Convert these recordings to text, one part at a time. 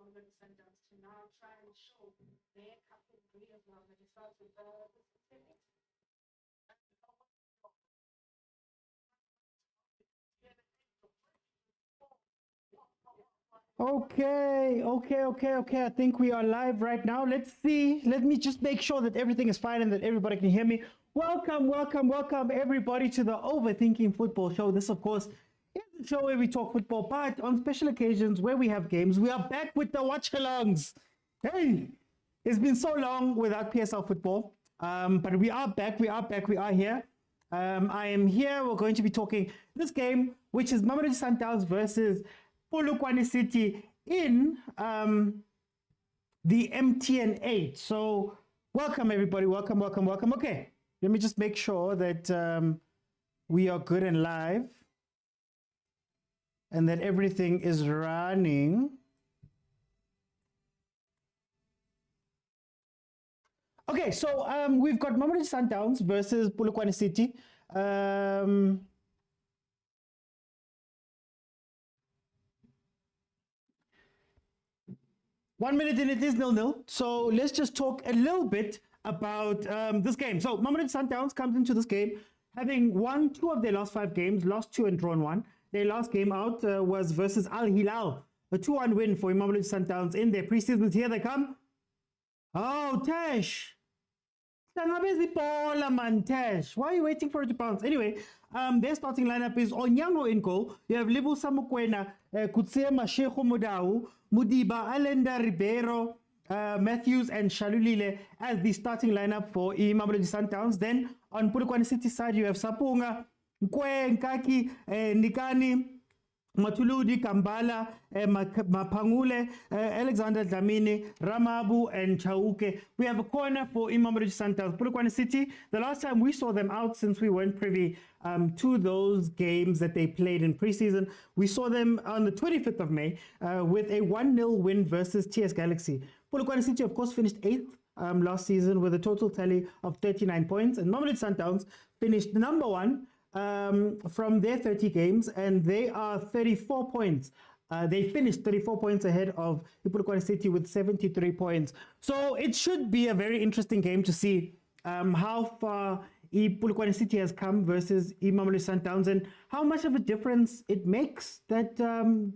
Mamelodi Sundowns to now try and show their cup history as well. But it starts with Okay. I think we are live right now. Let's see. Let me just make sure that everything is fine and that everybody can hear me. Welcome, everybody to the Overthinking Football Show. This, of course, is the show where we talk football, but on special occasions where we have games, we are back with the watch-alongs. Hey, it's been so long without PSL football, but we are back. We are here. I am here. We're going to be talking this game, which is Mamelodi Sundowns versus Polokwane City in the MTN 8. So welcome everybody, welcome. Okay, let me just make sure that we are good and live and that everything is running. Okay, so we've got Mamelodi Sundowns versus Polokwane City. 1 minute and it is 0-0. So let's just talk a little bit about this game. So Mamelodi Sundowns comes into this game having won 2 of their last 5 games, lost 2 and drawn 1. Their last game out was versus Al Hilal, a 2-1 win for Mamelodi Sundowns in their preseasons. Here they come. Oh, Tash. Tash. Why are you waiting for it to bounce? Anyway, their starting lineup is Onyango in goal. You have Libusa Mokwena, Kutsema Sheikho Modau, Mudiba, Alenda Ribeiro, Matthews and Shalulile as the starting lineup for Mamelodi Sundowns. Then on Polokwane City side, you have Sapunga, Nkwe, Nkaki, Nikani, Matuludi, Kambala, Mapangule, Alexander Dlamini, Ramabu, and Chauke. We have a corner for Mamelodi Sundowns. Polokwane City, the last time we saw them out, since we weren't privy to those games that they played in preseason, we saw them on the 25th of May with a 1-0 win versus TS Galaxy. Polokwane City, of course, finished 8th last season with a total tally of 39 points, and Mamelodi Sundowns finished number 1 from their 30 games, and they are 34 points. They finished 34 points ahead of Polokwane City with 73 points. So it should be a very interesting game to see how far Polokwane City has come versus Mamelodi Sundowns and how much of a difference it makes that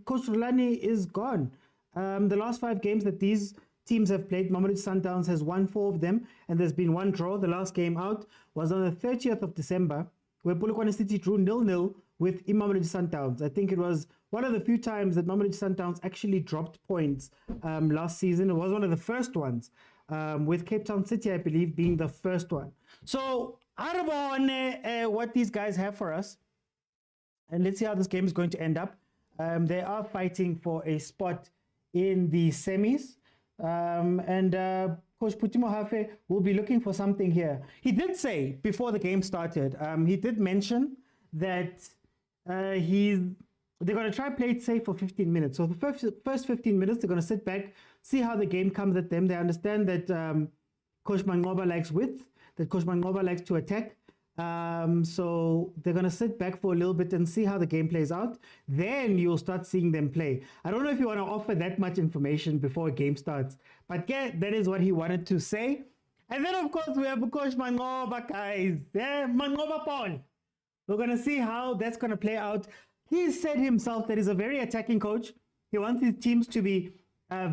Coach Rulani is gone. The last 5 games that these teams have played, Mamelodi Sundowns has won 4 of them, and there's been 1 draw. The last game out was on the 30th of December, where Polokwane City drew 0-0 with Mamelodi Sundowns. I think it was one of the few times that Mamelodi Sundowns actually dropped points last season. It was one of the first ones, with Cape Town City, I believe, being the first one. So, what these guys have for us, and let's see how this game is going to end up. They are fighting for a spot in the semis, and Coach Putimo Hafe will be looking for something here. He did say before the game started, he did mention that they're going to try play it safe for 15 minutes. So the first 15 minutes, they're going to sit back, see how the game comes at them. They understand that Coach Mangoba likes width, that Coach Mangoba likes to attack. So they're going to sit back for a little bit and see how the game plays out. Then you'll start seeing them play. I don't know if you want to offer that much information before a game starts, but yeah, that is what he wanted to say. And then, of course, we have Coach Mangoba, guys. Yeah, Mangoba Paul. We're going to see how that's going to play out. He said himself that he's a very attacking coach. He wants his teams to be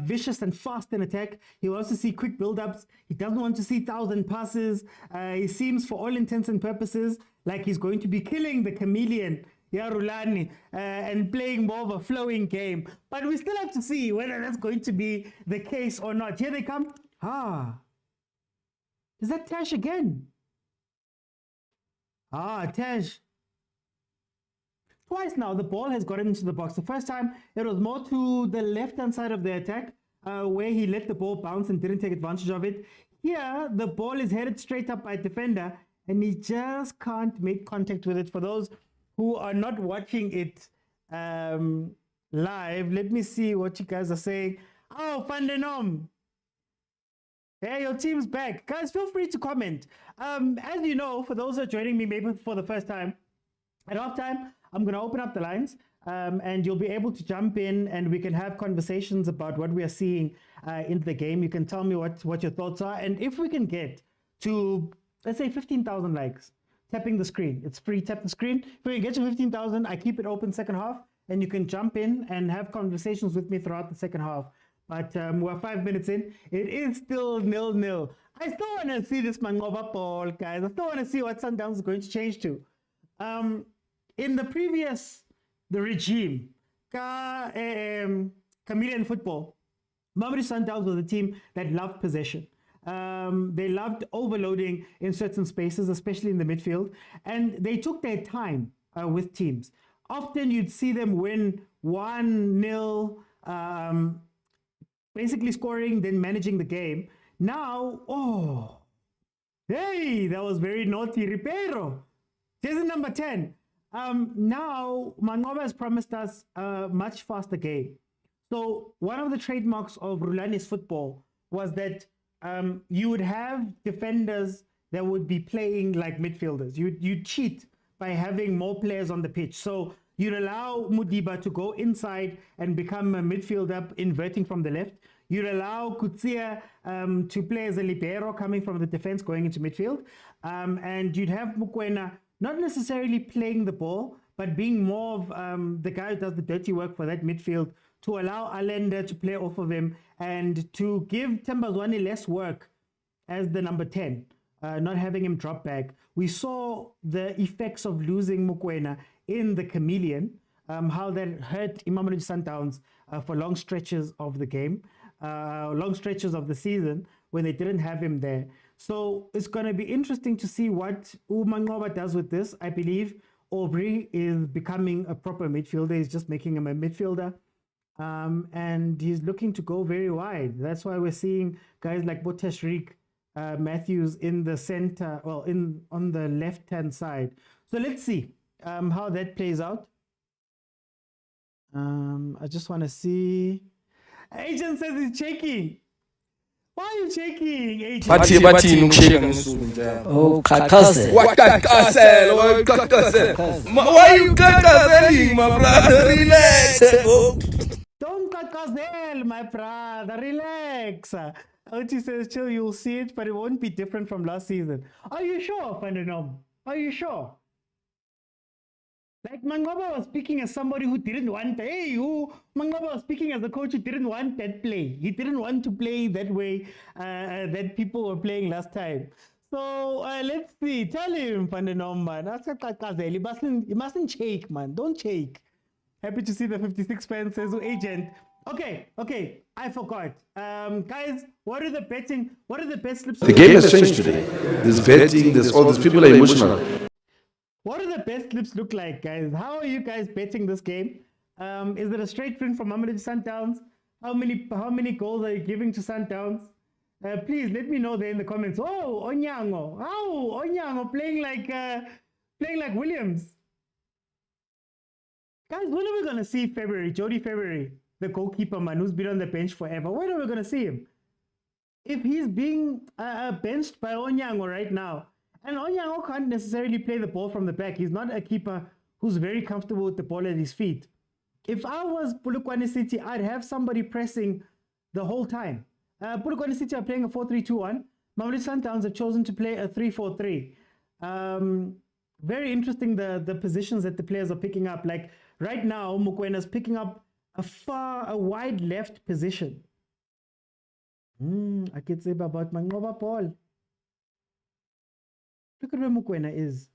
vicious and fast in attack. He wants to see quick build-ups. He doesn't want to see 1,000 passes. He seems, for all intents and purposes, like he's going to be killing the chameleon, Rulani, and playing more of a flowing game. But we still have to see whether that's going to be the case or not. Here they come. Is that Tash again? Tash. Twice now, the ball has gotten into the box. The first time, it was more to the left-hand side of the attack, where he let the ball bounce and didn't take advantage of it. Here, the ball is headed straight up by a defender, and he just can't make contact with it. For those who are not watching it live, let me see what you guys are saying. Oh, Fandenom. Hey, your team's back. Guys, feel free to comment. As you know, for those who are joining me maybe for the first time, at halftime, I'm going to open up the lines. and you'll be able to jump in and we can have conversations about what we are seeing in the game. You can tell me what your thoughts are. And if we can get to, let's say, 15,000 likes, tapping the screen. It's free, tap the screen. If we can get to 15,000, I keep it open second half, and you can jump in and have conversations with me throughout the second half. But we're 5 minutes in. It is still 0-0. I still want to see this Mangoba ball, guys. I still want to see what Sundowns is going to change to. In the regime, Chameleon football, Mamelodi Sundowns was a team that loved possession. They loved overloading in certain spaces, especially in the midfield, and they took their time with teams. Often you'd see them win 1-0, basically scoring, then managing the game. Now, hey, that was very naughty, Ribeiro. Jersey number 10. Now, Mangoba has promised us a much faster game. So one of the trademarks of Rulani's football was that you would have defenders that would be playing like midfielders. You'd cheat by having more players on the pitch. So you'd allow Mudiba to go inside and become a midfielder, inverting from the left. You'd allow Kutsia to play as a libero, coming from the defense, going into midfield. And you'd have Mokwena not necessarily playing the ball, but being more of the guy who does the dirty work for that midfield, to allow Allende to play off of him and to give Tembazwane less work as the number 10, not having him drop back. We saw the effects of losing Mokwena in the Chameleon, how that hurt Mamelodi Sundowns for long stretches of the game, long stretches of the season when they didn't have him there. So it's going to be interesting to see what Mangoba does with this. I believe Aubrey is becoming a proper midfielder. He's just making him a midfielder. And he's looking to go very wide. That's why we're seeing guys like Botashrik Matthews in the center, well, on the left-hand side. So let's see how that plays out. I just want to see. Agent says he's shaking. Why are you shaking, Agent? Oh, kakase. What kakase? What kakase? Why you kakaseling, my brother? Relax. Don't kakazel, my brother. Relax. Ochi says, chill, you'll see it, but it won't be different from last season. Are you sure, Fandenom? Are you sure? Like Mangoba was speaking as somebody who didn't want, Mangoba was speaking as a coach who didn't want that play. He didn't want to play that way that people were playing last time. So let's see. Tell him, Fandenom, man. You mustn't shake, man. Don't shake. Happy to see the 56 fans, says Agent. Okay. I forgot. Guys, what are the bet slips? The game has changed today. There's betting, there's all these people are emotional. What do the bet slips look like, guys? How are you guys betting this game? Is it a straight win from Mamelodi Sundowns? How many goals are you giving to Sundowns? Please let me know there in the comments. Oh, Onyango. Oh, Onyango playing like Williams. Guys, when are we going to see Jody February, the goalkeeper man who's been on the bench forever? When are we going to see him? If he's being benched by Onyango right now, and Onyango can't necessarily play the ball from the back. He's not a keeper who's very comfortable with the ball at his feet. If I was Polokwane City, I'd have somebody pressing the whole time. Polokwane City are playing a 4-3-2-1. Mamelodi Sundowns have chosen to play a 3-4-3. Very interesting the positions that the players are picking up. Like right now, Mokwena's picking up a wide left position. I could say about Mangoba Paul. Look at where Mokwena is.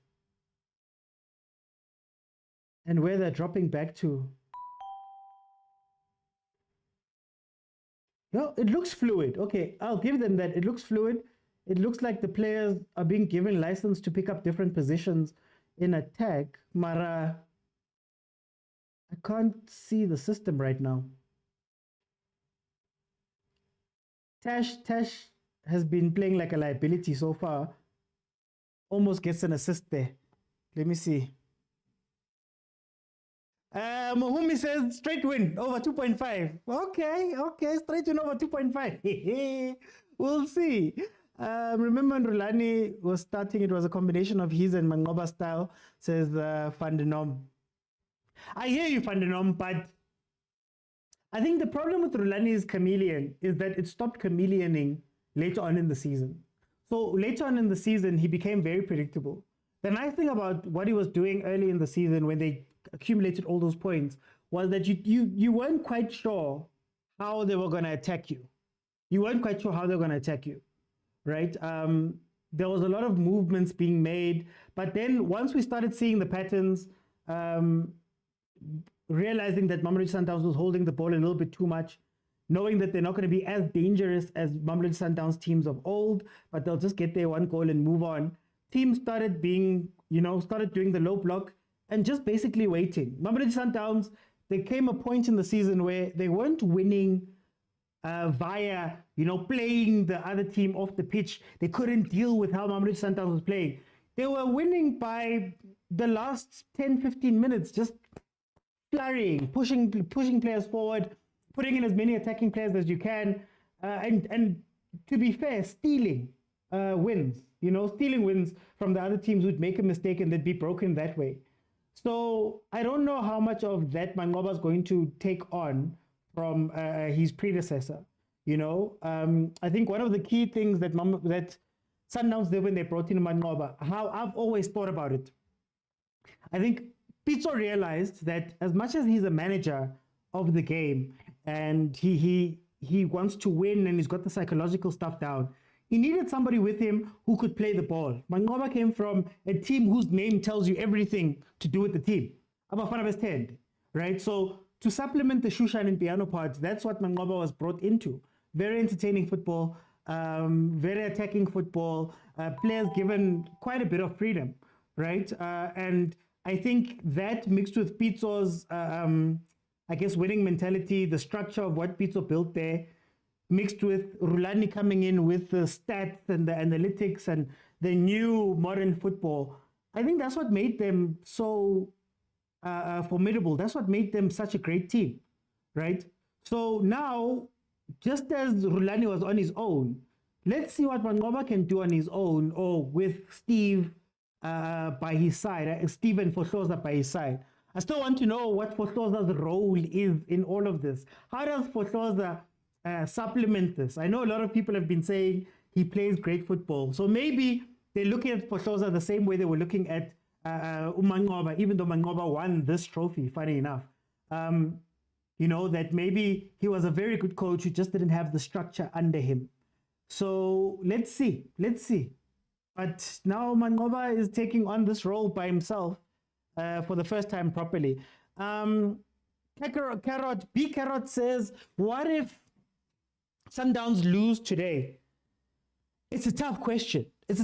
And where they're dropping back to. Yeah, it looks fluid. Okay, I'll give them that. It looks fluid. It looks like the players are being given license to pick up different positions in attack. Mara, I can't see the system right now. Tash has been playing like a liability so far. Almost gets an assist there. Let me see. Mohumi says straight win over 2.5. Okay, straight win over 2.5. We'll see. Remember when Rulani was starting, it was a combination of his and Mangoba style, says Fandenom. I hear you, Fandenom, but I think the problem with Rulani's chameleon is that it stopped chameleoning later on in the season. So later on in the season, he became very predictable. The nice thing about what he was doing early in the season when they accumulated all those points was that you weren't quite sure how they were going to attack you. You weren't quite sure how they were going to attack you, right? There was a lot of movements being made, but then once we started seeing the patterns, realizing that Mamelodi Sundowns was holding the ball a little bit too much, knowing that they're not going to be as dangerous as Mamelodi Sundowns teams of old, but they'll just get their one goal and move on. Teams started being, started doing the low block and just basically waiting. Mamelodi Sundowns, there came a point in the season where they weren't winning via, playing the other team off the pitch. They couldn't deal with how Mamelodi Sundowns was playing. They were winning by the last 10, 15 minutes, just flurrying, pushing players forward, putting in as many attacking players as you can, and to be fair, stealing wins. Stealing wins from the other teams would make a mistake and they'd be broken that way. So I don't know how much of that Manqoba is going to take on from his predecessor. I think one of the key things that Sundowns did when they brought in Manqoba, how I've always thought about it, I think Pitso realized that as much as he's a manager of the game and he wants to win and he's got the psychological stuff down, he needed somebody with him who could play the ball. Manqoba came from a team whose name tells you everything to do with the team. Bafana Best 10, right? So to supplement the Shushan and piano parts, that's what Manqoba was brought into. Very entertaining football, very attacking football, players given quite a bit of freedom, right? And I think that mixed with Pitso's, winning mentality, the structure of what Pitso built there, mixed with Rulani coming in with the stats and the analytics and the new modern football, I think that's what made them so formidable. That's what made them such a great team, right? So now, just as Rulani was on his own, let's see what Manqoba can do on his own or with Steve by his side, Steven Fohloza by his side. I still want to know what Fohloza's role is in all of this. How does Fohloza supplement this? I know a lot of people have been saying he plays great football. So maybe they're looking at Fohloza the same way they were looking at Manqoba, even though Manqoba won this trophy, funny enough. That maybe he was a very good coach who just didn't have the structure under him. So let's see. But now Manqoba is taking on this role by himself for the first time properly. B Carrot says, what if Sundowns lose today? It's a tough question. It's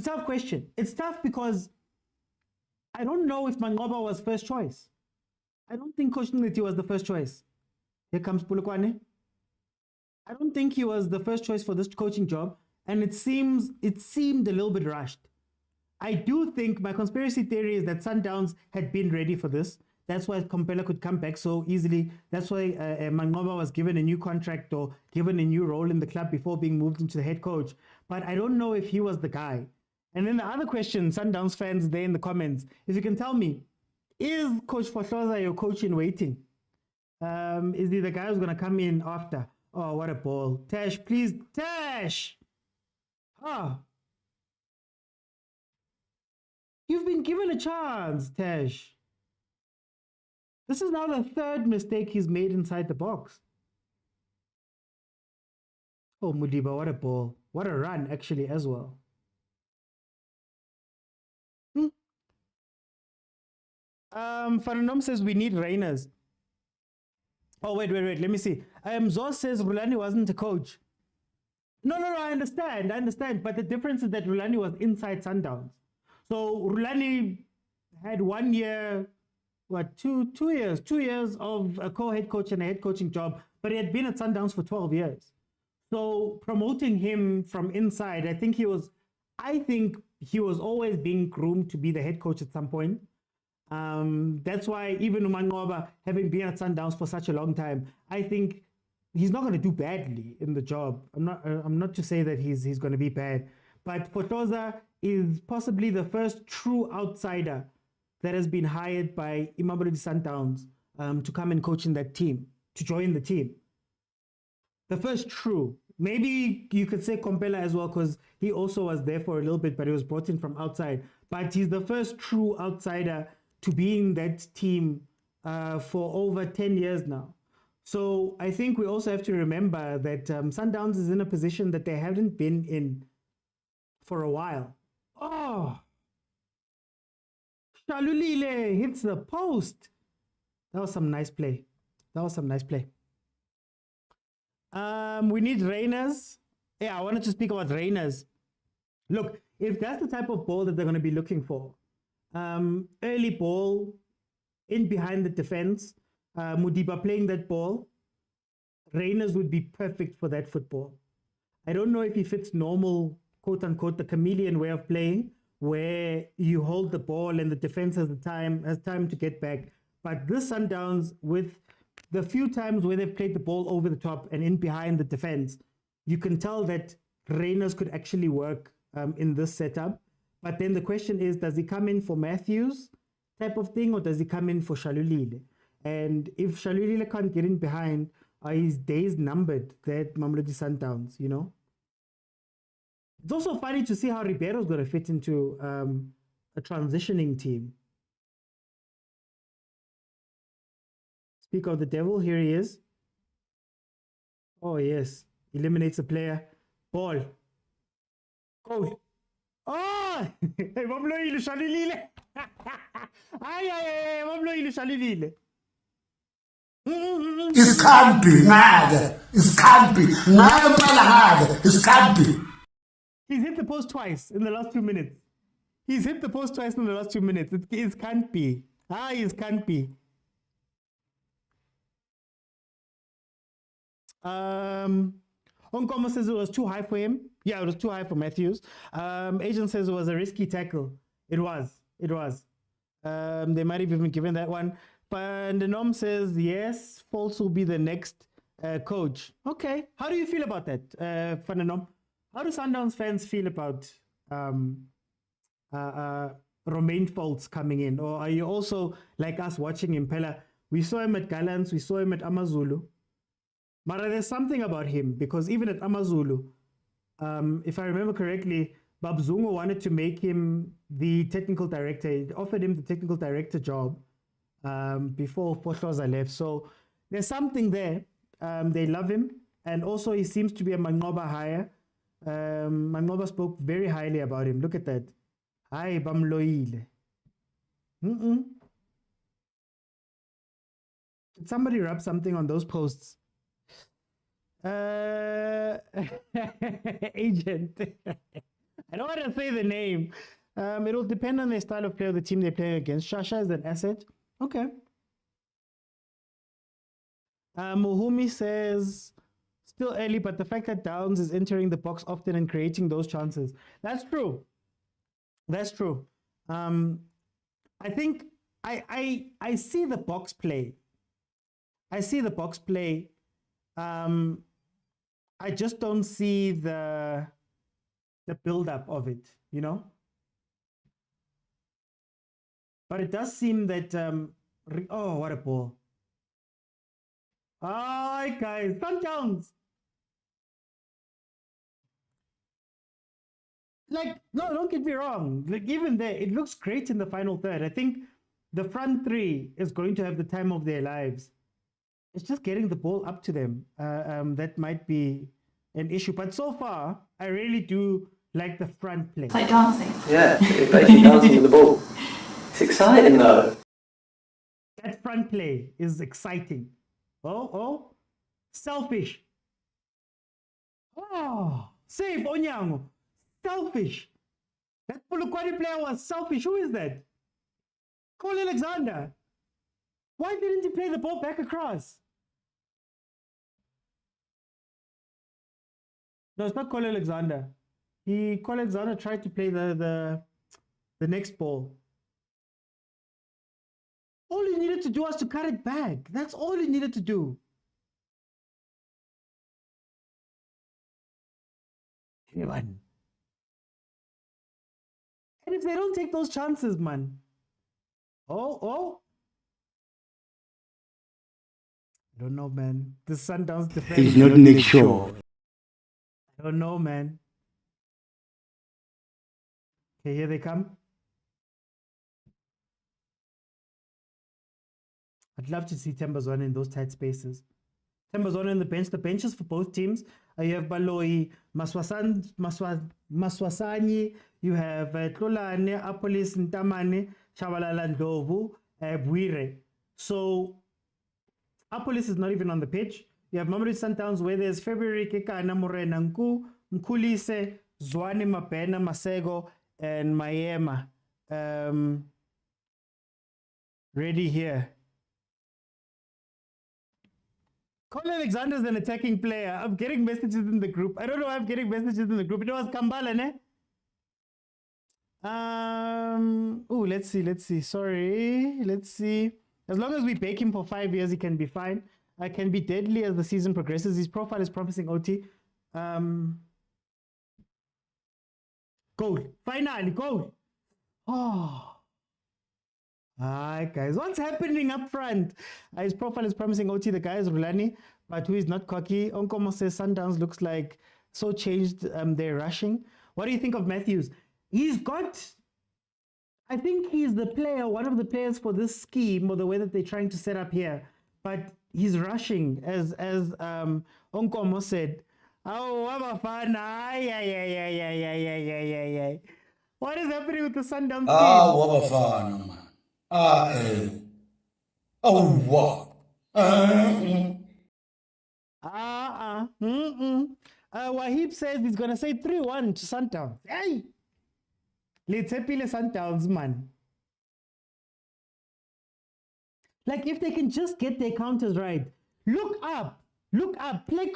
tough because I don't know if Manqoba was first choice. I don't think Coach Nliti was the first choice. Here comes Polokwane. I don't think he was the first choice for this coaching job, and it seemed a little bit rushed. I do think my conspiracy theory is that Sundowns had been ready for this. That's why Kompela could come back so easily. That's why Manqoba was given a new contract or given a new role in the club before being moved into the head coach. But I don't know if he was the guy. And then the other question, Sundowns fans there in the comments, is you can tell me, is Coach Fohloza your coach in waiting? Is he the guy who's going to come in after? Oh, what a ball. Tash, please. Tash! You've been given a chance, Tash. This is now the third mistake he's made inside the box. Oh, Mudiba, what a ball. What a run, actually, as well. Fananom says we need Rainers. Oh, wait. Let me see. Zos says Rulani wasn't a coach. No, I understand. But the difference is that Rulani was inside Sundowns. So Rulani had 1 year, 2 years? 2 years of a co-head coach and a head coaching job, but he had been at Sundowns for 12 years. So promoting him from inside, I think he was always being groomed to be the head coach at some point. That's why even Manqoba, having been at Sundowns for such a long time, I think he's not going to do badly in the job. I'm not to say that he's going to be bad, but Fohloza is possibly the first true outsider that has been hired by Mamelodi Sundowns to come and coach in that team, to join the team. The first true. Maybe you could say Kompela as well, because he also was there for a little bit, but he was brought in from outside. But he's the first true outsider to be in that team for over 10 years now. So I think we also have to remember that Sundowns is in a position that they haven't been in for a while. Oh, Shalulile hits the post. That was some nice play. We need Rainers. Yeah, I wanted to speak about Rainers. Look, if that's the type of ball that they're going to be looking for, early ball, in behind the defense, Mudiba playing that ball, Rainers would be perfect for that football. I don't know if he fits normal, quote unquote, the chameleon way of playing, where you hold the ball and the defense has time to get back. But this Sundowns, with the few times where they've played the ball over the top and in behind the defense, you can tell that Rainers could actually work in this setup. But then the question is, does he come in for Matthews type of thing, or does he come in for Shalulile? And if Shalulile can't get in behind, are his days numbered, that Mamelodi Sundowns, you know? It's also funny to see how Ribeiro's going to fit into a transitioning team. Speak of the devil, here he is. Oh, yes. Eliminates a player. Ball. Goal. Oh! Mamloile Shalulile. Ay, Mamloile Shalulile. Iskampi, nada. Iskampi. Nada pala nada. Iskampi. He's hit the post twice in the last 2 minutes. It can't be. It can't be. Onkomo says it was too high for him. Yeah, it was too high for Matthews. Agent says it was a risky tackle. It was. They might have even given that one. But the Nom says, yes, False will be the next coach. Okay. How do you feel about that, Fananom? How do Sundowns fans feel about Romain Foltz coming in? Or are you also like us watching Impella? We saw him at Gallants, we saw him at Amazulu. But there's something about him, because even at Amazulu, if I remember correctly, Babzungu wanted to make him the technical director. He offered him the technical director job before Potloza left. So there's something there. They love him. And also he seems to be a Mangoba hire. Mangoba spoke very highly about him. Look at that. Hi, Bamloile. Did somebody rub something on those posts? Agent. I don't want to say the name. It'll depend on their style of play or the team they're playing against. Shasha is an asset. Okay. Muhumi says, still early, but the fact that Downs is entering the box often and creating those chances. That's true. I think I see the box play. I just don't see the build-up of it, you know? But it does seem that, oh, what a ball. Hi, guys, Sundowns. Like, no, don't get me wrong. Like, even there, it looks great in the final third. I think the front three is going to have the time of their lives. It's just getting the ball up to them. That might be an issue. But so far, I really do like the front play. It's like dancing. Yeah, it's basically dancing with the ball. It's exciting though. That front play is exciting. Oh, selfish. Oh, save Onyango. Selfish. That Polokwane player was selfish. Who is that? Cole Alexander. Why didn't he play the ball back across? No, it's not Cole Alexander. Cole Alexander tried to play the next ball. All he needed to do was to cut it back. That's all he needed to do. Man. And if they don't take those chances, man. Oh. I don't know, man. The Sundowns defense. He's not Nick Shaw. I don't know, man. Okay, here they come. I'd love to see Tembazwana in those tight spaces. Tembazwana on the bench. The benches for both teams. You have Baloi, Maswasani. You have Tlolane, Apolis, Ntamane, Chabalala, Ndlovu, Bwire. So, Apolis is not even on the pitch. You have Mamelodi Sundowns where there's February, Kekana, Morena, Nku, Mkulise, Zwane, Mapena, Masego, and Mayema. Ready here. Cole Alexander is an attacking player. I'm getting messages in the group. I don't know why I'm getting messages in the group. It was Kambala, ne? Oh, let's see. Sorry. Let's see. As long as we bake him for 5 years, he can be fine. I can be deadly as the season progresses. His profile is promising, OT. Goal. Finally, goal. Oh. Hi guys, what's happening up front? His profile is promising, OT. The guy is Rulani, but who is not cocky. Onkomo says Sundowns looks like so changed. They're rushing. What do you think of Matthews? He's got, I think he's the player, one of the players for this scheme or the way that they're trying to set up here. But he's rushing, as Onkomo said. Oh, bafana! What is happening with the Sundowns team? Bafana, man. What? Wahib says he's gonna say 3-1 to Sundowns. Hey, let's happy Sundowns, man. Like if they can just get their counters right. Look up, play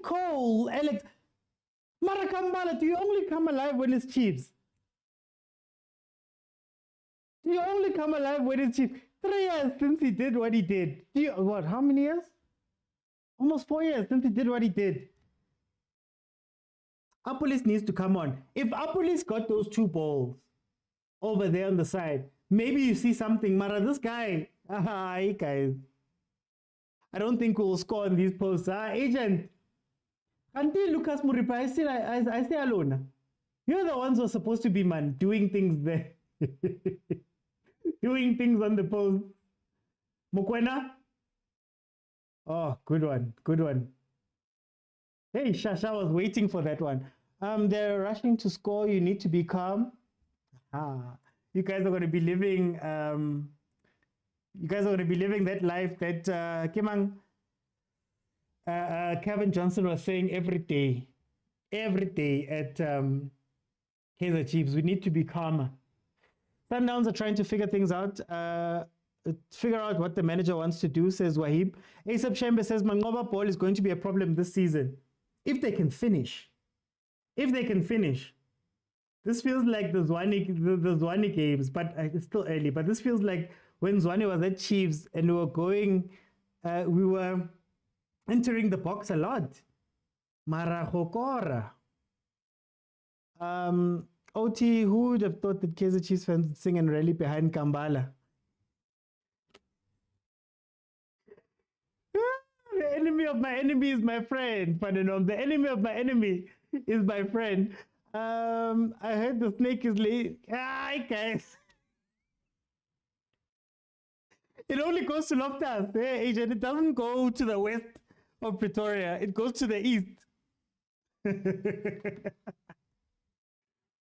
Cole, Alex. Marakambala, do you only come alive when it's Chiefs? Do you only come alive when it's Chiefs? 3 years since he did what he did. What, how many years? Almost 4 years since he did what he did. Apolis needs to come on. If Apolis got those 2 balls over there on the side, maybe you see something. Mara, this guy, hey guys, I don't think we'll score on these posts. Agent, until Lucas Muripa, I say alone. You're the ones who are supposed to be, man, doing things there. Doing things on the post. Mokwena? Oh, good one. Hey, Shasha was waiting for that one. They're rushing to score. You need to be calm. You guys are going to be living. That life that Kimang Kevin Johnson was saying every day at Kaizer Chiefs. We need to be calmer. Sundowns are trying to figure things out. Figure out what the manager wants to do, says Wahib. Asap Shembe says Mangoba ball is going to be a problem this season. If they can finish. This feels like the Zwane games, but it's still early. But this feels like when Zwane was at Chiefs and we were entering the box a lot. Marahokora. OT, who would have thought that Kaizer Chiefs fans would sing and rally behind Kambala? The enemy of my enemy is my friend. The enemy of my enemy is my friend. I heard the snake is late. Hi, guys. It only goes to Loftus, Agent. It doesn't go to the west of Pretoria. It goes to the east.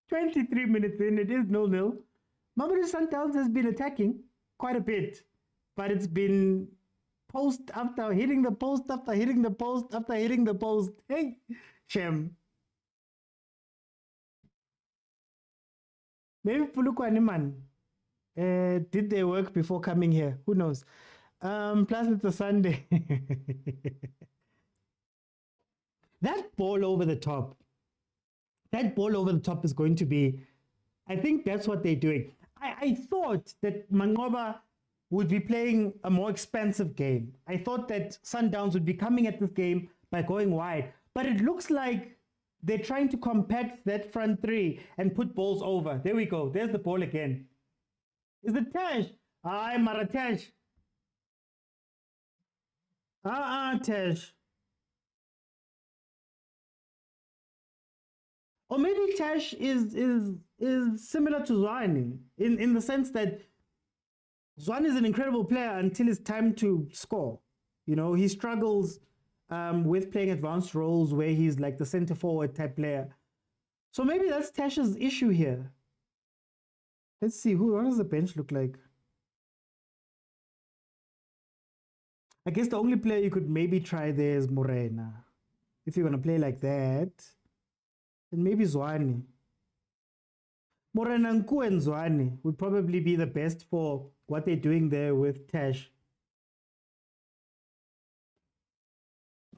23 minutes in, it is 0-0. Mamelodi Sundowns has been attacking quite a bit, but it's been post after hitting the post after hitting the post after hitting the post. Hey, Shem. Maybe Polokwane, man, did their work before coming here. Who knows? Plus, it's a Sunday. That ball over the top is going to be, I think that's what they're doing. I thought that Mangoba would be playing a more expensive game. I thought that Sundowns would be coming at this game by going wide. But it looks like they're trying to compact that front three and put balls over. There we go. There's the ball again. Is it Tash? Hi, Maratash. Tesh. Or maybe Tesh is similar to Zwane in the sense that Zwane is an incredible player until it's time to score. You know, he struggles with playing advanced roles where he's like the center forward type player. So maybe that's Tesh's issue here. Let's see, what does the bench look like? I guess the only player you could maybe try there is Morena. If you're going to play like that, then maybe Zwane. Morena Nku and Zwane would probably be the best for what they're doing there with Tesh.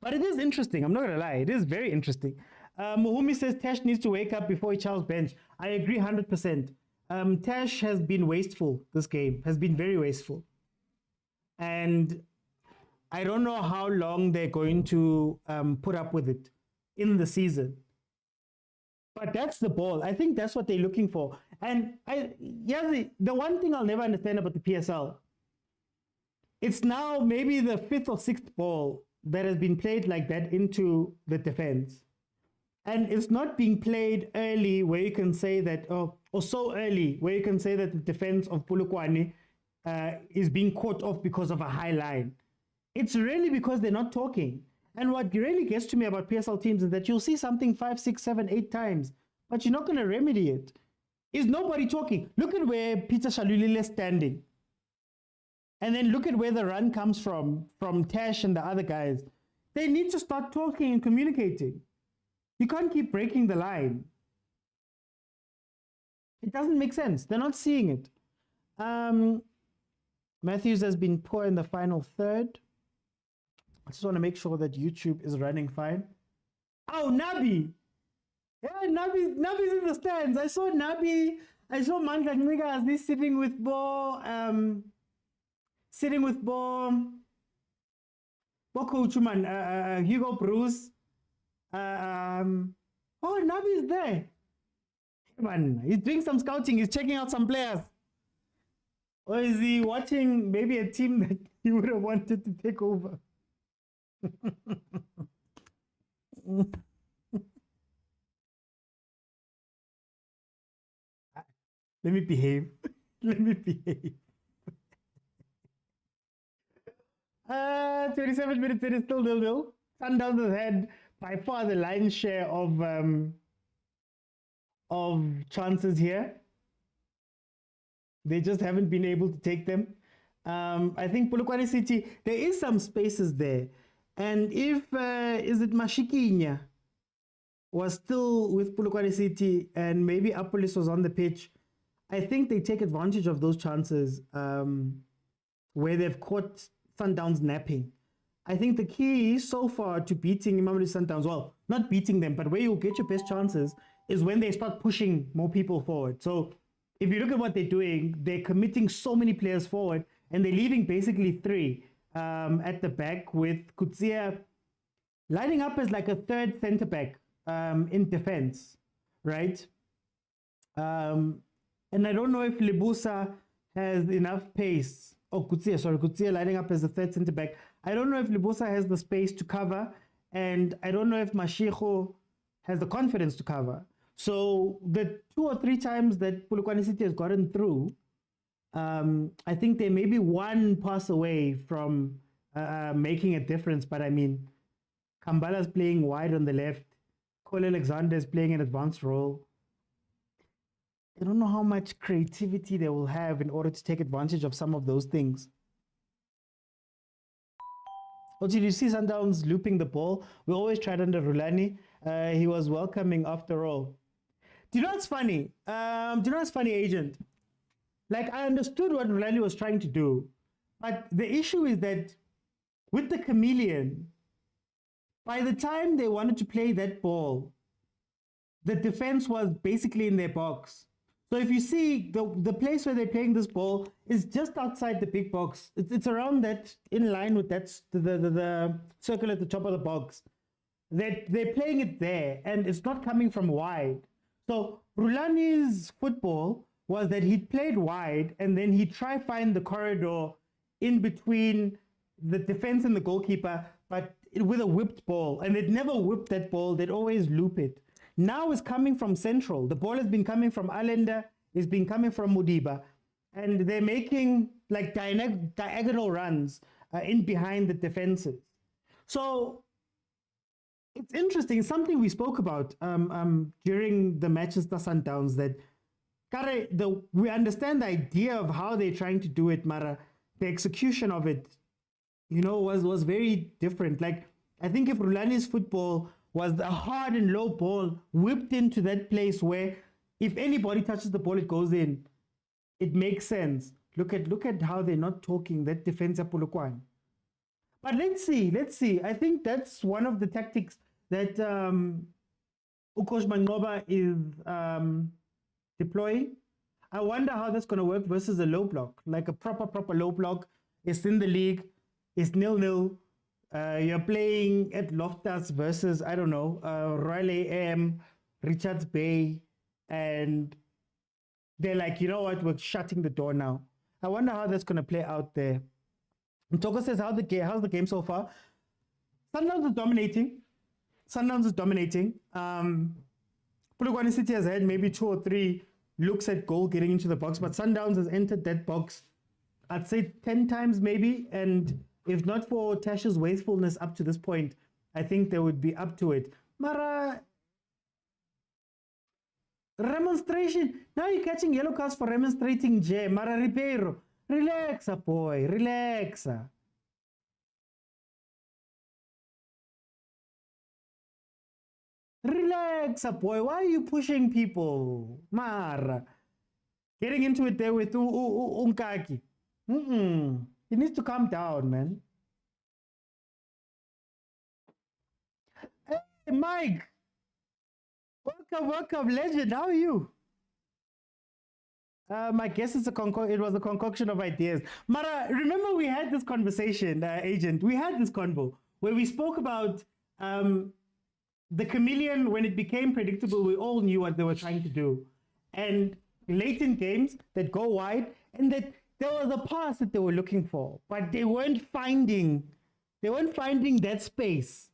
But it is interesting. I'm not going to lie. It is very interesting. Muhumi says Tesh needs to wake up before he Charles bench. I agree 100%. Tesh has been wasteful this game, has been very wasteful. And I don't know how long they're going to put up with it in the season. But that's the ball. I think that's what they're looking for. And the one thing I'll never understand about the PSL, it's now maybe the 5th or 6th ball that has been played like that into the defense. And it's not being played early where you can say that, or so early where you can say that the defense of Polokwane is being caught off because of a high line. It's really because they're not talking. And what really gets to me about PSL teams is that you'll see something 5, 6, 7, 8 times, but you're not going to remedy it. Is nobody talking? Look at where Peter Shalulile is standing. And then look at where the run comes from Tash and the other guys. They need to start talking and communicating. You can't keep breaking the line. It doesn't make sense. They're not seeing it. Matthews has been poor in the final third. I just want to make sure that YouTube is running fine. Oh, Nabi! Yeah, Nabi's in the stands. I saw Nabi. I saw Mandla Ngigazi sitting with coach man, Hugo Bruce. Oh, Nabi's there. Man, he's doing some scouting. He's checking out some players. Or is he watching maybe a team that he would have wanted to take over? Let me behave. Let me behave. 27 minutes, it is still 0-0. Sundowns has had by far the lion's share of chances here. They just haven't been able to take them. I think Polokwane City, there is some spaces there. And if, is it Mashikinya was still with Polokwane City and maybe Apolis was on the pitch, I think they take advantage of those chances where they've caught Sundowns napping. I think the key so far to beating Mamelodi Sundowns, well, not beating them, but where you'll get your best chances is when they start pushing more people forward. So if you look at what they're doing, they're committing so many players forward and they're leaving basically 3 at the back with Kutsia lining up as like a third center back in defense, right? And I don't know if Libusa has enough pace. Oh, Kutsia lining up as a third center back. I don't know if Libusa has the space to cover, and I don't know if Mashiko has the confidence to cover. So the 2 or 3 times that Polokwane City has gotten through, I think they may be 1 pass away from making a difference. But I mean, Kambala's playing wide on the left. Cole Alexander is playing an advanced role. I don't know how much creativity they will have in order to take advantage of some of those things. Oh, did you see Sundowns looping the ball? We always tried under Rulani. He was welcoming after all. Do you know what's funny? Agent? Like, I understood what Rulani was trying to do. But the issue is that with the chameleon, by the time they wanted to play that ball, the defense was basically in their box. So if you see, the place where they're playing this ball is just outside the big box. It's around that, in line with that, the circle at the top of the box. They're playing it there, and it's not coming from wide. So Rulani's football was that he played wide, and then he tried find the corridor in between the defense and the goalkeeper, but with a whipped ball. And they'd never whip that ball, they'd always loop it. Now it's coming from central. The ball has been coming from Allende, it's been coming from Mudiba. And they're making like diagonal runs in behind the defenses. So it's interesting. It's something we spoke about during the Manchester Sundowns, that we understand the idea of how they're trying to do it, Mara. The execution of it, was very different. Like, I think if Rulani's football was a hard and low ball whipped into that place where if anybody touches the ball, it goes in, it makes sense. Look at how they're not talking that defense at Polokwane. But let's see. I think that's one of the tactics that Coach Mangoba is deploying. I wonder how that's going to work versus a low block, like a proper low block. It's in the league. It's 0-0. You're playing at Loftus versus, I don't know, Royal AM, Richards Bay, and they're like, you know what, we're shutting the door now. I wonder how that's going to play out there. Toko says, how's the game so far? Sundowns is dominating. Polokwane City has had maybe 2 or 3 looks at goal getting into the box, but Sundowns has entered that box, I'd say 10 times maybe, and if not for Tash's wastefulness up to this point, I think they would be up to it. Mara, remonstration. Now you're catching yellow cards for remonstrating, Jay. Mara Ribeiro. Relaxa, boy. Relaxa. Relaxa, boy. Why are you pushing people? Mara. Getting into it there with Unkaki. He needs to calm down, man. Hey, Mike. Welcome, legend. How are you? I guess it was a concoction of ideas. Mara, remember we had this conversation, Agent. We had this convo where we spoke about the chameleon. When it became predictable, we all knew what they were trying to do. And late in games that go wide, and that there was a pass that they were looking for, but they weren't finding that space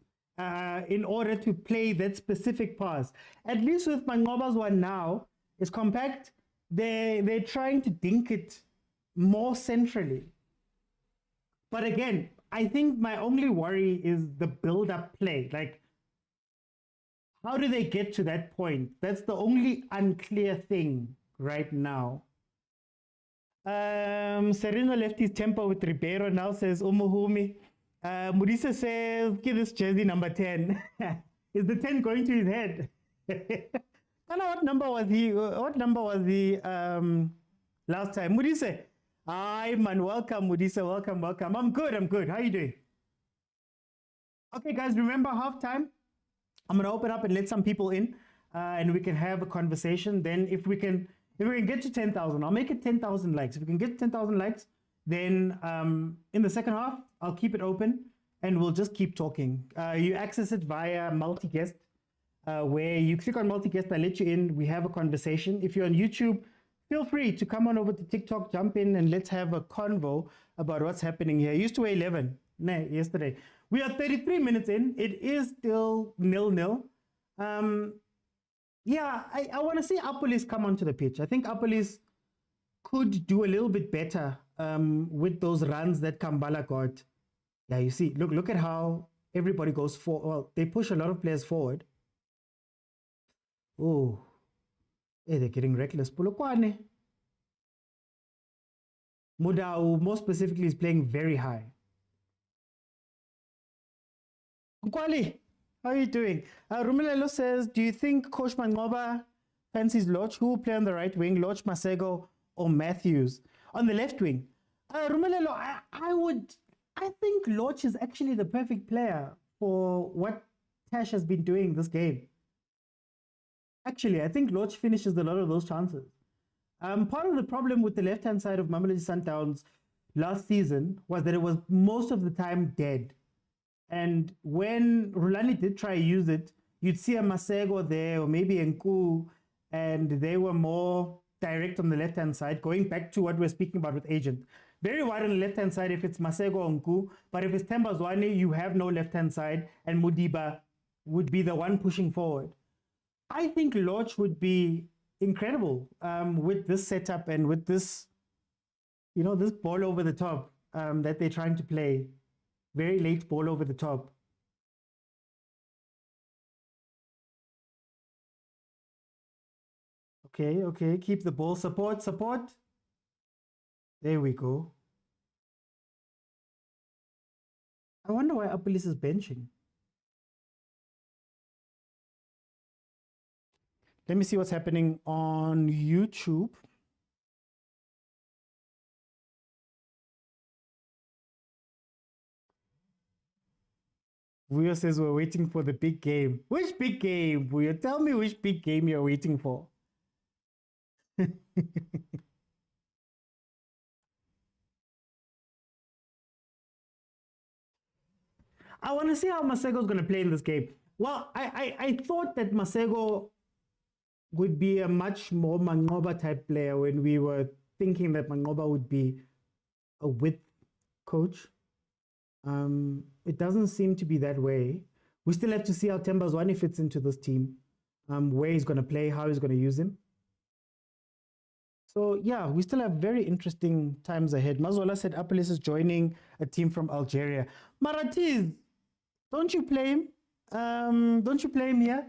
in order to play that specific pass. At least with Mangoba's one now, it's compact. They're trying to dink it more centrally. But again, I think my only worry is the build-up play. Like, how do they get to that point? That's the only unclear thing right now. Serena left his temper with Ribeiro, now says Umuhumi. Mudisa says, give this jersey number 10. Is the 10 going to his head? What number was he last time? Mudisa. Hi, man. Welcome, Mudisa. Welcome. I'm good. How are you doing? Okay, guys, remember halftime? I'm going to open up and let some people in and we can have a conversation. Then if we can get to 10,000, I'll make it 10,000 likes. If we can get 10,000 likes, then in the second half, I'll keep it open and we'll just keep talking. You access it via multi-guest, where you click on multi-guest, I let you in, we have a conversation. If you're on YouTube, feel free to come on over to TikTok, jump in and let's have a convo about what's happening here. Used to weigh 11 yesterday. We are 33 minutes in. It is still 0-0. Yeah, I want to see Apolis come onto the pitch. I think Apolis could do a little bit better with those runs that Kambala got. Yeah, you see, look at how everybody goes forward. Well, they push a lot of players forward. Oh, hey, they're getting reckless. Polokwane. Mudau, more specifically, is playing very high. Nkwali, how are you doing? Rumelelo says, do you think Coach Mangoba fancies Lodge? Who will play on the right wing, Lodge, Masego, or Matthews? On the left wing, Rumelelo, I think Lodge is actually the perfect player for what Tash has been doing this game. Actually, I think Lodge finishes a lot of those chances. Part of the problem with the left-hand side of Mamelodi Sundowns last season was that it was most of the time dead. And when Rulani did try to use it, you'd see a Masego there or maybe Nku, and they were more direct on the left-hand side, going back to what we're speaking about with Agent. very wide on the left-hand side if it's Masego Nku, but if it's Themba Zwane, you have no left-hand side, and Modiba would be the one pushing forward. I think Lodge would be incredible with this setup and with this, this ball over the top that they're trying to play. Very late ball over the top. Okay, keep the ball. Support. There we go. I wonder why Apolis is benching. Let me see what's happening on YouTube. Vuyo says we're waiting for the big game. Which big game, Vuyo? Tell me which big game you're waiting for. I want to see how Masego is going to play in this game. Well, I thought that Masego would be a much more Mangoba type player when we were thinking that Mangoba would be a width coach. It doesn't seem to be that way. We still have to see how Themba Zwane fits into this team, where he's going to play, how he's going to use him. So yeah, we still have very interesting times ahead. Mazola said Apolis is joining a team from Algeria. Maratiz, don't you play him? Don't you play him here?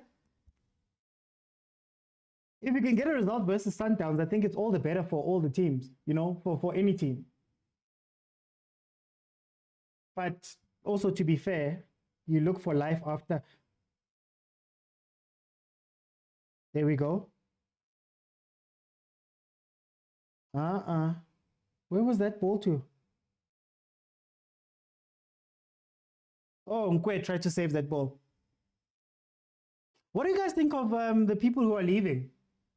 If you can get a result versus Sundowns, I think it's all the better for all the teams, for any team. But also, to be fair, you look for life after. There we go. Where was that ball to? Oh, Nkwe tried to save that ball. What do you guys think of the people who are leaving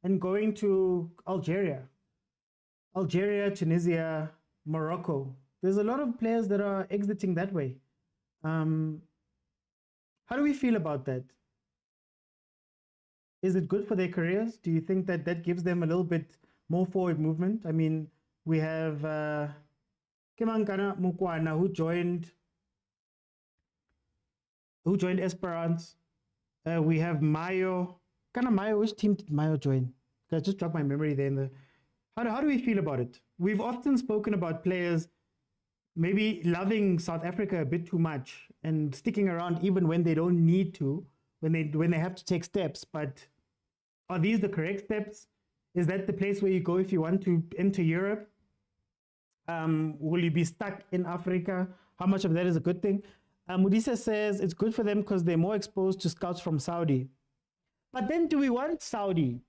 and going to Algeria? Algeria, Tunisia, Morocco. There's a lot of players that are exiting that way. How do we feel about that? Is it good for their careers? Do you think that that gives them a little bit more forward movement? I mean, we have Kemankana Mokwena who joined Esperance. We have Mayo. Which team did Mayo join? I just dropped my memory there. How do we feel about it? We've often spoken about players maybe loving South Africa a bit too much and sticking around even when they don't need to, when they have to take steps. But are these the correct steps? Is that the place where you go if you want to enter Europe? Will you be stuck in Africa? How much of that is a good thing? Mudisa says it's good for them because they're more exposed to scouts from Saudi. But then do we want Saudi?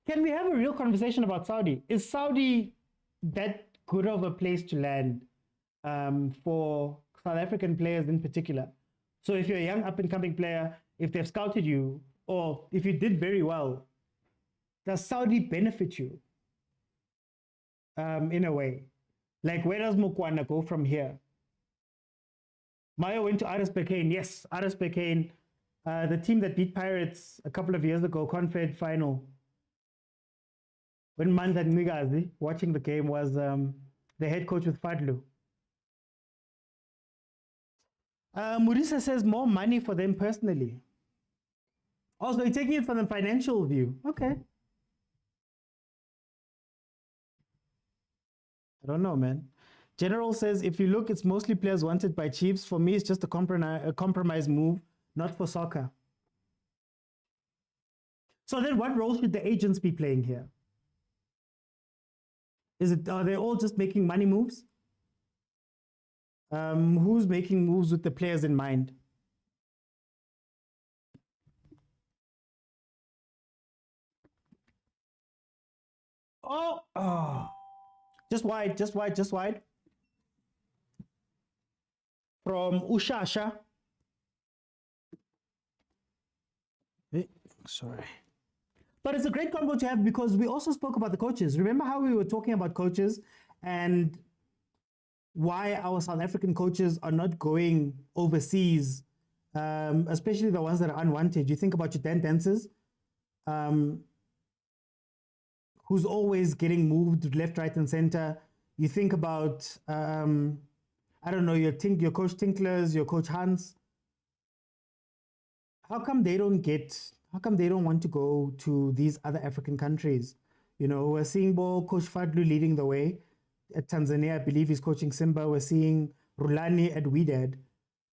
Can we have a real conversation about Saudi? Is Saudi that good of a place to land for South African players in particular? So if you're a young up-and-coming player, if they've scouted you, or if you did very well, does Saudi benefit you in a way? Like, where does Mokwena go from here? Maya went to RS Berkane. Yes, RS Berkane, the team that beat Pirates a couple of years ago, Confed final. When Manzat Nigazi, watching the game, was the head coach with Fadlu. Murisa says more money for them personally. Also, you're taking it from the financial view. Okay. I don't know, man. General says, if you look, it's mostly players wanted by Chiefs. For me, it's just a compromise move, not for soccer. So then what role should the agents be playing here? Are they all just making money moves? Who's making moves with the players in mind? Oh. Just wide. From Ushasha. Sorry. But it's a great combo to have because we also spoke about the coaches. Remember how we were talking about coaches and why our South African coaches are not going overseas, especially the ones that are unwanted. You think about your Dan dancers, who who's always getting moved left, right, and center. You think about, I don't know, your coach Tinklers, your coach Hans. How come they don't want to go to these other African countries? You know, we're seeing Coach Fadlu leading the way at Tanzania. I believe he's coaching Simba. We're seeing Rulani at Wydad.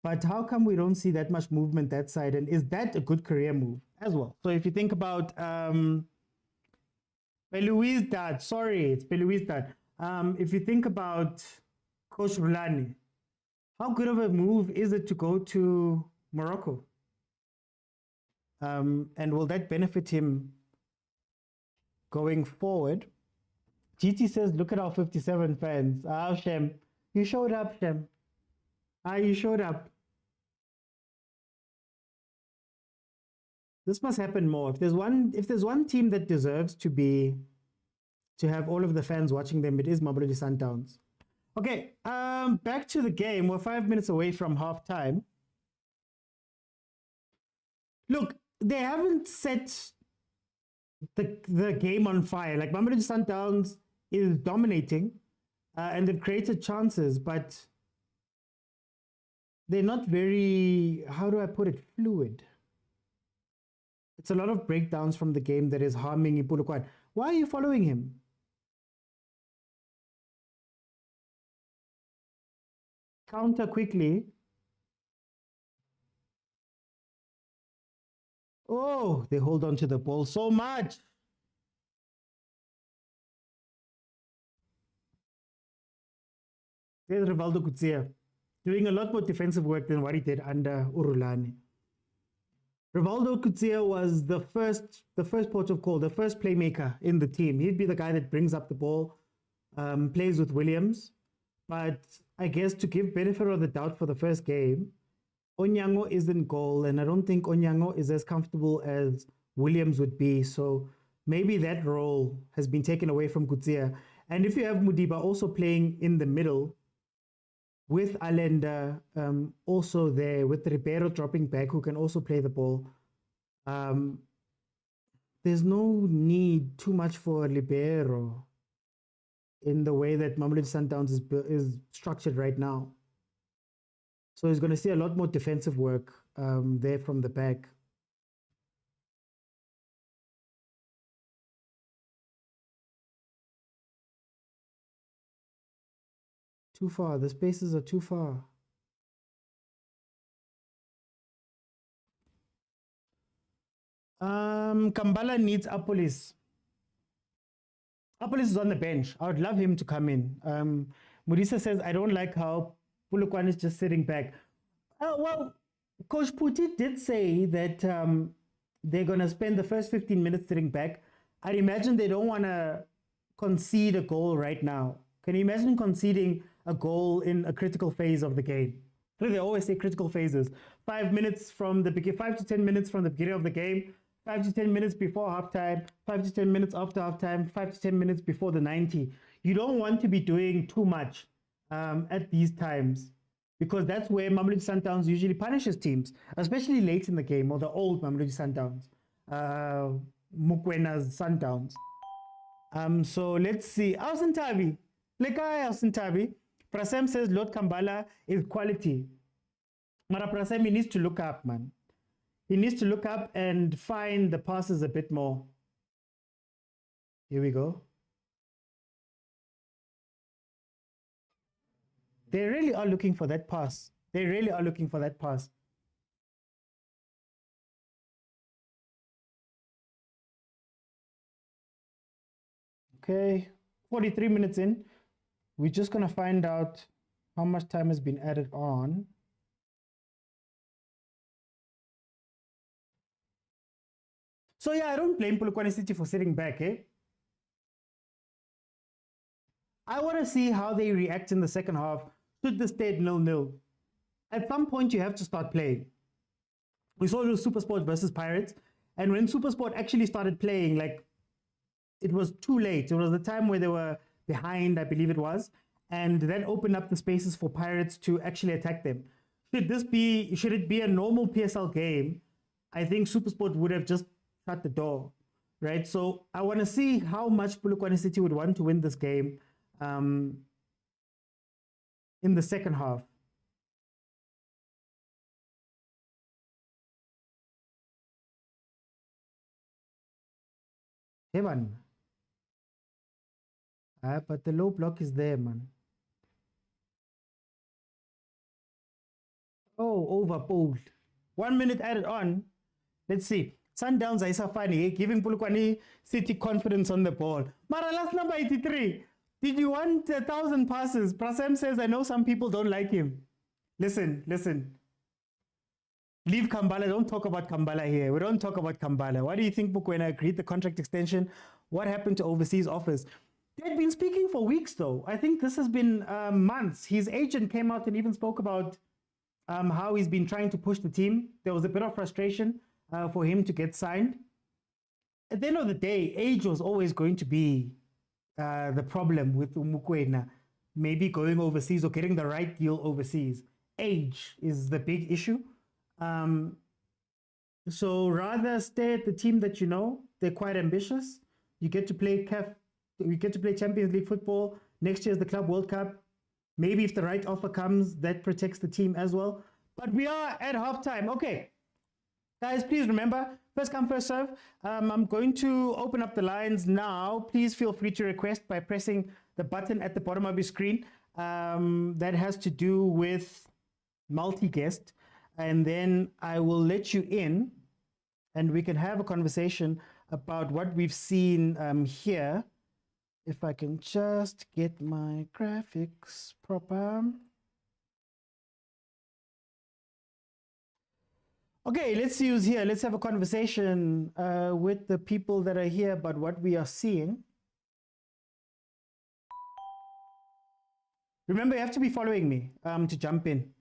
But how come we don't see that much movement that side? And is that a good career move as well? So if you think about Belouiz dad, sorry, it's Belouiz dad. If you think about Coach Rulani, how good of a move is it to go to Morocco? And will that benefit him going forward? GT says, look at our 57 fans. Ah, Shem, you showed up, Shem. You showed up. This must happen more. If there's one team that deserves to have all of the fans watching them, it is Mamelodi Sundowns. Okay, back to the game. We're 5 minutes away from half time. Look, they haven't set the game on fire. Like Mamelodi Sundowns is dominating and they've created chances, but they're not very, how do I put it, fluid. It's a lot of breakdowns from the game that is harming Polokwane. Why are you following him? Counter quickly. Oh, they hold on to the ball so much. There's Rivaldo Kutsia doing a lot more defensive work than what he did under Urulani. Rivaldo Kutsia was the first port of call, the first playmaker in the team. He'd be the guy that brings up the ball, plays with Williams. But I guess to give benefit of the doubt for the first game, Onyango is in goal, and I don't think Onyango is as comfortable as Williams would be. So maybe that role has been taken away from Kutsia. And if you have Mudiba also playing in the middle, with Allende also there, with Ribeiro dropping back, who can also play the ball, there's no need too much for Ribeiro in the way that Mamelodi Sundowns is structured right now. So he's going to see a lot more defensive work there from the back. Too far. The spaces are too far. Kambala needs Apolis. Apolis is on the bench. I would love him to come in. Mudisa says, I don't like how Polokwane is just sitting back. Well, Coach Puti did say that they're going to spend the first 15 minutes sitting back. I'd imagine they don't want to concede a goal right now. Can you imagine conceding a goal in a critical phase of the game? They always say critical phases. 5 minutes from the beginning, 5 to 10 minutes from the beginning of the game, 5 to 10 minutes before halftime, 5 to 10 minutes after halftime, 5 to 10 minutes before the 90. You don't want to be doing too much at these times, because that's where Mamelodi Sundowns usually punishes teams, especially late in the game, or the old Mamelodi Sundowns, Mokwena's Sundowns. So let's see. Ausintabi. Lekai Ausintabi. Prasem says Lord Kambala is quality. Mara Prasem, he needs to look up, man. He needs to look up and find the passes a bit more. Here we go. They really are looking for that pass. They really are looking for that pass. Okay, 43 minutes in. We're just going to find out how much time has been added on. So yeah, I don't blame Polokwane City for sitting back, eh? I want to see how they react in the second half. Should this stay at 0-0? At some point, you have to start playing. We saw it with Supersport versus Pirates. And when Supersport actually started playing, like, it was too late. It was the time where they were behind, I believe it was. And that opened up the spaces for Pirates to actually attack them. Should it be a normal PSL game, I think Supersport would have just shut the door. right? So I want to see how much Polokwane City would want to win this game in the second half. Hey, man. But the low block is there, man. Oh, overpulled. 1 minute added on. Let's see. Sundowns are funny, giving Polokwane City confidence on the ball. Mara, last number 83. Did you want 1,000 passes? Prasem says, I know some people don't like him. Listen. Leave Kambala. Don't talk about Kambala here. We don't talk about Kambala. Why do you think Mokwena agreed the contract extension? What happened to overseas offers? They've been speaking for weeks, though. I think this has been months. His agent came out and even spoke about how he's been trying to push the team. There was a bit of frustration for him to get signed. At the end of the day, age was always going to be the problem with Mokwena. Maybe going overseas or getting the right deal overseas. Age is the big issue. So rather stay at the team that you know. They're quite ambitious. You get to play CAF. You get to play Champions League football. Next year is the Club World Cup. Maybe if the right offer comes, that protects the team as well. But we are at halftime. Okay. Guys, please remember, first come, first serve. I'm going to open up the lines now. Please feel free to request by pressing the button at the bottom of your screen. That has to do with multi-guest. And then I will let you in and we can have a conversation about what we've seen here. If I can just get my graphics proper. Okay, let's see who's here. Let's have a conversation with the people that are here about what we are seeing. Remember, you have to be following me to jump in.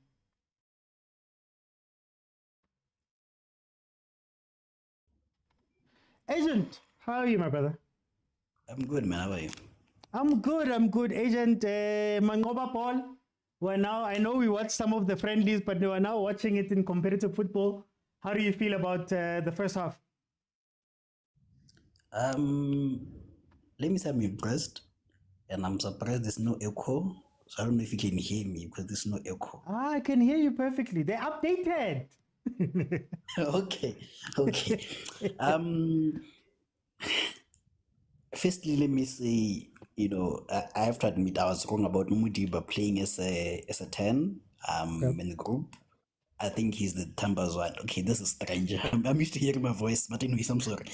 Agent, how are you, my brother? I'm good, man. How are you? I'm good. Agent, Mangoba Paul. Well, now I know we watched some of the friendlies, but we are now watching it in competitive football. How do you feel about the first half? Let me say I'm impressed, and I'm surprised there's no echo. So I don't know if you can hear me because there's no echo. I can hear you perfectly. They're updated. Okay. Firstly, let me say, I have to admit I was wrong about Mudiba playing as a 10 in the group. I think he's the Tambas one. Okay, this is strange. I'm used to hearing my voice, but anyways, I'm sorry.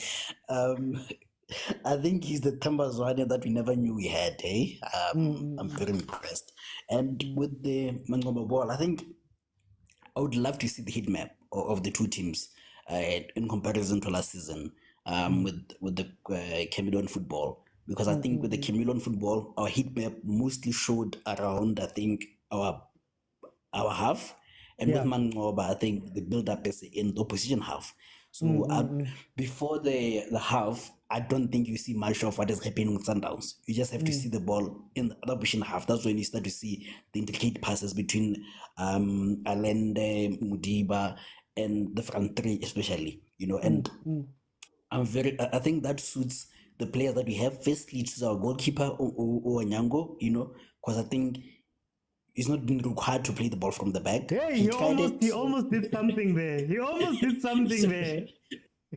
I think he's the Tambas one that we never knew we had. I'm very impressed. And with the Mangoma ball, I think I would love to see the heat map of the two teams in comparison to last season with the Cameroon football. Because I think with the Cameroon football, our heat map mostly showed around, I think, our half. And with Mangoba, I think the build-up is in the opposition half. So before the half, I don't think you see much of what is happening with Sundowns. You just have to see the ball in the opposition half. That's when you start to see the intricate passes between Allende, Mudiba, and the front three especially. And I think that suits the players that we have. Firstly, it's our goalkeeper, Onyango, because I think he's not been required to play the ball from the back. Hey, he almost did something there.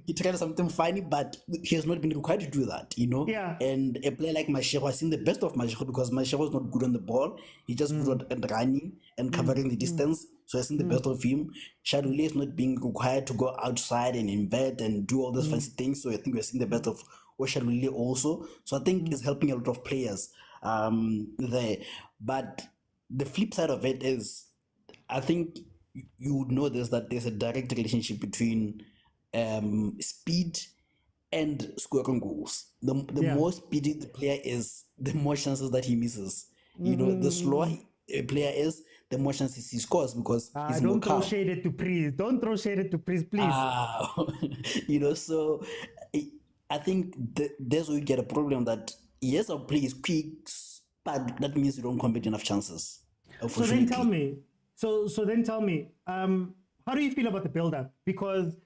He tried something funny, but he has not been required to do that, Yeah. And a player like Mashego, I've seen the best of Mashego because Mashego was not good on the ball. He just good at running and covering the distance. So I've seen the best of him. Shadule is not being required to go outside and invert and do all those fancy things. So I think we're seeing the best of Shadule also. So I think it's helping a lot of players there. But the flip side of it is, I think you would know this, that there's a direct relationship between speed and scoring goals. The more speedy the player is, the more chances that he misses. The slower a player is, the more chances he scores because he's more calm. Don't throw shade to Priest, please. So I think there's where you get a problem that, yes, our play is quick, but that means we don't complete enough chances. So then tell me, how do you feel about the build-up? Because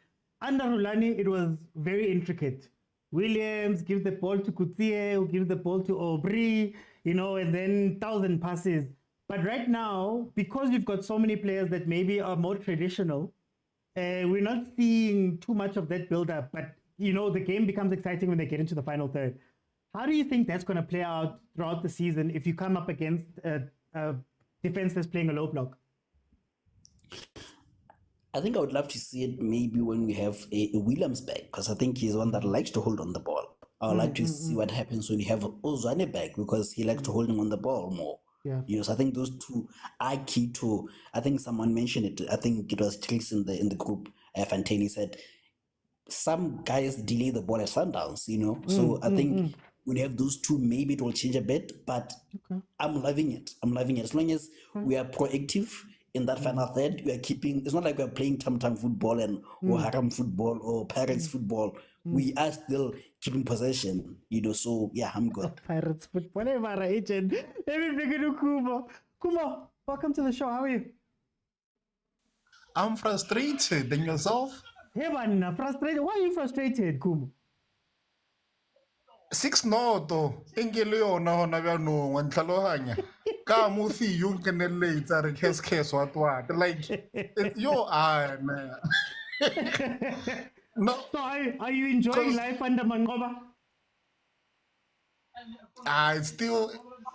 under Rulani, it was very intricate. Williams, give the ball to Kutie, who gives the ball to Aubry, you know, and then 1,000 passes. But right now, because we've got so many players that maybe are more traditional, we're not seeing too much of that build-up. But, you know, the game becomes exciting when they get into the final third. How do you think that's going to play out throughout the season if you come up against a defense that's playing a low block? I think I would love to see it maybe when we have a Williams back, because I think he's one that likes to hold on the ball. I would like to see what happens when you have Ozwane back, because he likes to holding on the ball more. Yeah. You know, so I think those two are key to. I think someone mentioned it. I think it was Trix in the group. Fantani said some guys delay the ball at Sundowns. You know, so I think when you have those two, maybe it will change a bit. But I'm loving it. I'm loving it as long as we are proactive. In that final third, we are keeping. It's not like we are playing tam football or haram football or Pirates football. We are still keeping possession, you know. So yeah, I'm good. Pirates football, agent. Let me bring in Kumo. Kumo, welcome to the show. How are you? I'm frustrated. And yourself? Hey man, frustrated. Why are you frustrated, Kumo? 6-0 engele yona hona byanong wa ntlhalohanya ka mo fi yo nkeneletsa re kes what like yo man. No, So are you enjoying life under Mangoba? it's still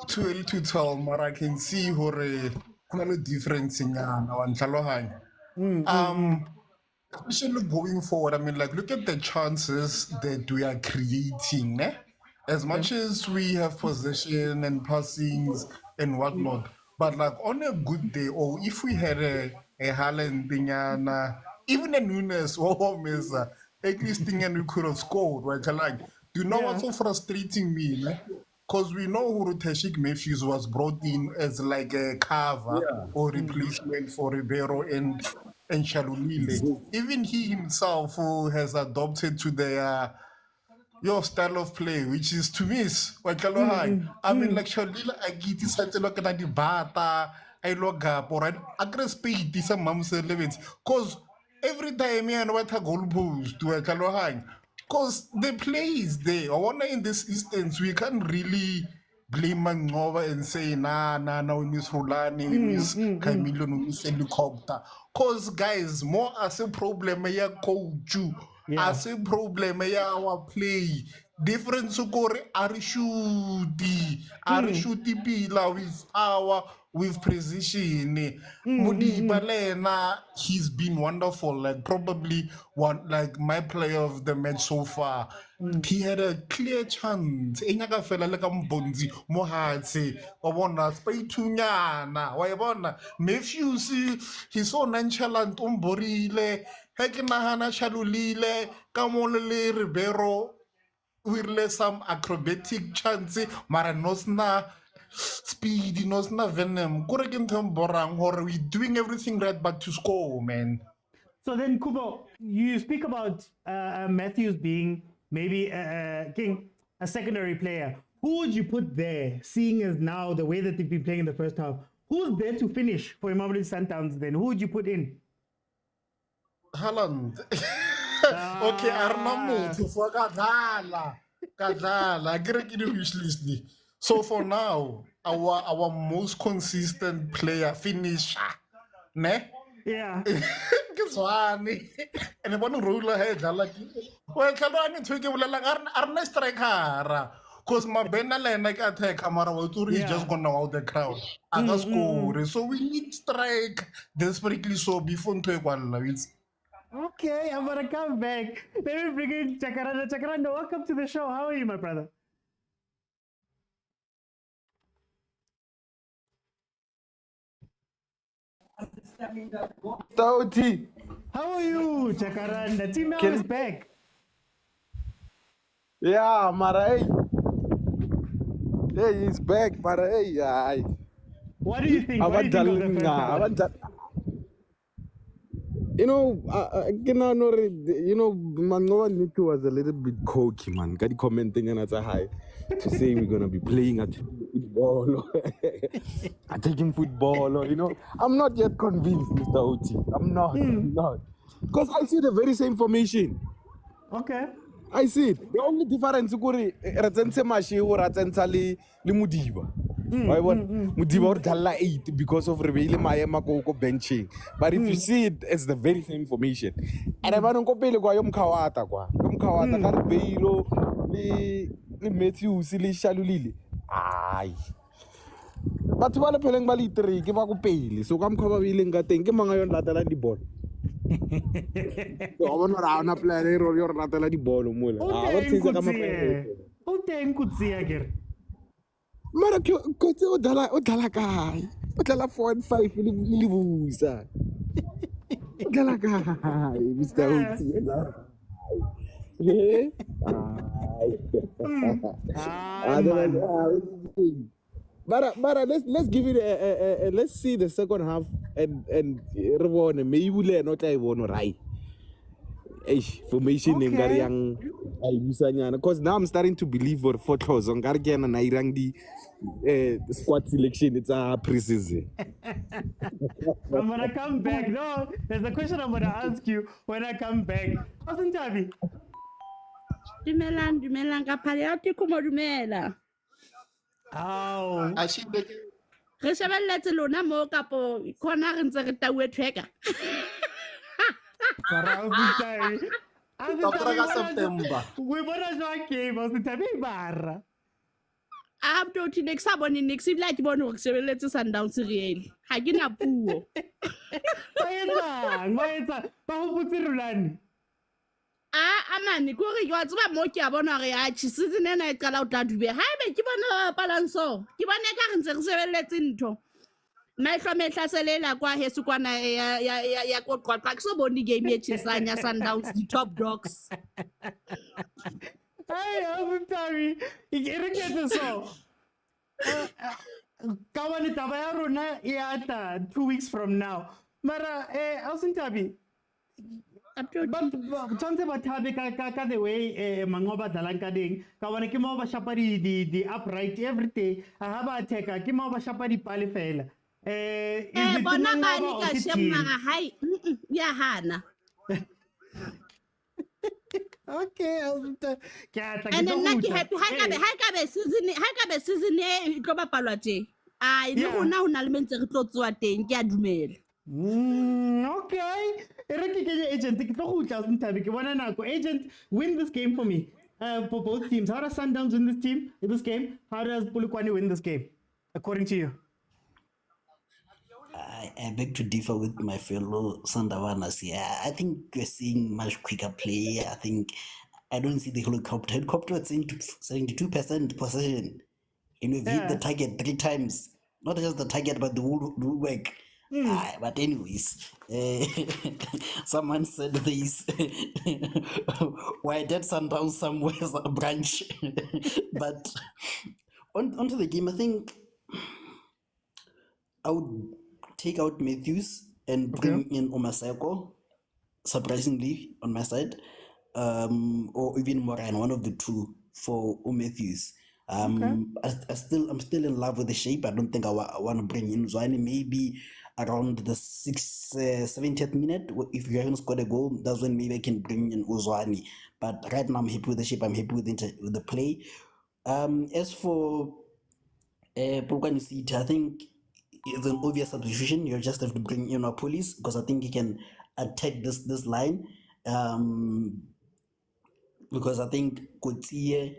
too early to tell, but I can see hore kuna difference nyana wa ntlhalohanya. Especially going forward, I mean, like, look at the chances that we are creating, ne? As much as we have possession and passings and whatnot, but like on a good day, or if we had a Haaland thingana, even a Nunes or Mesa, at least we could have scored, right? Like, do you know what's so frustrating me, ne? Because we know who Tashik Matthews was brought in as like a cover or replacement for Ribeiro and Shalulile. Even he himself who has adopted to their your style of play, which is to miss. I mean, like Shalulile, I get this until look at the bata, I log up, or I can speed this amongst the limits. Because every time I know what a goal post to a Kalohang. Because the play is there. I wonder in this instance, we can't really blame Manova and say, nah, we miss Rulani, we miss Camilo, we miss Helicopter. Because, guys, more as a problem, ya coach, as a problem, ya our play. Different score, are shooty pila with power, with precision. Mudiba Lena, he's been wonderful. Like probably one, like my player of the match so far. He had a clear chance. Enyaka fela like Mbonzi, Mohatse, Wabona, Spaitunyana, Wabona. Matthews, he's so nonchalant, Umborile, Hekinahana Shalulile, Kamolele Ribeiro. We're some acrobatic chance, mara nosna speed, nosna venom. Or we doing everything right, but to score, man. So then, Kubo, you speak about Matthews being maybe a secondary player. Who would you put there, seeing as now the way that they've been playing in the first half? Who's there to finish for Mamelodi Sundowns then? Who would you put in? Haaland. Okay, Arnaud for Kadala. I get it wish list. So for now, our most consistent player finisher, ne? Yeah. Tshwane. And the one rule ahead, like, well, Kalani took it like Arne striker. Because my Benala like attack Kamara, he's just gonna out the crowd. And that's score. So we need strike desperately so before it's. Okay, I'm gonna come back. Let me bring in Chakaranda. Chakaranda, welcome to the show. How are you, my brother? Tauti. How are you, Chakaranda? Team Mel is back. Yeah, Mara. Hey, he's back, Mara. Hey, What do you think? What do you think of the first half? You know, Mangoba Niku was a little bit cocky, man. Got the commenting and a high to say we're gonna be playing at football, attacking football, or you know. I'm not yet convinced, Mr. Oti. I'm not. Because I see the very same formation. Okay. I see it. The only difference is that Ratsense Mashi or Ratsensa li Mudiba. Why what? Mudiba or Dalla 8 because of Rebele Mayama Koko benching. But if you see it, it's the very same information. And I don't go pele kwa yom kawata kwa. Yom kawata karbeilo li Matthews li Shalulili. Ay. But ba le peleng ba litri ke ba go pele. So ka mkhaba bileng ka teng ke manga yon latela di ball. So I want to play your ratela di ball mole. O teng kutsia ker. Mara ko tse o dala kae? O dala 4-5 li busa. O dala kae? Mr. Oti. But let's give it let's see the second half and maybe not I want right. Formation ngari yang ayusanya because now I'm starting to believe for photos on gargena na irang di squad selection it's a preseason. I'm gonna come back. No, there's a question I'm gonna ask you when I come back. Wasn't Tabi? Dumelang ka paliati kumo dumela. Ow. Re shebelletse lona mo kapo khona re ntse re tauwe tracker. September. We bona jwa game was Tabi bara. Abdo ti next abone next ibla ke bona re shebelletse Sundowns really. Ha ke na puo. Maetsa ba go botse rulani. Amane ko re yo tseba mo ke a bona re ya chi season ena e qala o tla dube ha be ke bona balanso ke bona ka re ntse re sebelletse ntho maihlo mehlaselela kwa hesu kwana ya qoqwa ke so bone game e chisanya Sundowns di top dogs. Hey, I'm sorry. Re ke so ka bona taba ya rona e ata 2 weeks from now. Mara Ausintabi but tshwantse ba thabe ka the way mangoba dalang ka ding ka bona ke mo ba shapa di upright every day ha ba attacker ke mo ba shapa di pale fela bona ba ni ka shemara hai ya hana. Okay, and then like happy ha ka be season e tlo bapalwa tje ai le gona ho na le mentse re tlo tswa teng ke a dumela. Okay. Agent, agent, win this game for me. For both teams. How does Sundowns win this game? How does Polokwane win this game? According to you? I beg to differ with my fellow Sundawanas here. I think we're seeing much quicker play. I don't see the helicopter. Helicopter at 72% possession. We've hit the target 3 times. Not just the target, but the whole work. But anyways, someone said this. Why did Sundowns somewhere's a branch? But onto the game, I think I would take out Matthews and bring in Omaseko, surprisingly, on my side, or even Moran, one of the two for Matthews. I'm still in love with the shape. I don't think I want to bring in Zwane. Maybe around the 70th minute, if you haven't scored a goal, that's when maybe I can bring in Uzwani. But right now, I'm happy with the shape. I'm happy with the play. As for Polokwane City, I think it's an obvious substitution. You just have to bring in a police because I think he can attack this line. Because I think Kotie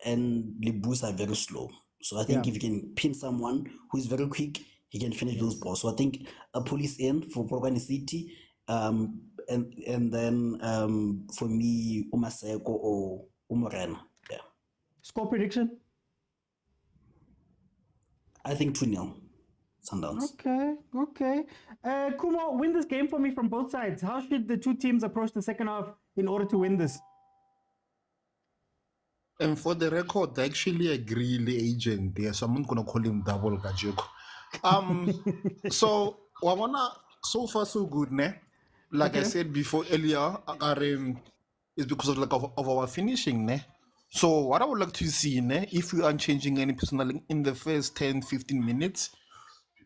and Libus are very slow. So I think if you can pin someone who is very quick, he can finish those balls. So I think a police in for Polokwane City, and then for me, Umaseko or Umorena. Yeah. Score prediction? I think 2-0. Sundowns. Okay. Kumo, win this game for me from both sides. How should the two teams approach the second half in order to win this? And for the record, I actually agree with the agent there, so I'm not gonna call him double Gajoko. So so far so good, ne? Like I said before earlier, it's because of our finishing, ne? So what I would like to see, ne, if we aren't changing any personnel in the first 10-15 minutes,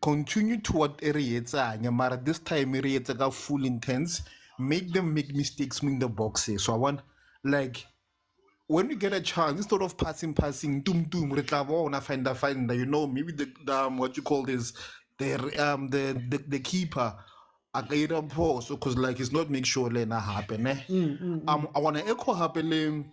continue to what areas are, this time areas are full intense, make them make mistakes in the boxes. So I want like when you get a chance, instead of passing, doom, find, you know, maybe the what you call this, the keeper, because like it's not make sure lena happen. I want to echo happen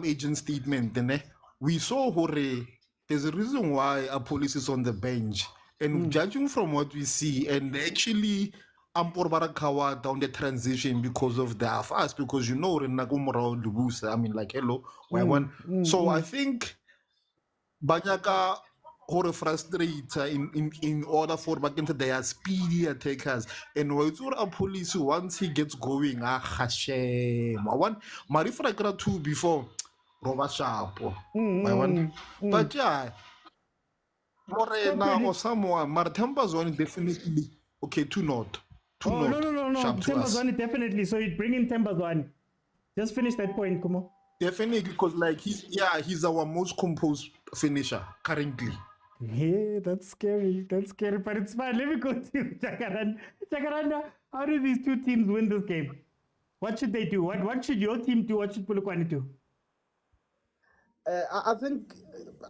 agent statement. We saw hore. There's a reason why a police is on the bench, and judging from what we see, and actually. Barakawa down the transition because of the fast, because you know I mean, like, hello, so I think Banyaka or frustrate in order for back into their speedy attackers, and a police once he gets going, Hashem, I want Marifra 2 before Roba Sharp, but yeah, Morena or someone Martamba zone definitely okay, 2-0. No. Tembazwane, definitely. So you'd bring in Tembazwane. Just finish that point, come on. Definitely, because like he's our most composed finisher currently. Yeah, that's scary. But it's fine. Let me go to Jacaranda. Jacaranda, how do these two teams win this game? What should they do? What should your team do? What should Polokwane do? I think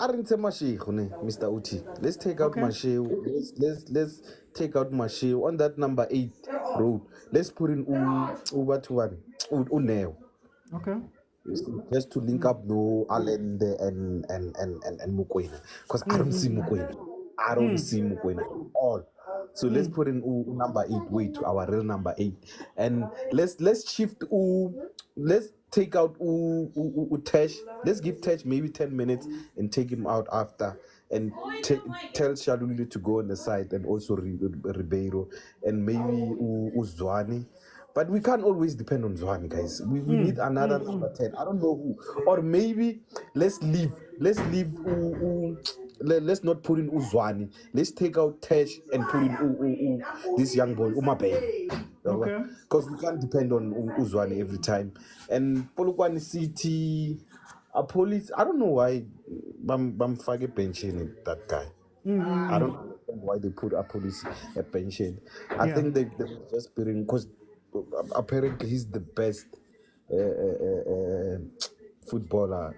Mr. Uti. Let's take out Mashe. Let's take out Mashe on that number 8 road. Let's put in Uneo. Okay. Just to link up no Allen and Mokwena. Because I don't see Mokwena. I don't see Mokwena at all. So let's put in number 8 way to our real number 8. And let's shift let's take out Tesh. Let's give Tesh maybe 10 minutes and take him out after. And tell Shaluli to go on the side, and also Ribeiro and maybe Uzwane. But we can't always depend on Zwane, guys. We need another number 10. I don't know who. Or maybe let's leave. Let's not put in Uzwane. Let's take out Tesh and put in this young boy, Umabe. Okay. Because we can't depend on Uzwane every time. And Polokwane City, a police, I don't know why Bamfage pension that guy. I don't know why they put a police a pension. I think they just put in because apparently he's the best footballer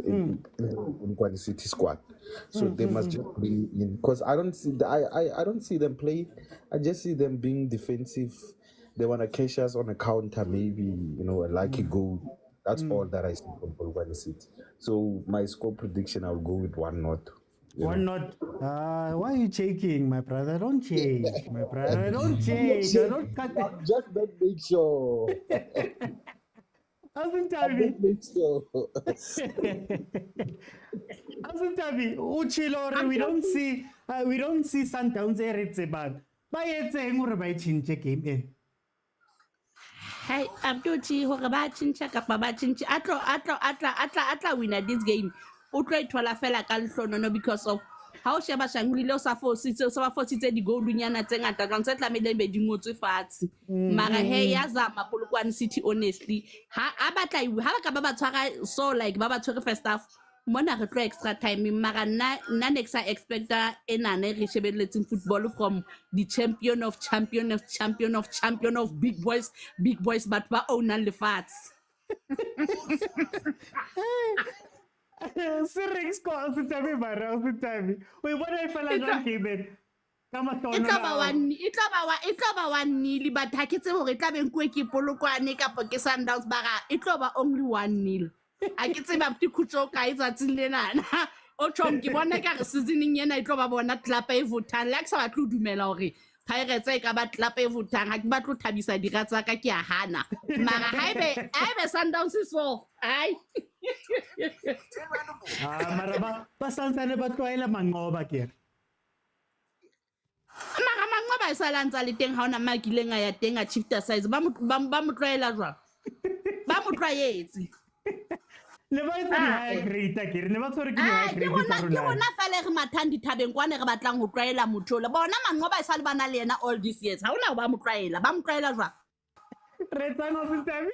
in Polokwane City squad. So they must just bring in, because I don't see them play. I just see them being defensive. They want to catch us on a counter, maybe, a lucky goal. That's all that I see from Polokwane City. So my score prediction, I'll go with 1-0. 1-0. Why are you shaking, my brother? Don't shake, my brother. Don't shake. Don't cut it. Just don't make sure. Asentabi, Uchilore, we don't see Sundowns eritse bad. Bayetse ngore ba chinche game in. Hey, Abduchi, Horabat Chincha, Kapabachinchi, Atla winner this game. Utray Twala fella Calfono because of how Shaba Shangri lost a 4-6, so 4-6 the gold Dunyana Tangata, Transetla made them being to fats. Marahe Yazama, Polokwane City, honestly. Abata, you have a Kababa so like Baba Tori first half. Mona retro extra time. Marana Nanexa expecta enane reachable football from the champion of big boys, but we own the fats. Sirix calls the time, wait, what I fell on game? It's about one nil, but I can say it have quick Polokwane Sundowns Bara. It's over only 1-0. I can say about Kucho Kaizer Chiefs. Ochom Kibona seasoning yena itloba bona tlapa e votang like sa batlo dumela hore Pirates e ka ba tlapa e votang ha ke batlo thabisa dira tsa ka ke a hana mara haebe Sundowns so ai mara ba santsane ba tloela mangoba ke mara mangoba e salantsa le teng ha ona makileng a ya teng a shifter size ba mo tloela jwa ba mo tloetse le ba itse di high grade ke ne ba tsore ke di high grade ke bona fela re mathandi thabeng kwane re batlang go tloela mothola bona mangoba e sale bana le yena all these years ha ona ba mo tloela jwa re tsana se tabi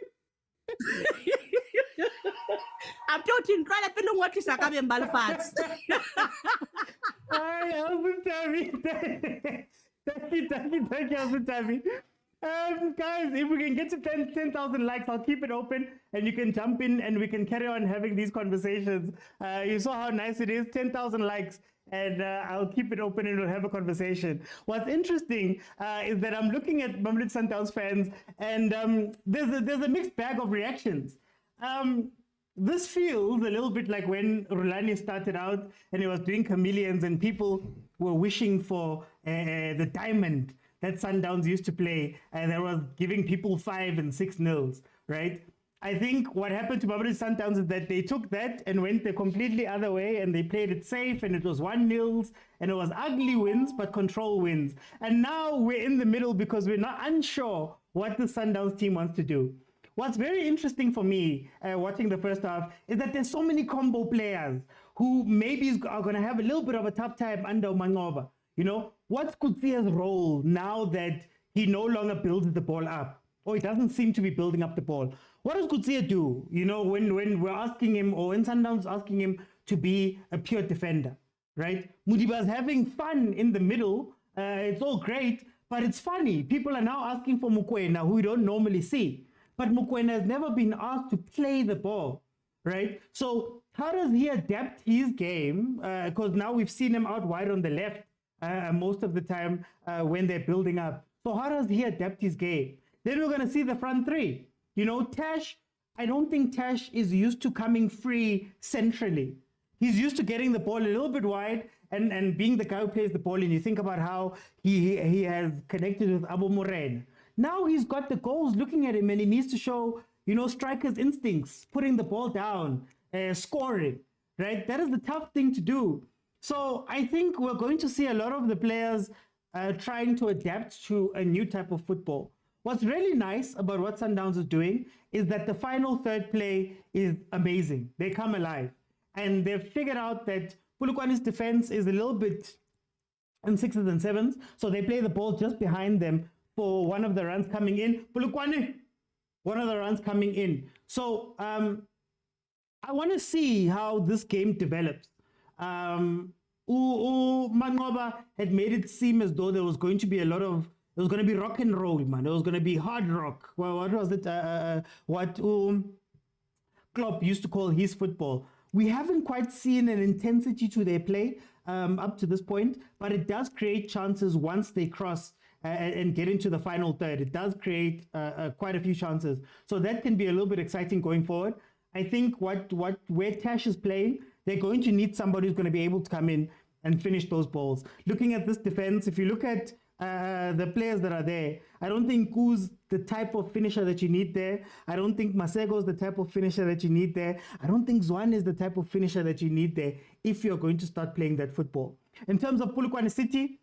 after tin tloela pele ngwa tlisa ka beng ba lefatshe ai a se tabi thank you a se tabi Guys, if we can get to 10,000 likes, I'll keep it open and you can jump in and we can carry on having these conversations. You saw how nice it is, 10,000 likes, and I'll keep it open and we'll have a conversation. What's interesting is that I'm looking at Mamelodi Sundowns fans and there's a mixed bag of reactions. This feels a little bit like when Rulani started out and he was doing chameleons and people were wishing for the diamond that Sundowns used to play, and that was giving people 5 and 6 nils, right? I think what happened to Mamelodi Sundowns is that they took that and went the completely other way and they played it safe and it was 1-0 and it was ugly wins but control wins. And now we're in the middle because we're not unsure what the Sundowns team wants to do. What's very interesting for me watching the first half is that there's so many combo players who maybe are going to have a little bit of a tough time under Mangoba. You know, what's Kutsia's role now that he no longer builds the ball up? Or he doesn't seem to be building up the ball. What does Kutsia do? You know, when we're asking him, or when Sundowns asking him to be a pure defender, right? Mudiba's having fun in the middle. It's all great, but it's funny. People are now asking for Mokwena, who we don't normally see. But Mokwena has never been asked to play the ball, right? So how does he adapt his game? Because now we've seen him out wide on the left most of the time when they're building up. So how does he adapt his game? Then we're going to see the front three. You know, Tash, I don't think Tash is used to coming free centrally. He's used to getting the ball a little bit wide and being the guy who plays the ball. And you think about how he has connected with Abu Moren. Now he's got the goals looking at him and he needs to show, you know, striker's instincts, putting the ball down, scoring, right? That is the tough thing to do. So I think we're going to see a lot of the players trying to adapt to a new type of football. What's really nice about what Sundowns is doing is that the final third play is amazing. They come alive. And they've figured out that Polokwane's defense is a little bit in 6s and 7s. So they play the ball just behind them for one of the runs coming in. Polokwane, one of the runs coming in. So I want to see how this game develops. Mangoba had made it seem as though there was going to be a lot of, it was going to be rock and roll, man. It was going to be hard rock. Well, what was it? What Klopp used to call his football. We haven't quite seen an intensity to their play up to this point, but it does create chances once they cross and get into the final third. It does create quite a few chances. So that can be a little bit exciting going forward. I think where Tash is playing, they're going to need somebody who's going to be able to come in and finish those balls. Looking at this defense, if you look at the players that are there, I don't think Ku's the type of finisher that you need there. I don't think Masego is the type of finisher that you need there. I don't think Tshwane is the type of finisher that you need there if you're going to start playing that football. In terms of Polokwane City,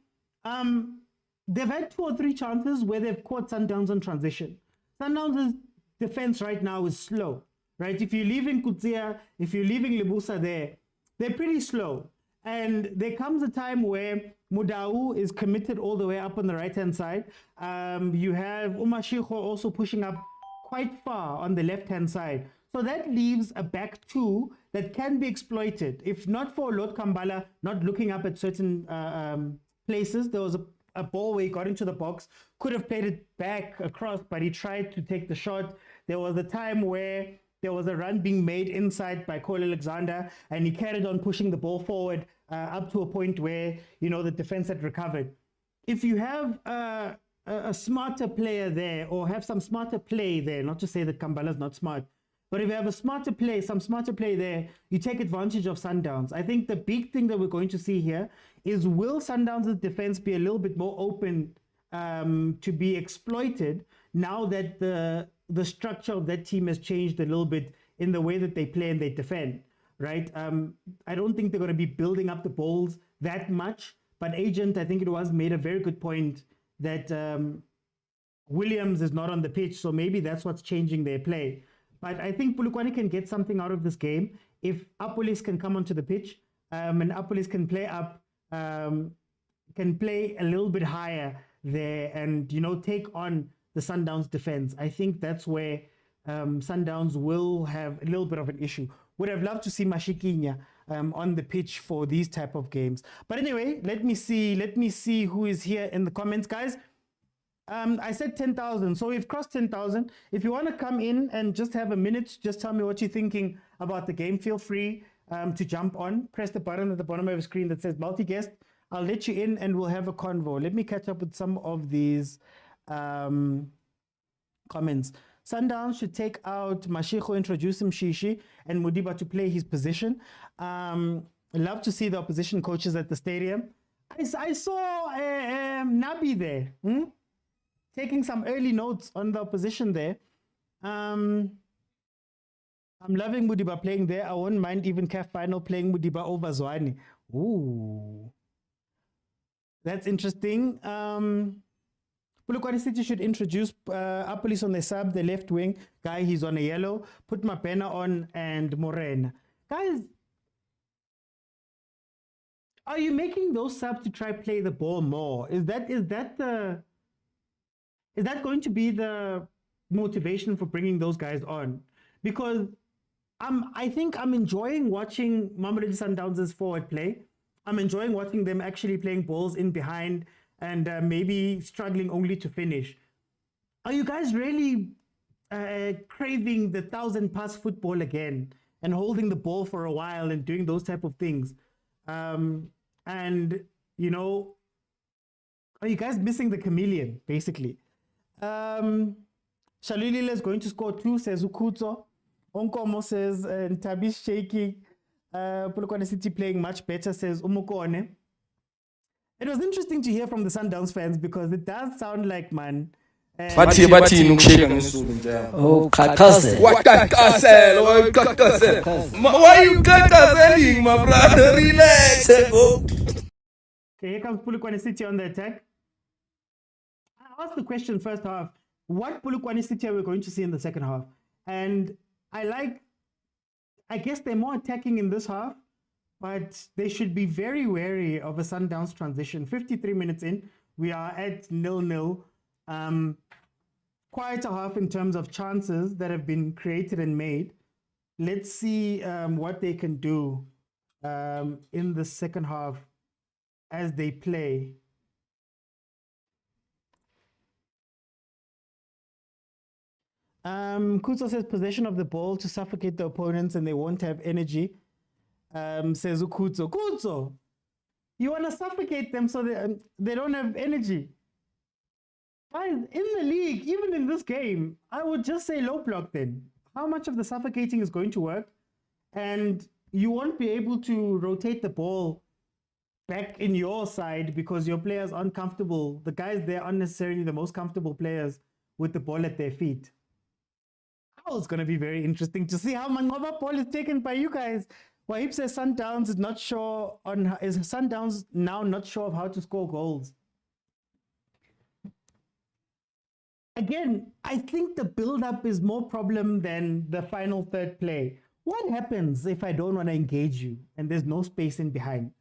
they've had 2 or 3 chances where they've caught Sundowns on transition. Sundowns' defense right now is slow, right? If you're leaving Kutsia, if you're leaving Lebusa there, they're pretty slow. And there comes a time where Mudau is committed all the way up on the right-hand side. You have Umashiko also pushing up quite far on the left-hand side. So that leaves a back 2 that can be exploited. If not for Lord Kambala not looking up at certain places, there was a ball where he got into the box, could have played it back across, but he tried to take the shot. There was a time where there was a run being made inside by Cole Alexander, and he carried on pushing the ball forward up to a point where, you know, the defense had recovered. If you have a smarter player there, or have some smarter play there, not to say that Kambala's not smart, but if you have a smarter play, some smarter play there, you take advantage of Sundowns. I think the big thing that we're going to see here is, will Sundowns' defense be a little bit more open to be exploited now that the structure of that team has changed a little bit in the way that they play and they defend, right? I don't think they're going to be building up the balls that much, but Agent, I think it was, made a very good point that Williams is not on the pitch, so maybe that's what's changing their play. But I think Polokwane can get something out of this game if Apolis can come onto the pitch and Apolis can play up, can play a little bit higher there and, you know, take on the Sundowns defense. I think that's where Sundowns will have a little bit of an issue. Would have loved to see Mashikinya on the pitch for these type of games. But anyway, let me see who is here in the comments, guys. I said 10,000. So we've crossed 10,000. If you want to come in and just have a minute, just tell me what you're thinking about the game. Feel free to jump on. Press the button at the bottom of the screen that says multi-guest. I'll let you in and we'll have a convo. Let me catch up with some of these comments. Sundowns should take out Mashiko, introduce Mshishi, and Mudiba to play his position. Love to see the opposition coaches at the stadium. I saw Nabi there, taking some early notes on the opposition there. I'm loving Mudiba playing there. I won't mind even CAF final playing Mudiba over Zwane. Ooh, that's interesting. Polokwane City should introduce Apolis on the sub, the left wing guy. He's on a yellow. Put Mapena on and Morena. Guys, are you making those subs to try play the ball more? Is that going to be the motivation for bringing those guys on? Because I think I'm enjoying watching Mamelodi Sundowns' forward play. I'm enjoying watching them actually playing balls in behind and maybe struggling only to finish. Are you guys really craving the 1,000-pass football again and holding the ball for a while and doing those type of things? And, you know, are you guys missing the chameleon, basically? Shalulile is going to score 2, says Ukutso. Onkomo says Ntabi's shaking. Polokwane City playing much better, says Umukone. It was interesting to hear from the Sundowns fans because it does sound like, man. Oh, kakase. What kakasel? What kakasel? Why you kakaseling, my brother? Relax. Okay, here comes Polokwane City on the attack. I asked the question first half, what Polokwane City are we going to see in the second half? And I guess they're more attacking in this half, but they should be very wary of a Sundowns transition. 53 minutes in, we are at 0-0. Quite a half in terms of chances that have been created and made. Let's see what they can do in the second half as they play. Kuzo says possession of the ball to suffocate the opponents and they won't have energy. Says Ukuzo. Kuzo, you want to suffocate them so they don't have energy. Guys, in the league, even in this game, I would just say low block then. How much of the suffocating is going to work? And you won't be able to rotate the ball back in your side because your players aren't comfortable. The guys there aren't necessarily the most comfortable players with the ball at their feet. Oh, it's going to be very interesting to see how Mangoba ball is taken by you guys. Wahib says Sundowns is not sure on, is Sundowns now not sure of how to score goals? Again, I think the build-up is more problem than the final third play. What happens if I don't want to engage you and there's no space in behind?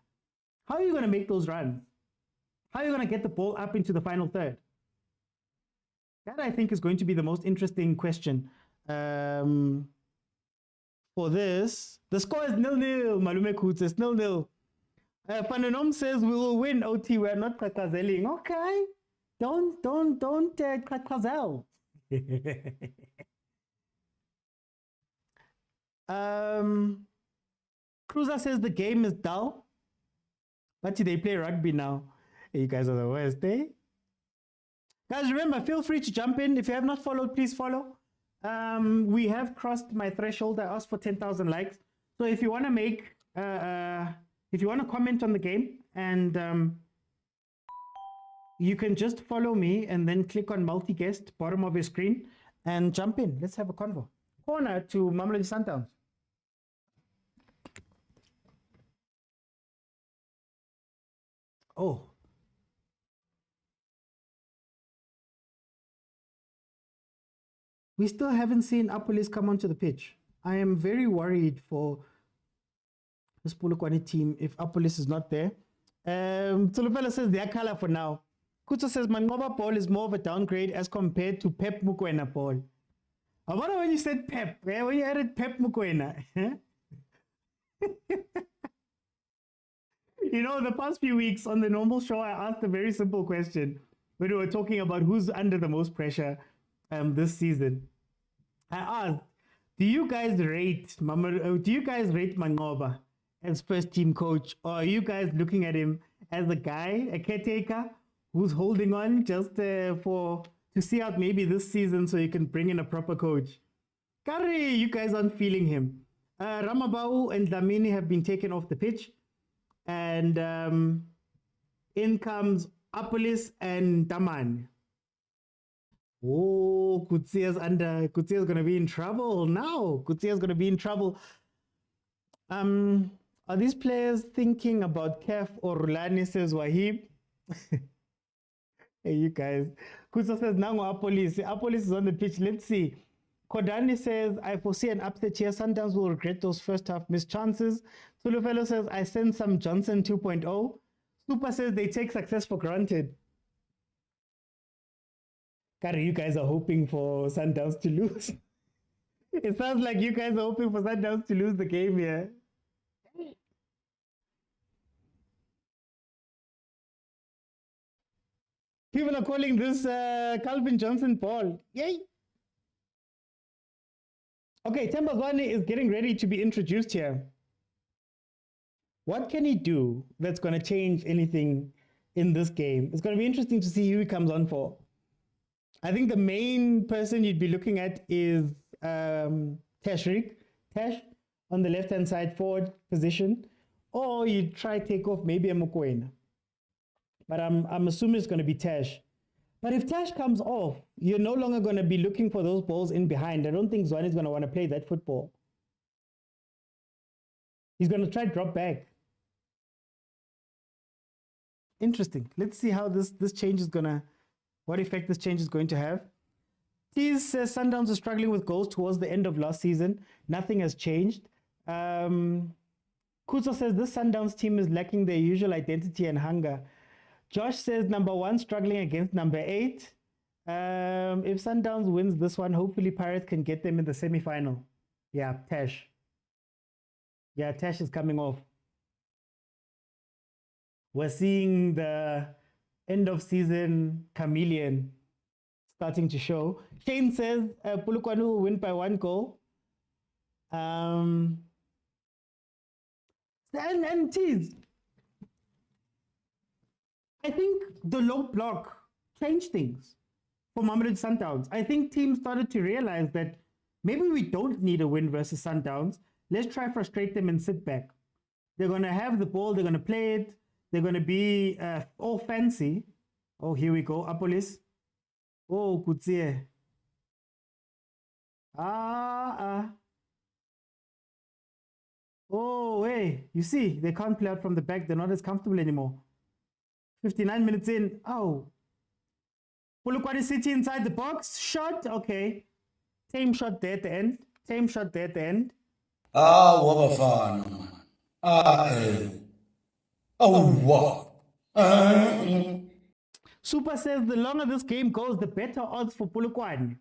How are you going to make those runs? How are you going to get the ball up into the final third? That, I think, is going to be the most interesting question for this. The score is 0-0, Malume Kutz, it's 0-0. Pananom says we will win OT, we're not kakazeling. Okay. Don't kakazel. Cruiser says the game is dull. But they play rugby now. Hey, you guys are the worst, eh? Guys, remember, feel free to jump in. If you have not followed, please follow. We have crossed my threshold. I asked for 10,000 likes. So if you want to make, if you want to comment on the game, and you can just follow me and then click on multi-guest, bottom of your screen, and jump in. Let's have a convo. Corner to Mamelodi Sundowns. Oh. We still haven't seen Apolis come onto the pitch. I am very worried for this Polokwane team if Apolis is not there. Tulufela says they are color for now. Kuto says Mangoba ball is more of a downgrade as compared to Pep Mokwena ball. I wonder when you said Pep, when you added Pep Mokwena. You know, the past few weeks on the normal show, I asked a very simple question. when we were talking about who's under the most pressure this season. I asked, do you guys rate Mangoba as first team coach, or are you guys looking at him as a guy, a caretaker, who's holding on just to see out maybe this season so you can bring in a proper coach? Kari, you guys aren't feeling him. Ramabau and Dlamini have been taken off the pitch, and in comes Apolis and Daman. Oh, Kutsia's going to be in trouble now. Kutsia's going to be in trouble. Are these players thinking about CAF or Rulani, says Wahib? Hey, you guys. Kutsa says, Nango Apolis. Apolis is on the pitch. Let's see. Kodani says, I foresee an upset here. Sundowns will regret those first half missed chances. Tulufelo says, I send some Johnson 2.0. Super says, they take success for granted. Kari, you guys are hoping for Sundowns to lose. It sounds like you guys are hoping for Sundowns to lose the game here. People are calling this Calvin Johnson Paul. Yay! Okay, Tembazwane is getting ready to be introduced here. What can he do that's going to change anything in this game? It's going to be interesting to see who he comes on for. I think the main person you'd be looking at is Tash on the left-hand side forward position, or you try take off maybe a Mokwena. But I'm assuming it's going to be Tash. But if Tash comes off, you're no longer going to be looking for those balls in behind. I don't think Zwane is going to want to play that football. He's going to try drop back. Interesting. Let's see how this change is going to, what effect this change is going to have. Tease says Sundowns are struggling with goals towards the end of last season. Nothing has changed. Kuzo says this Sundowns team is lacking their usual identity and hunger. Josh says number 1 struggling against number 8. If Sundowns wins this one, hopefully Pirates can get them in the semi-final. Yeah, Tash. Yeah, Tash is coming off. We're seeing the end of season chameleon starting to show. Shane says Polokwane will win by 1 goal. And geez, I think the low block changed things for Mamelodi Sundowns. I think teams started to realize that maybe we don't need a win versus Sundowns. Let's try frustrate them and sit back. They're going to have the ball. They're going to play it. They're going to be all fancy. Oh, here we go. Apolis. Oh, Kutsie. Oh, hey. You see, they can't play out from the back. They're not as comfortable anymore. 59 minutes in. Oh. Polokwane City inside the box. Shot. Okay. Tame shot there at the end. Tame shot there at the end. Bafana. Wow. Super says the longer this game goes, the better odds for Polokwane.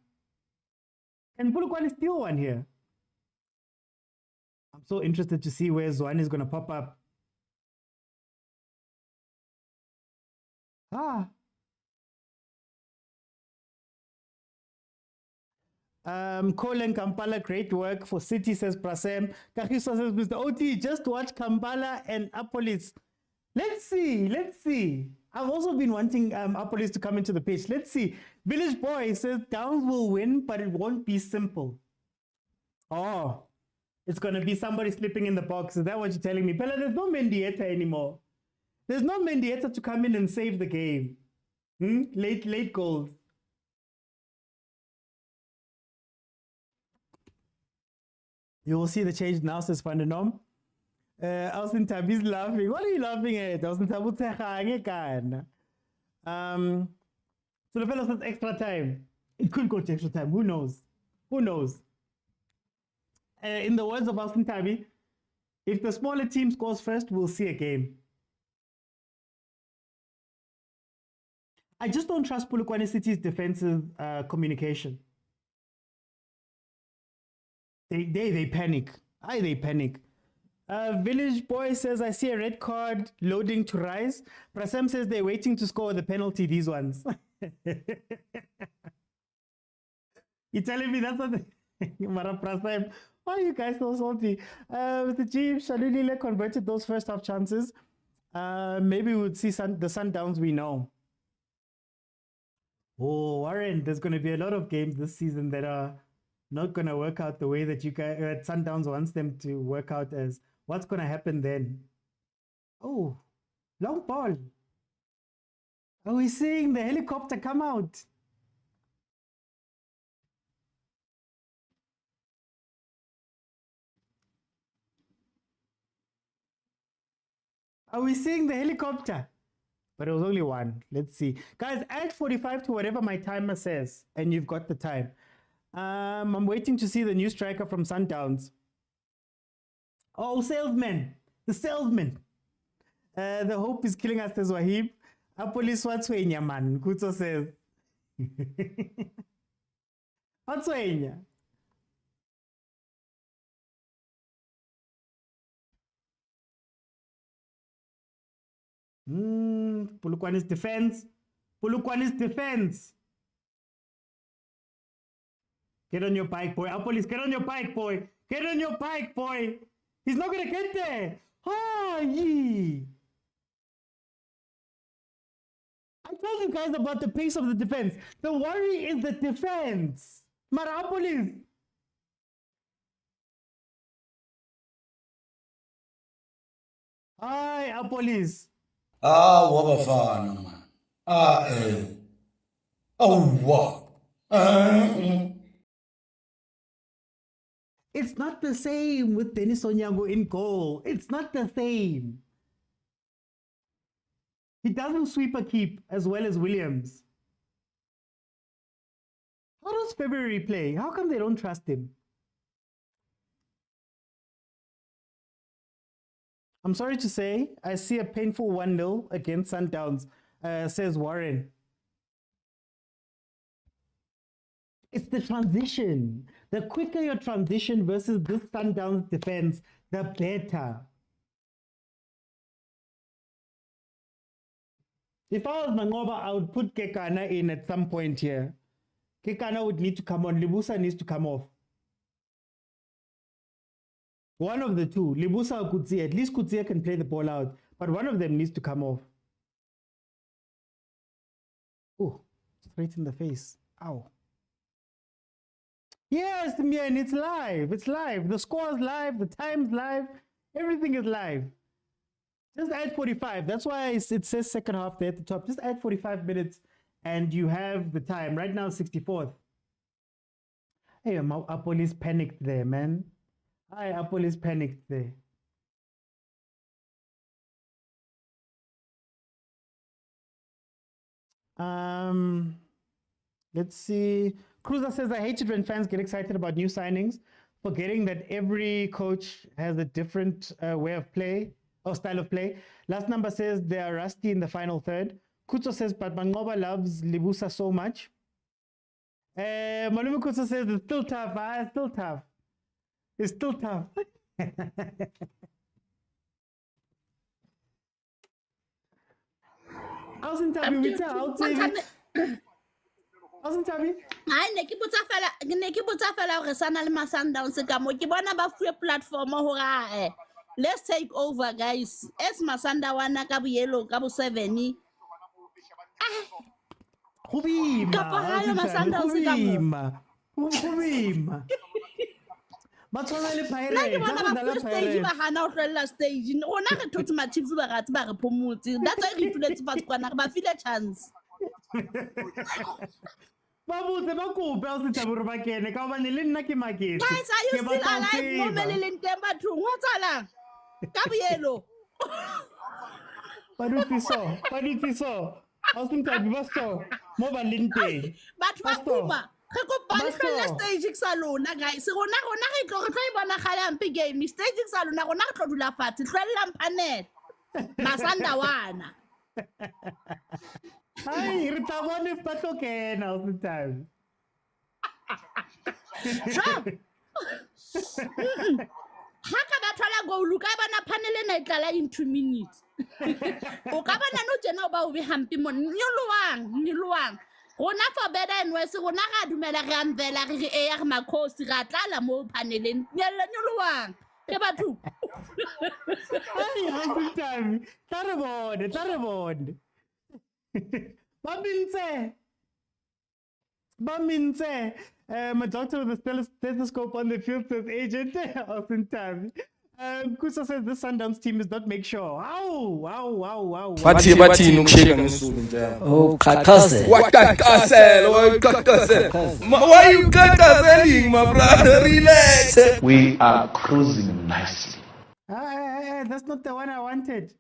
And Polokwane steal one here. I'm so interested to see where Zwane is going to pop up. Colin Kampala, great work for City, says Prasem. Kakiso says, Mr. OT, just watch Kampala and Apolis. Let's see. I've also been wanting Apolis to come into the pitch. Let's see. Village Boy says Downs will win, but it won't be simple. Oh, it's going to be somebody slipping in the box. Is that what you're telling me? Pella, there's no Mendieta anymore. There's no Mendieta to come in and save the game. Late goals. You will see the change now, says Van der Nom. Austin Tabi's laughing. What are you laughing at? Austin Tabu so the fellow says extra time. It could go to extra time. Who knows? In the words of Austin Tabi, if the smaller team scores first, we'll see a game. I just don't trust Polokwane City's defensive communication. They panic. They panic. Village Boy says, I see a red card loading to rise. Prasem says they're waiting to score the penalty, these ones. You telling me that's not the Maraprasam? Why are you guys so salty? The Chiefs, Shalulile converted those first half chances. Maybe we would see the Sundowns we know. Oh, Warren, there's going to be a lot of games this season that are not going to work out the way that you guys, Sundowns wants them to work out as. What's going to happen then? Oh, long ball. Are we seeing the helicopter come out? Are we seeing the helicopter? But it was only one. Let's see. Guys, add 45 to whatever my timer says, and you've got the time. I'm waiting to see the new striker from Sundowns. Oh, salesman. The salesman. The hope is killing us, says Wahib. Apolis Watswenya, man. Kuto says. Watswenya. Polokwane's defense. Polokwane's defense. Get on your bike, boy. Apolis, get on your bike, boy. Get on your bike, boy. He's not going to get there. Ah, yee. I told you guys about the pace of the defense. The worry is the defense. Marapolis. Hi, Apolis. Bafana, man. What? It's not the same with Dennis Onyango in goal. It's not the same. He doesn't sweep a keep as well as Williams. How does February play? How come they don't trust him? I'm sorry to say, I see a painful 1-0 against Sundowns, says Warren. It's the transition. The quicker your transition versus this Sundowns defense, the better. If I was Mangoba, I would put Kekana in at some point here. Kekana would need to come on. Libusa needs to come off. One of the two. Libusa or Kutsia. At least Kutsia can play the ball out. But one of them needs to come off. Oh, straight in the face. Ow. Yes, man, it's live. It's live. The score's live. The time's live. Everything is live. Just add 45. That's why it says second half there at the top. Just add 45 minutes and you have the time. Right now, 64th. Hey, Apolis panicked there, man. Hi, Apolis panicked there. Let's see. Cruiser says, I hate it when fans get excited about new signings, forgetting that every coach has a different way of play or style of play. Last number says they are rusty in the final third. Kutso says, but Mangoba loves Libusa so much. Malume Kutso says, it's still tough. It's still tough. It's still tough. How's in Tabi? How's in Tabi? I ne ke botsa fela gore sana le Sundowns ka mo ke bona ba fuwe platform hore let's take over, guys. Es Masandawana ka yellow ka 7. Hubima. Batshwana le Pirates. Stage ba hana o tlella stage. Rona re thotse ma Chiefs ba ratse ba re phomotse. That's why re tuletse batho kwana ba file chance. Babutse ba kope o se taburu ba kene ka bane le nna ke maketse. Guys, are you still alive? Mo meleleng teng batho ngo tsala. Ka yellow. Padutiso. Awesome tabi ba so. Mo ba lente. Batho ba kuma. Re ko ba tlhola stage sa lona guys. Rona re tlo bona gala ampe game. Stage sa lona rona re tlo dula fatshe. Tlholela mpanel. Masandawana. Hi, re tla bona fa tlo kena all the time. Haka ba thola go luka bana panel na itlala in 2 minutes. O ka bana no jena ba o be hampi mo nyoloang. Rona for better and worse, rona ga dumela re amvela re e ya makhosi ga tlala mo paneleng. Nyoluwang. Ke batho. Ay, Tami. Tarabond. Bamintse. My doctor with a stethoscope on the field says agent. Austin Tami. Kusa says the Sundowns team is not make sure. Wow. bathi ukusheka ngesulu njalo Oh, kakase. wakakasela why you kakaseling my brother, relax. We are cruising nicely. That's not the one I wanted.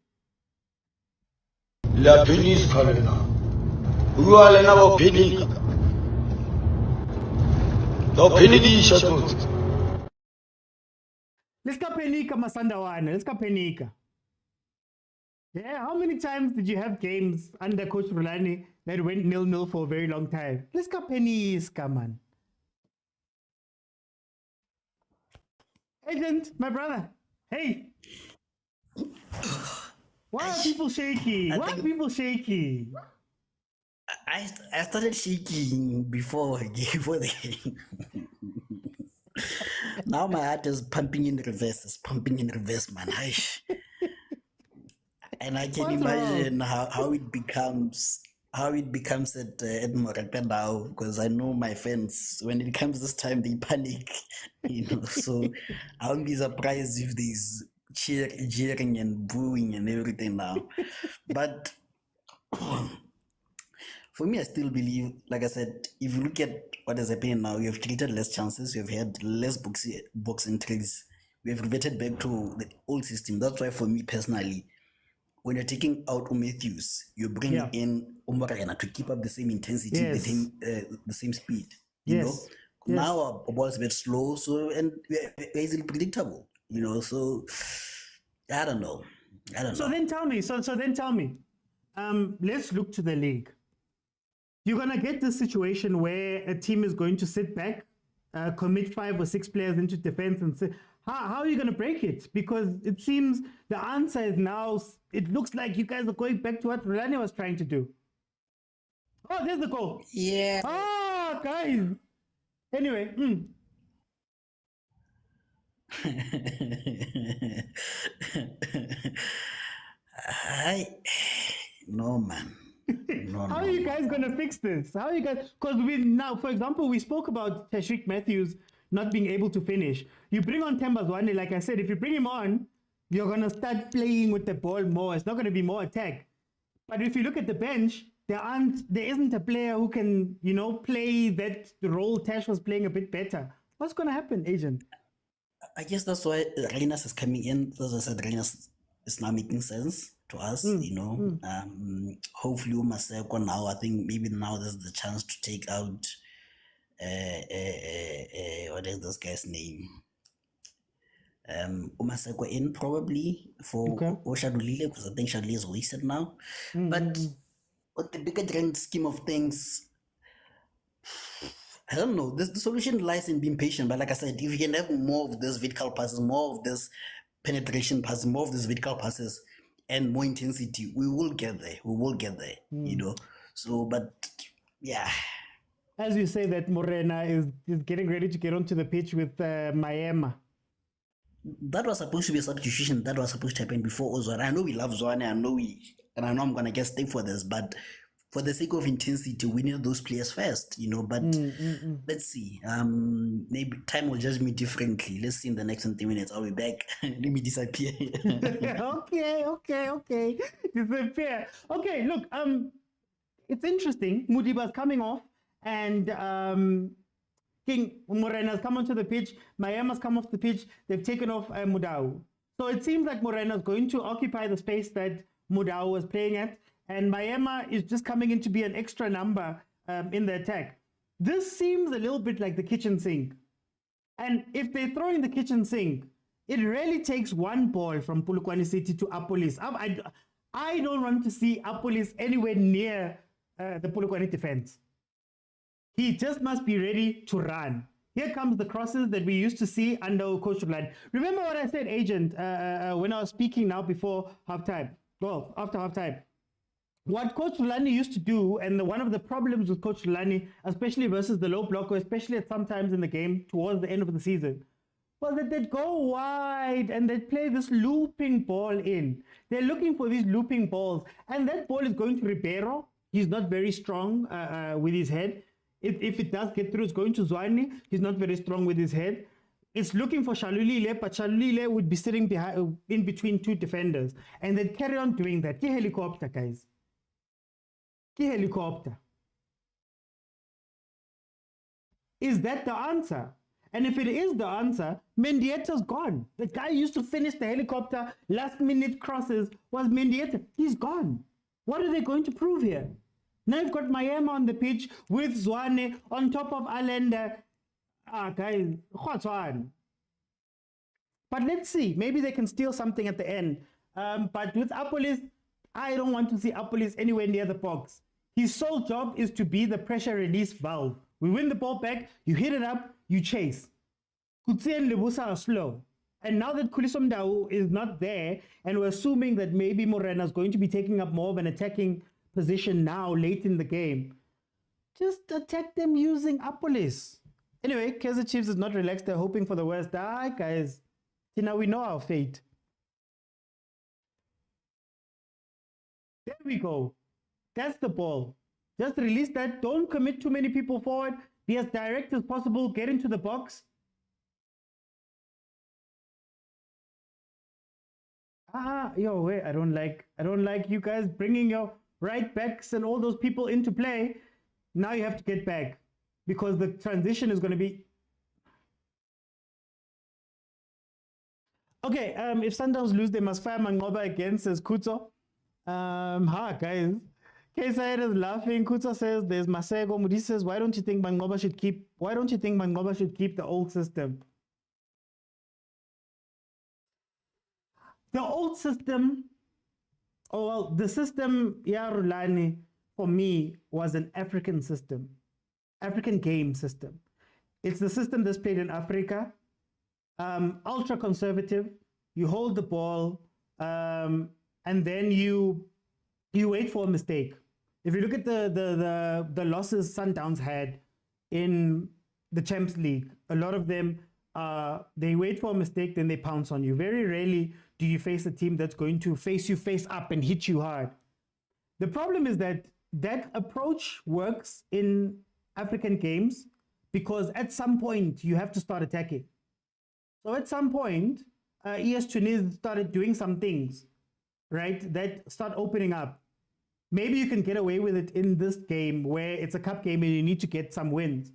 La penis kalena. Uwale na bo penis. Do penis shatot. Let's go Penika Masandawana. Let's go Penika. Yeah, how many times did you have games under Coach Rulani that went 0-0 for a very long time? Let's go Penika, man. Agent, my brother. Hey. Why are people shaky? Why are people shaky? I started shaking before the game. Now my heart is pumping in reverse. It's pumping in reverse, man. And I can imagine how it becomes at Morata now, because I know my fans, when it comes this time, they panic, so I won't be surprised if there's cheering and booing and everything now. But for me, I still believe, like I said, if you look at what is happening now, you have created less chances, you've had less box entries, we have reverted back to the old system. That's why for me personally, when you're taking out Matthews, you bring in Mokwena to keep up the same intensity, the same speed. You know, now our ball is a bit slow, so and we're easily predictable. So I don't know. So then tell me. Let's look to the league. You're gonna get this situation where a team is going to sit back, commit 5 or 6 players into defense, and say, how are you going to break it? Because it seems the answer is now, it looks like you guys are going back to what Rulani was trying to do. Oh, there's the goal. Yeah. Oh, guys. Anyway. No, man. How are you guys going to fix this? How are you guys? Because now, for example, we spoke about Tashreeq Matthews not being able to finish. You bring on Tembazwane, like I said, if you bring him on, you're going to start playing with the ball more. It's not going to be more attack. But if you look at the bench, there isn't a player who can, play that role Tash was playing a bit better. What's going to happen, Agent? I guess that's why Reynas is coming in. As I said, Reynas is now making sense to us, Hopefully, Umaseko now, I think maybe now there's the chance to take out what is this guy's name? Umaseko in probably for Oshadulile, because I think Shadley is wasted now. But with the bigger grand scheme of things, I don't know. The solution lies in being patient. But like I said, if you can have more of this vertical passes, more of this penetration passes, more of these vertical passes, and more intensity, we will get there. So, but yeah. As you say that Morena is getting ready to get onto the pitch with Mayema. That was supposed to be a substitution. That was supposed to happen before Ozwane. I know we love Zwane. I know I'm going to get stick for this, but for the sake of intensity, we need those players first, But let's see. Maybe time will judge me differently. Let's see in the next 20 minutes. I'll be back. Let me disappear. Okay. Disappear. Okay, look. It's interesting. Mudiba's coming off, and King Morena's come onto the pitch. Mayema's come off the pitch. They've taken off Mudau. So it seems like Morena's going to occupy the space that Mudau was playing at. And Mayema is just coming in to be an extra number in the attack. This seems a little bit like the kitchen sink. And if they throw in the kitchen sink, it really takes one ball from Polokwane City to Apolis. I don't want to see Apolis anywhere near the Polokwane defense. He just must be ready to run. Here comes the crosses that we used to see under Coach Rulani. Remember what I said, Agent, when I was speaking now before halftime? Well, after halftime. what Coach Rulani used to do, and one of the problems with Coach Rulani, especially versus the low block, or especially at sometimes in the game towards the end of the season, was that they'd go wide and they'd play this looping ball in. They're looking for these looping balls, and that ball is going to Ribeiro. He's not very strong with his head. If it does get through, it's going to Tshwane. He's not very strong with his head. It's looking for Shalulile, but Shalulile would be sitting behind, in between two defenders, and they'd carry on doing that. Ki helicopter, guys. Ki helicopter. Is that the answer? And if it is the answer, Mendieta's gone. The guy who used to finish the helicopter last minute crosses was Mendieta. He's gone. What are they going to prove here? Now you've got Miami on the pitch with Tshwane on top of Allende. Guys, but let's see. Maybe they can steal something at the end. But with Apolis, I don't want to see Apolis anywhere near the box. His sole job is to be the pressure release valve. We win the ball back, you hit it up, you chase. Kutsi and Lebusa are slow. And now that Khuliso Mdau is not there, and we're assuming that maybe Morena is going to be taking up more of an attacking position now, late in the game, just attack them using Apolis. Anyway, Kaizer Chiefs is not relaxed. They're hoping for the worst. Guys, now we know our fate. There we go. That's the ball. Just release that. Don't commit too many people forward. Be as direct as possible. Get into the box. Yo, wait. I don't like you guys bringing your right backs and all those people into play. Now you have to get back, because the transition is going to be... Okay, if Sundowns lose, they must fire Mangoba again, says Kutso. Guys. K-Side is laughing. Kutso says there's Masego. Mudi says, why don't you think Mangoba should keep the old system? The old system, the system, Rulani, for me, was an African system. African game system. It's the system that's played in Africa. Ultra conservative. You hold the ball, and then you wait for a mistake. If you look at the losses Sundowns had in the Champions League, a lot of them they wait for a mistake, then they pounce on you. Very rarely do you face a team that's going to face you face up and hit you hard. The problem is that approach works in African games because at some point you have to start attacking. So at some point, ES Tunis started doing some things, right, that start opening up. Maybe you can get away with it in this game where it's a cup game and you need to get some wins.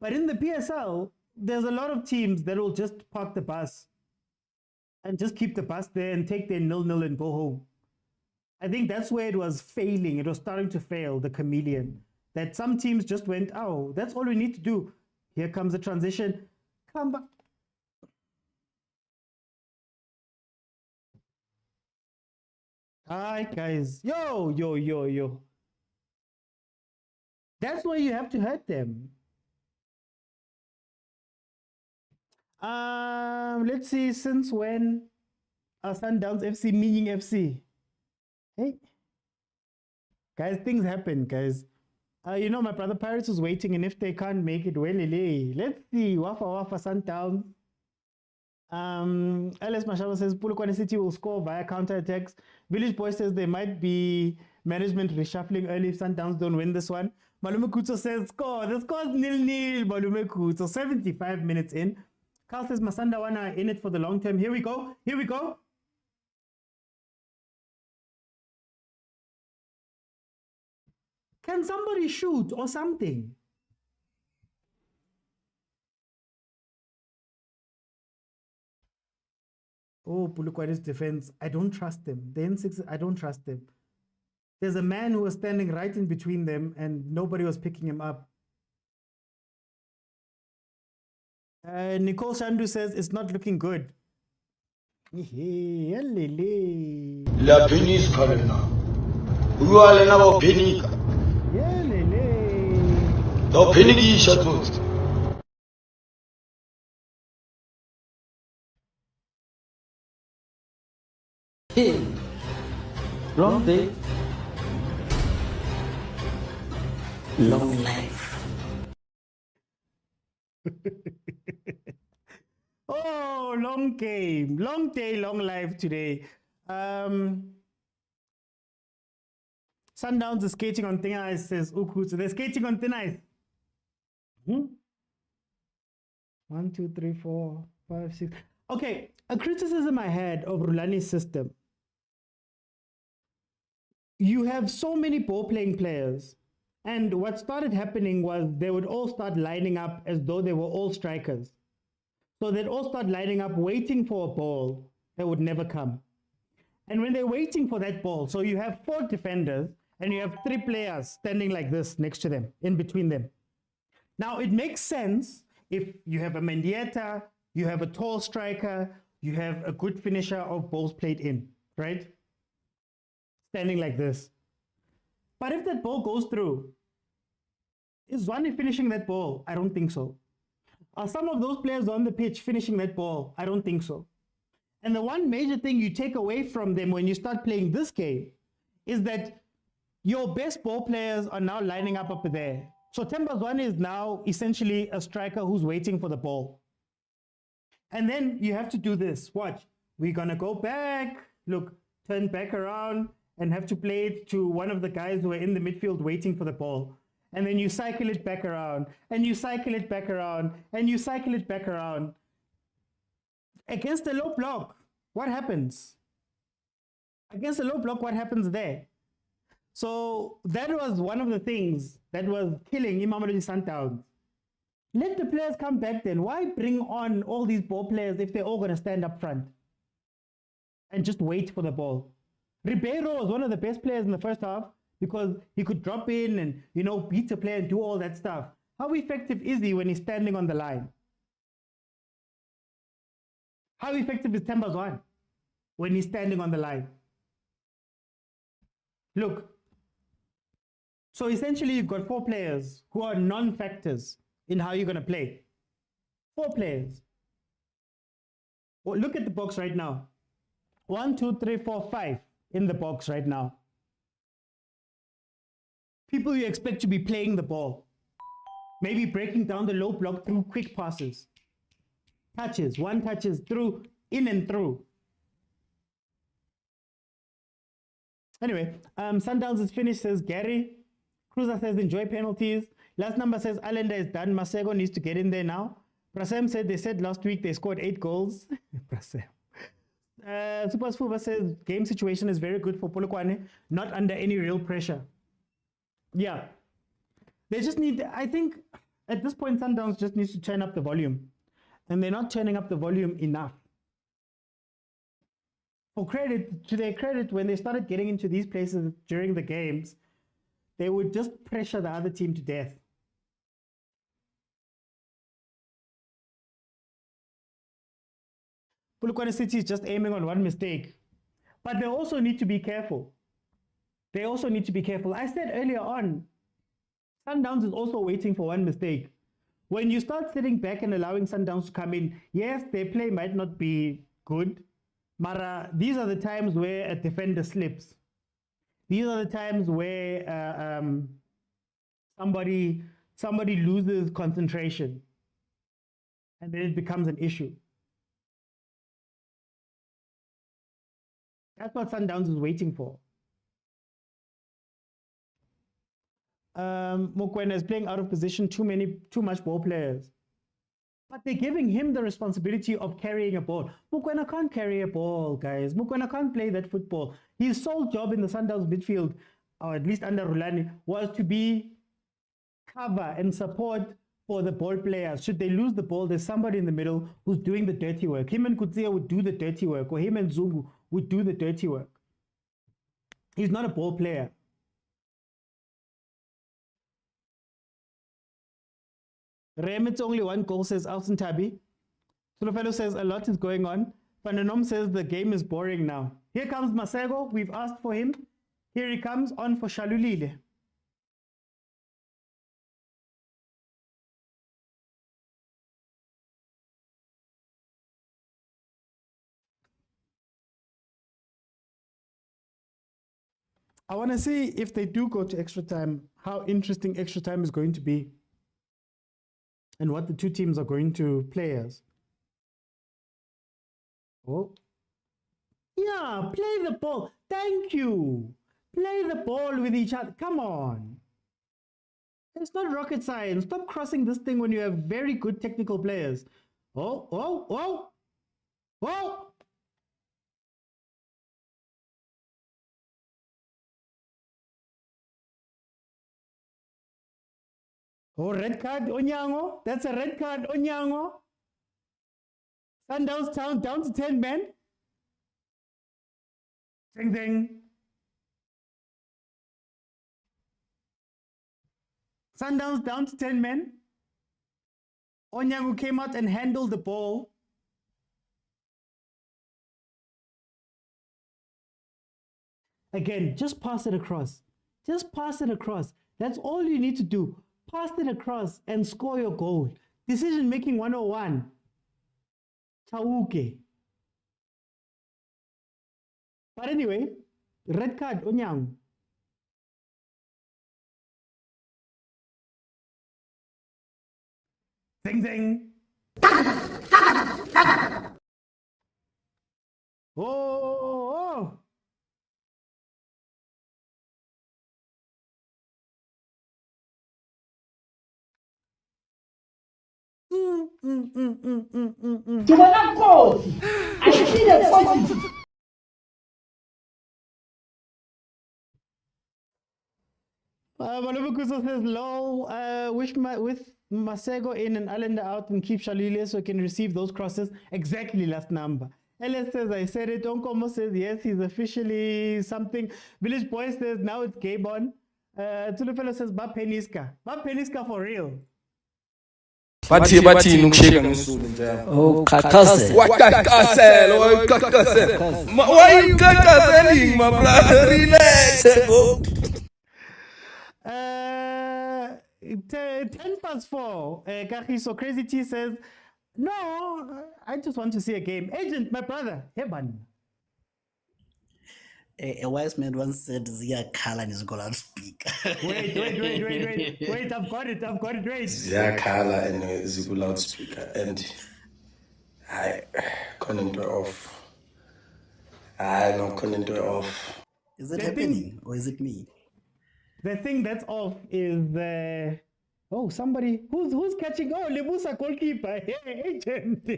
But in the PSL, there's a lot of teams that will just park the bus and just keep the bus there and take their 0-0 and go home. I think that's where it was failing. It was starting to fail, the chameleon. That some teams just went, oh, that's all we need to do. Here comes the transition. Come back. Hi, guys. Yo. That's why you have to hurt them. Let's see, since when are Sundowns FC meaning FC? Hey. Guys, things happen, guys. You know, my brother Paris was waiting, and if they can't make it, well, let's see. Wafa Sundowns. Alice Mashaba says Polokwane City will score via counter-attacks. Village Boy says there might be management reshuffling early if Sundowns don't win this one. Malume Kutso says score. The score's 0-0. Malume Kutso, 75 minutes in. Carl says Masanda Wana in it for the long term. Here we go. Can somebody shoot or something? Oh, Polokwane's defense. I don't trust them. The N6, I don't trust them. There's a man who was standing right in between them and nobody was picking him up. Nicole Shandu says it's not looking good. La penis karena. Uale na bo penika. Do peniki shatut. Hey, wrong day. long life. Oh, long game, long day, long life today. Sundowns is skating on thin ice, says Uku. So they're skating on thin ice. 1, 2, 3, 4, 5, 6. Okay, a criticism I had of Rulani's system. You have so many ball-playing players, and what started happening was they would all start lining up as though they were all strikers. So they'd all start lining up waiting for a ball that would never come. And when they're waiting for that ball, so you have 4 defenders and you have 3 players standing like this next to them, in between them. Now, it makes sense if you have a Mendieta, you have a tall striker, you have a good finisher of balls played in, right? Standing like this. But if that ball goes through, is Zwane finishing that ball? I don't think so. Are some of those players on the pitch finishing that ball? I don't think so. And the one major thing you take away from them when you start playing this game is that your best ball players are now lining up there. So Themba Zwane is now essentially a striker who's waiting for the ball. And then you have to do this. Watch. We're going to go back. Look, turn back around and have to play it to one of the guys who are in the midfield waiting for the ball. And then you cycle it back around, and you cycle it back around, and you cycle it back around. Against a low block, what happens? Against a low block, what happens there? So that was one of the things that was killing Mamelodi Sundowns. Let the players come back then. Why bring on all these ball players if they're all going to stand up front and just wait for the ball? Ribeiro was one of the best players in the first half because he could drop in and, beat a player and do all that stuff. How effective is he when he's standing on the line? How effective is Themba Zwane when he's standing on the line? Look, so essentially you've got 4 players who are non-factors in how you're going to play. 4 players. Well, look at the box right now. 1, 2, 3, 4, 5 in the box right now. People you expect to be playing the ball. Maybe breaking down the low block through quick passes. Touches, 1 touches through, in and through. Anyway, Sundowns is finished, says Gary. Cruiser says enjoy penalties. Last number says Allender is done. Masego needs to get in there now. Prasem said they said last week they scored 8 goals. Prasem. Super Sfuba says game situation is very good for Polokwane, not under any real pressure. Yeah. They just need, I think at this point Sundowns just needs to turn up the volume. And they're not turning up the volume enough. To their credit, when they started getting into these places during the games, they would just pressure the other team to death. Polokwane City is just aiming on one mistake. But they also need to be careful. I said earlier on, Sundowns is also waiting for one mistake. When you start sitting back and allowing Sundowns to come in, yes, their play might not be good, but these are the times where a defender slips. These are the times where somebody loses concentration, and then it becomes an issue. That's what Sundowns is waiting for. Mokwena is playing out of position, too much ball players. But they're giving him the responsibility of carrying a ball. Mokwena can't carry a ball, guys. Mokwena can't play that football. His sole job in the Sundowns midfield, or at least under Rulani, was to be cover and support for the ball players. Should they lose the ball, there's somebody in the middle who's doing the dirty work. Him and Kutsia would do the dirty work, or him and Zungu would do the dirty work. He's not a ball player. It's only 1 goal, says Alson Tabi. Sulofelo says a lot is going on. Fananom says the game is boring now. Here comes Masego. We've asked for him. Here he comes on for Shalulile. I want to see if they do go to extra time, how interesting extra time is going to be and what the two teams are going to play as. Oh. Yeah, play the ball. Thank you. Play the ball with each other. Come on. It's not rocket science. Stop crossing this thing when you have very good technical players. Oh, oh, oh. Oh. Oh, red card, Onyango. That's a red card, Onyango. Sundowns down to 10 men. Ding, ding. Sundowns down to 10 men. Onyango came out and handled the ball. Again, just pass it across. Just pass it across. That's all you need to do. Pass it across and score your goal. Decision making 101. Chauke. But anyway, red card, Onyango. Ding ding. Oh. I see the point. Malabukuso says, low, with Masego in and Allender out and keep Shalile so he can receive those crosses. Exactly last number. LS says, I said it. Onkomo says, yes, he's officially something. Village Boy says, now it's Gabon. Tulufelo says, Ba Peniska for real. Bathi nukusheka ngesulu njalo. Oh, kakase. Kakase. Why you kakaseling, my brother? Relax. 10:04. Kagiso Crazy T says, no, I just want to see a game. Agent, my brother, Heban. A wise man once said, Zia Kala is going to speak. Wait, I've got it, wait. Zia Kala and Zigu loudspeaker. And I couldn't off. Couldn't off. Is it happening or is it me? The thing that's off is somebody who's catching. Oh, Lebusa goalkeeper. Hey, agent.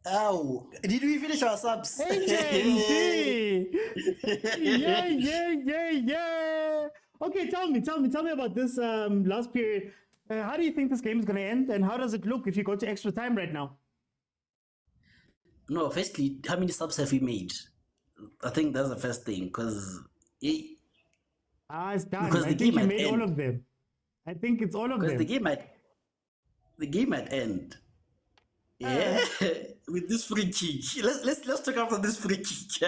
Oh, did we finish our subs? Agent. Yeah. Okay, tell me about this last period. How do you think this game is going to end, and how does it look if you go to extra time right now? No, firstly, how many subs have we made? I think that's the first thing, because it's done. Because I think you made all of them. I think it's all of them. Because the game might end. Yeah, with this free kick. Let's talk after this free kick.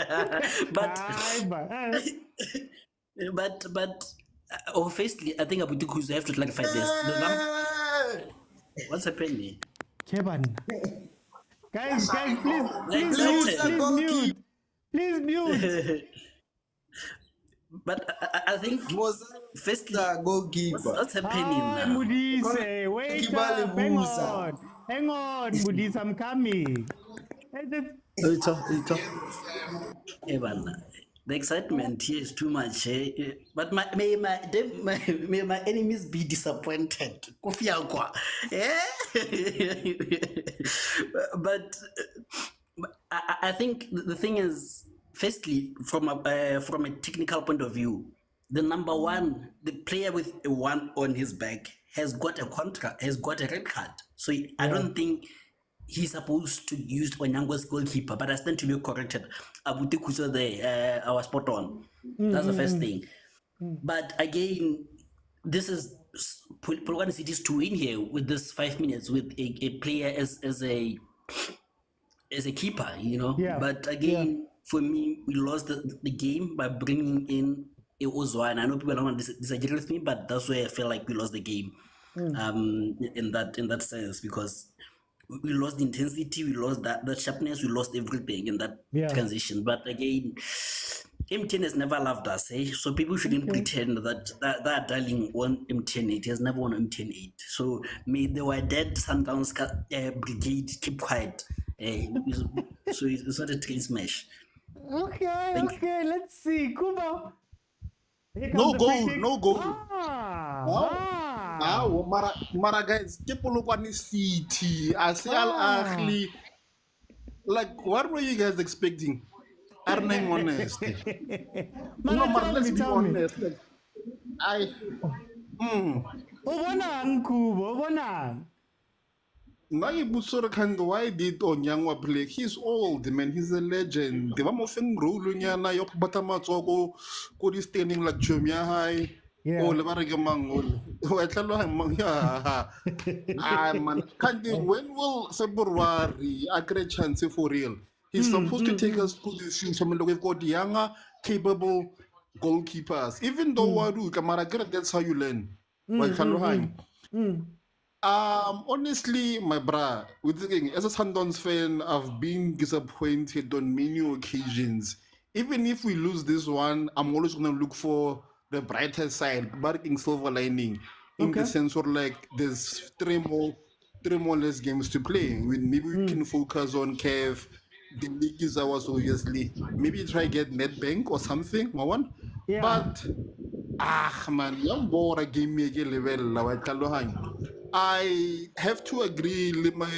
Firstly, I think Abudukuzu have to clarify this. What's happening? Keban. Guys, please mute. But I think firstly, what's happening now? Mudise, wait up, hang on, Mudise, I'm coming. The excitement here is too much. But may my enemies be disappointed. But I think the thing is, firstly, from a technical point of view, the number one, the player with a one on his back has got a red card. So I don't think he's supposed to use Onyango's goalkeeper, but I stand to be corrected. Abuti Kusa there, I was spot on. That's the first thing. But again, this is Polokwane City's to win here with this 5 minutes with a player as a keeper, you know. Yeah. But again, for me, we lost the game by bringing in Ozwan. I know people don't disagree with me, but that's where I feel like we lost the game. In that sense, because we lost the intensity, we lost that sharpness, we lost everything in that transition. But again, MTN has never loved us, eh? So people shouldn't pretend that darling won MTN 8. He has never won MTN 8. So may the were dead Sundowns brigade keep quiet. So it's not a train smash. Okay, let's see. Kuba. No goal, no goal. Mara guys, ke Polokwane City. I say Al Ahly. Like, what were you guys expecting? Are being honest. No, but let's be honest. Like, Obonang, Kuba, obonang. Why did Onyangwa play? He's old, man. He's a legend. The one of role nyana yok batamatsoko kodi standing like Jumia High. Oh, le bareke mangol. Oh, etlalo mang ya. Man, when will February a great chance for real? He's supposed to take us to this future. We've got younger, capable goalkeepers. Even though Wadu Kamara, that's how you learn. Honestly, my bra, as a Sundowns fan, I've been disappointed on many occasions. Even if we lose this one, I'm always going to look for the brighter side, barking silver lining, in the sense of like there's three more less games to play. Maybe we can focus on CAF. The league is ours, obviously. Maybe try get Nedbank or something. But man, young boy game me level. I have to agree with my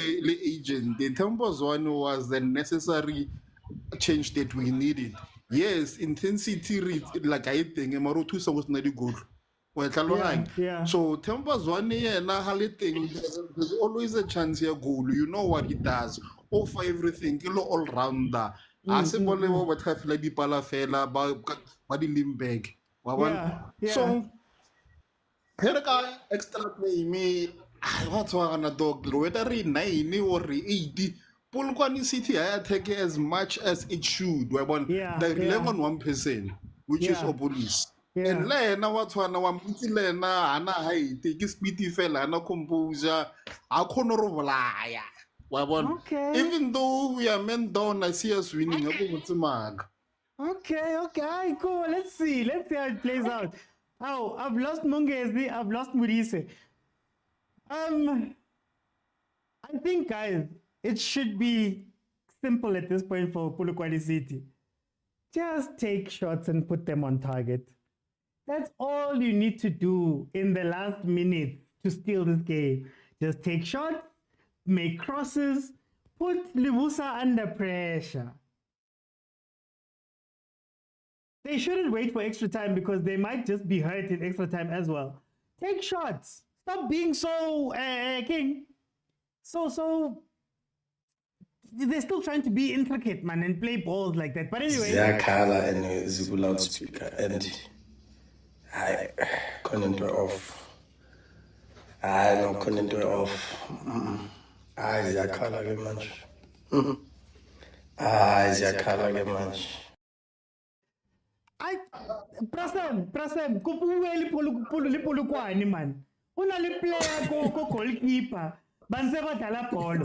agent. The Tempos one was the necessary change that we needed. Yes, intensity like I think Marotu was not good. So Tempos one there's always a chance here goal. You know what he does. Offer everything, all rounder. I say what have like the palafela but the limb So here extra play me. What's one a dog? Whether 9 or 80, Polokwane City I take as much as it should. We want the 11%, which is a police. And Lena, what's one our Mutilena, Anna Hai, take speedy fella, no composure, a corner of liar. Even though we are men down, I see us winning. Okay, cool. Let's see how it plays out. Oh, I've lost Mungezi, I've lost Murise. I think, guys, it should be simple at this point for Polokwane City. Just take shots and put them on target. That's all you need to do in the last minute to steal this game. Just take shots, make crosses, put Libusa under pressure. They shouldn't wait for extra time because they might just be hurt in extra time as well. Take shots. Stop being so king. So they're still trying to be intricate, man, and play balls like that. But anyway, Ziyakhala and Ziku loudspeaker and I couldn't off. I no couldn't off. I Ziyakhala ke manje. Ziyakhala ke manje. Prasem, kupuweli Polokwane, man. Una le player go goalkeeper. Banze badlala ball.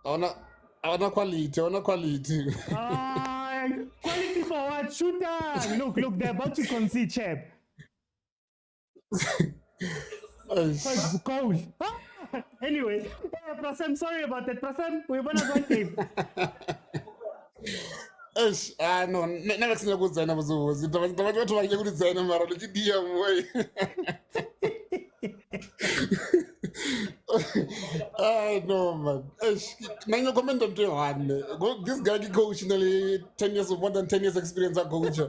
Ona quality. Quality for what? Shooter. Look, they're about to concede, chap. Goal. Anyway, Prasem, sorry about that. Prasem, we won a game. No, never seen a good sign of a zoo. It's about to get good sign of a way. No, man. No comment on this guy coach nearly 10 years, more than 10 years experience as coach.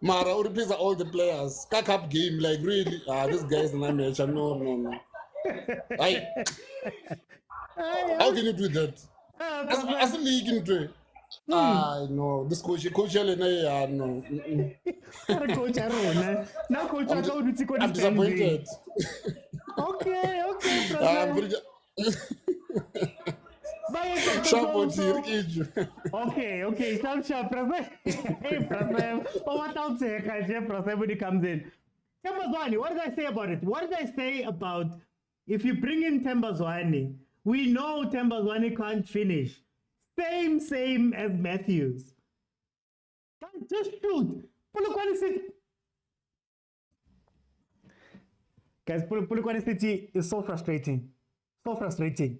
Mara would replace all the players. Cack up game, like really. This guy is an amateur. No. How can you do that? As a league into it. No, this coach no. Coach Arona. Now coach I'm disappointed. Okay. Okay, sharp. Hey, Prasem. What else Prasem when he comes in? Tembazwane, what did I say about it? What did I say about if you bring in Tembazwane, we know Tembazwane can't finish. Same as Matthews. Guys, just shoot. Polokwane City. Guys, Polokwane City is so frustrating. So frustrating.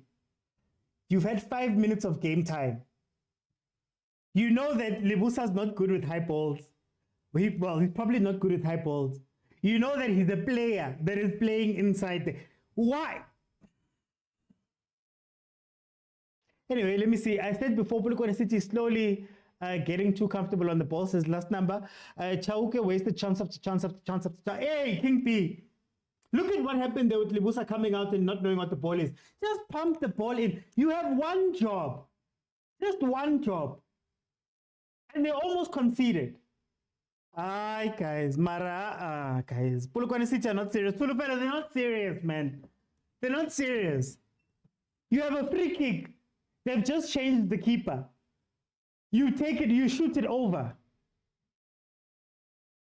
You've had 5 minutes of game time. You know that Lebusa's not good with high balls. He's probably not good with high balls. You know that he's a player that is playing inside there. Why? Anyway, let me see. I said before, Polokwane City is slowly getting too comfortable on the ball, says last number. Chauke wasted chance after chance after chance after chance. Hey, King P. Look at what happened there with Lebusa coming out and not knowing what the ball is. Just pump the ball in. You have one job. Just one job. And they almost conceded. Aye, guys. Guys. Polokwane City are not serious. Tulupela, they're not serious, man. They're not serious. You have a free kick. They've just changed the keeper. You take it, you shoot it over.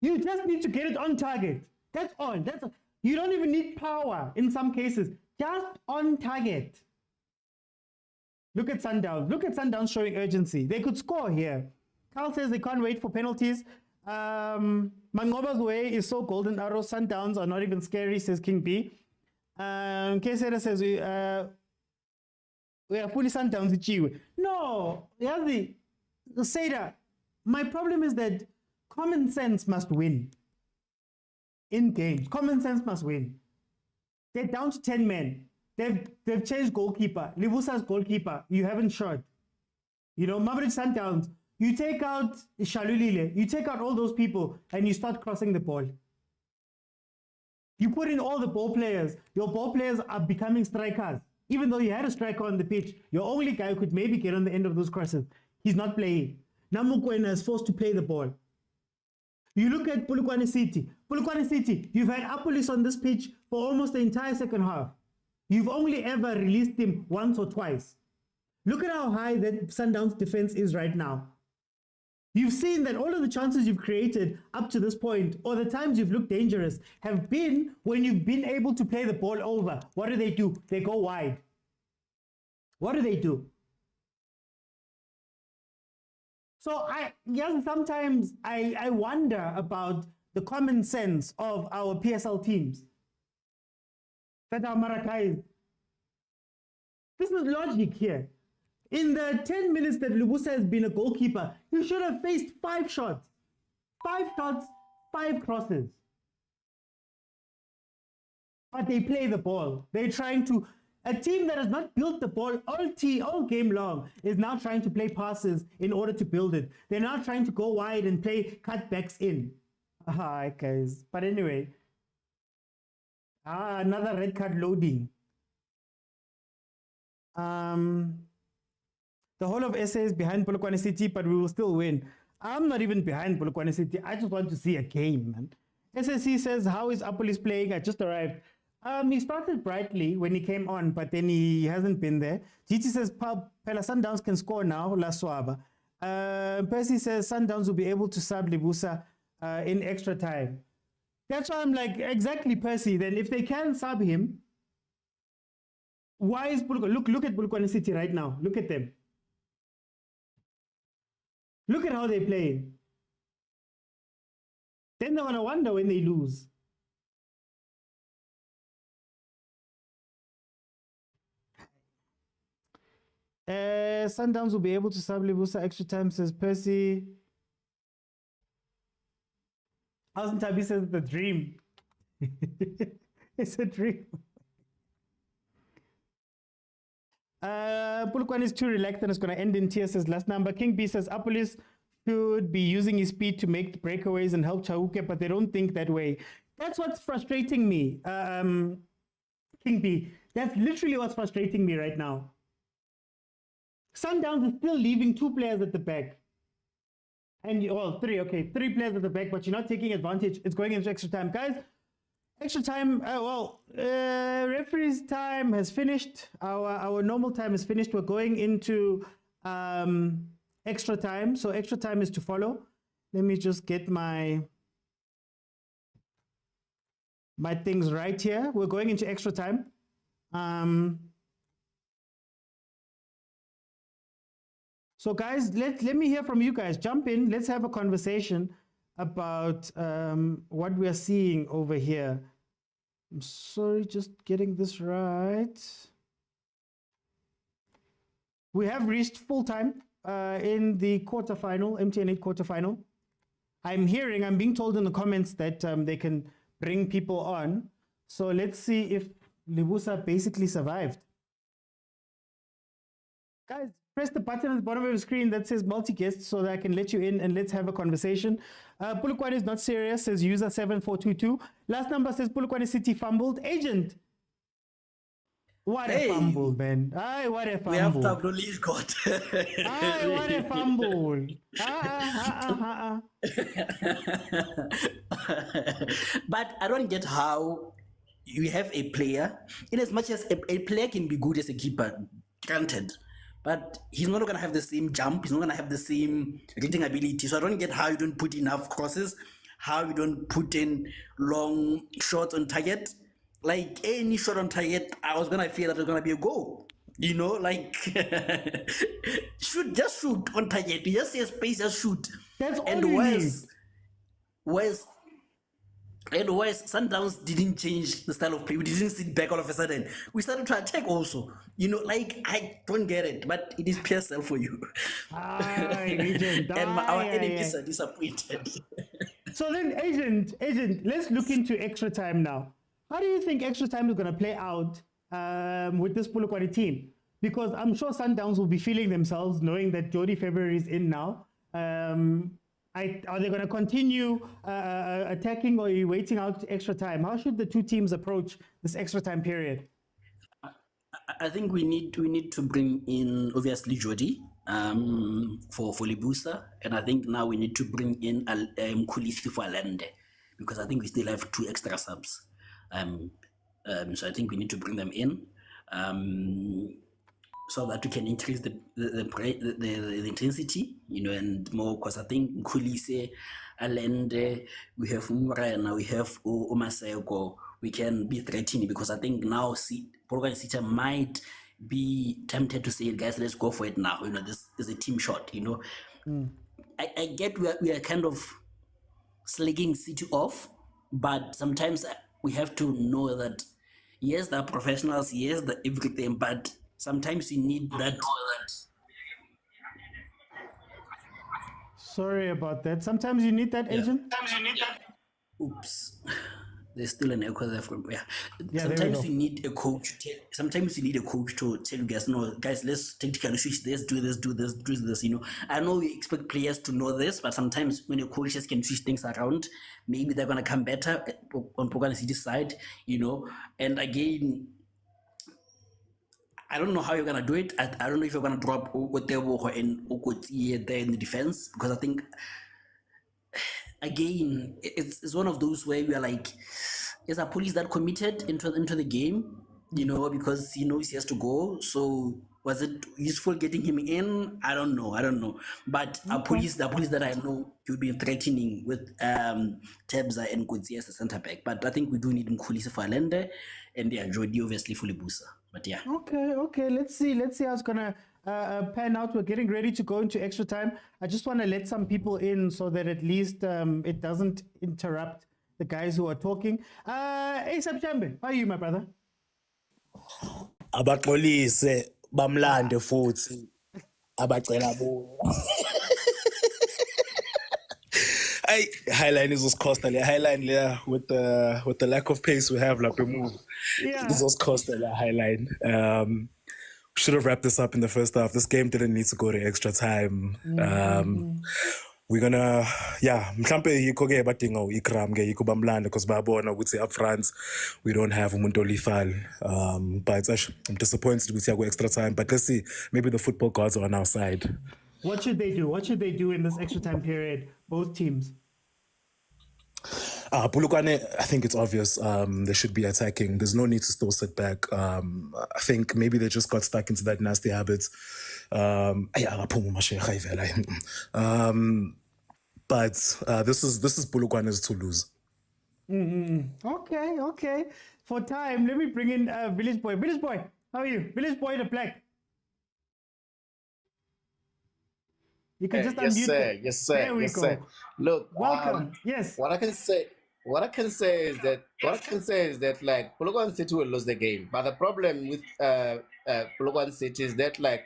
You just need to get it on target. That's all. That's all. You don't even need power in some cases. Just on target. Look at Sundowns. Look at Sundowns showing urgency. They could score here. Carl says they can't wait for penalties. Mangoba's way is so golden arrow. Sundowns are not even scary, says King B. Kesera says we are fully Sundowns ichiwe. No, Yazi, Seda, my problem is that common sense must win. In games, common sense must win. They're down to 10 men. They've changed goalkeeper. Lebusa's goalkeeper. You haven't shot. You know, Mamelodi Sundowns. You take out Shalulile. You take out all those people, and you start crossing the ball. You put in all the ball players. Your ball players are becoming strikers. Even though you had a striker on the pitch, your only guy who could maybe get on the end of those crosses, he's not playing. Now Mokwena is forced to play the ball. You look at Polokwane City. Polokwane City, you've had Apolis on this pitch for almost the entire second half. You've only ever released him once or twice. Look at how high that Sundowns defense is right now. You've seen that all of the chances you've created up to this point, or the times you've looked dangerous, have been when you've been able to play the ball over. What do? They go wide. What do? So sometimes I wonder about the common sense of our PSL teams. That are Marakai. This is logic here. In the 10 minutes that Lebusa has been a goalkeeper, you should have faced 5 shots. 5 shots, 5 crosses. But they play the ball. They're trying to... A team that has not built the ball all game long is now trying to play passes in order to build it. They're now trying to go wide and play cutbacks in. Guys. But anyway. Another red card loading. The whole of SA is behind Polokwane City, but we will still win. I'm not even behind Polokwane City. I just want to see a game, man. SSC says, how is Apolis playing? I just arrived. He started brightly when he came on, but then he hasn't been there. GT says, Pela Sundowns can score now, La Swaba. Percy says, Sundowns will be able to sub Lebusa in extra time. That's why I'm like, exactly, Percy. Then if they can sub him, why is Polokwane? Look at Polokwane City right now. Look at them. Look at how they play. Then they're going to wonder when they lose. Sundowns will be able to sub Lebusa extra time, says Percy. Alson Tabi says the dream. It's a dream. Polokwane is too relaxed and it's going to end in tears, says last number. King B says Apolis should be using his speed to make breakaways and help Chauke, but they don't think that way. That's what's frustrating me, King B. That's literally what's frustrating me right now. Sundowns is still leaving 2 players at the back. And, well, 3 players at the back, but you're not taking advantage. It's going into extra time. Guys, extra time, referee's time has finished. Our normal time is finished. We're going into extra time. So extra time is to follow. Let me just get my things right here. We're going into extra time. So, guys, let me hear from you guys. Jump in. Let's have a conversation about what we are seeing over here. I'm sorry, just getting this right. We have reached full time in the quarterfinal, MTN 8 quarterfinal. I'm being told in the comments that they can bring people on. So let's see if Libusa basically survived. Guys, press the button at the bottom of the screen that says multi-guest so that I can let you in and let's have a conversation. Polokwane is not serious, says user 7422. Last number says Polokwane City fumbled. Agent. What a fumble, man. Aye, what a fumble. We have Tablo League God. Aye, what a fumble. But I don't get how you have a player, in as much as a player can be good as a keeper, granted, but he's not going to have the same jump, he's not going to have the same reading ability. So I don't get how you don't put enough crosses, how you don't put in long shots on target. Like any shot on target, I was going to feel that it was going to be a goal. You know, like, just shoot on target. You just see a space, just shoot. That's all and you Whereas Sundowns didn't change the style of play. We didn't sit back all of a sudden. We started to attack also. You know, like, I don't get it, but it is PSL for you. And our enemies are disappointed. So then, agent, let's look into extra time now. How do you think extra time is going to play out with this Polokwane team? Because I'm sure Sundowns will be feeling themselves knowing that Jody February is in now. Are they going to continue attacking, or are you waiting out extra time? How should the two teams approach this extra time period? I think we need to bring in obviously Jody for Libusa, and I think now we need to bring in Mkhulisi for Alende, because I think we still have 2 extra subs. So I think we need to bring them in so that we can increase the intensity, you know, and more, because I think Mkhulisi, Alende, we have Mokwena, we have Omaseko, we can be threatening, because I think now Polokwane City might be tempted to say, guys, let's go for it now. You know, this is a team shot, you know. I get we are kind of slagging City off, but sometimes we have to know that, yes, they're professionals, yes, they're everything, but sometimes you need that. Sorry about that. Sometimes you need that, agent? Oops. There's still an echo there from Sometimes you need a coach. Sometimes you need a coach to tell you guys, no, guys, let's tactically switch this, do this. You know, I know we expect players to know this, but sometimes when your coaches can switch things around, maybe they're gonna come better on Polokwane City side. You know, and again, I don't know how you're gonna do it. I don't know if you're gonna drop Otebo and Okoti there in the defense, because I think, again, it's one of those where we are like, is our police that committed into the game? You know, because he knows he has to go. So was it useful getting him in? I don't know. But the police that I know will be threatening with Tebza and Kutsi as a centre back. But I think we do need Mkhulisi for Alende, and Jody obviously for Libusa. But yeah. Okay. Let's see how it's gonna pan out. We're getting ready to go into extra time. I just want to let some people in so that at least it doesn't interrupt the guys who are talking. Hey, Sabchambe, how are you, my brother? Abaxolise bamlande futhi abacela bo. Hey, Highline is costa le Highline there with the lack of pace we have like move. Yeah. This was costa le Highline. Should have wrapped this up in the first half. This game didn't need to go to extra time. We're gonna, mhlampe yikho ke badinga ikram ke yikho bamlanda because babona ukuthi up front we don't have umuntu olifal. But I'm disappointed with go extra time. But let's see, maybe the football gods are on our side. What should they do? What should they do in this extra time period? Both teams. Polokwane, I think it's obvious. They should be attacking. There's no need to still sit back. I think maybe they just got stuck into that nasty habit. But this is Polokwane's to lose. Okay. For time, let me bring in Village Boy. Village Boy, how are you? Village Boy the Black. You can just Yes, unmute sir. them. Yes, sir. There we Yes, go. sir. Look, Welcome. Yes. what I can say is that like Polokwane City will lose the game, but the problem with Polokwane City is that like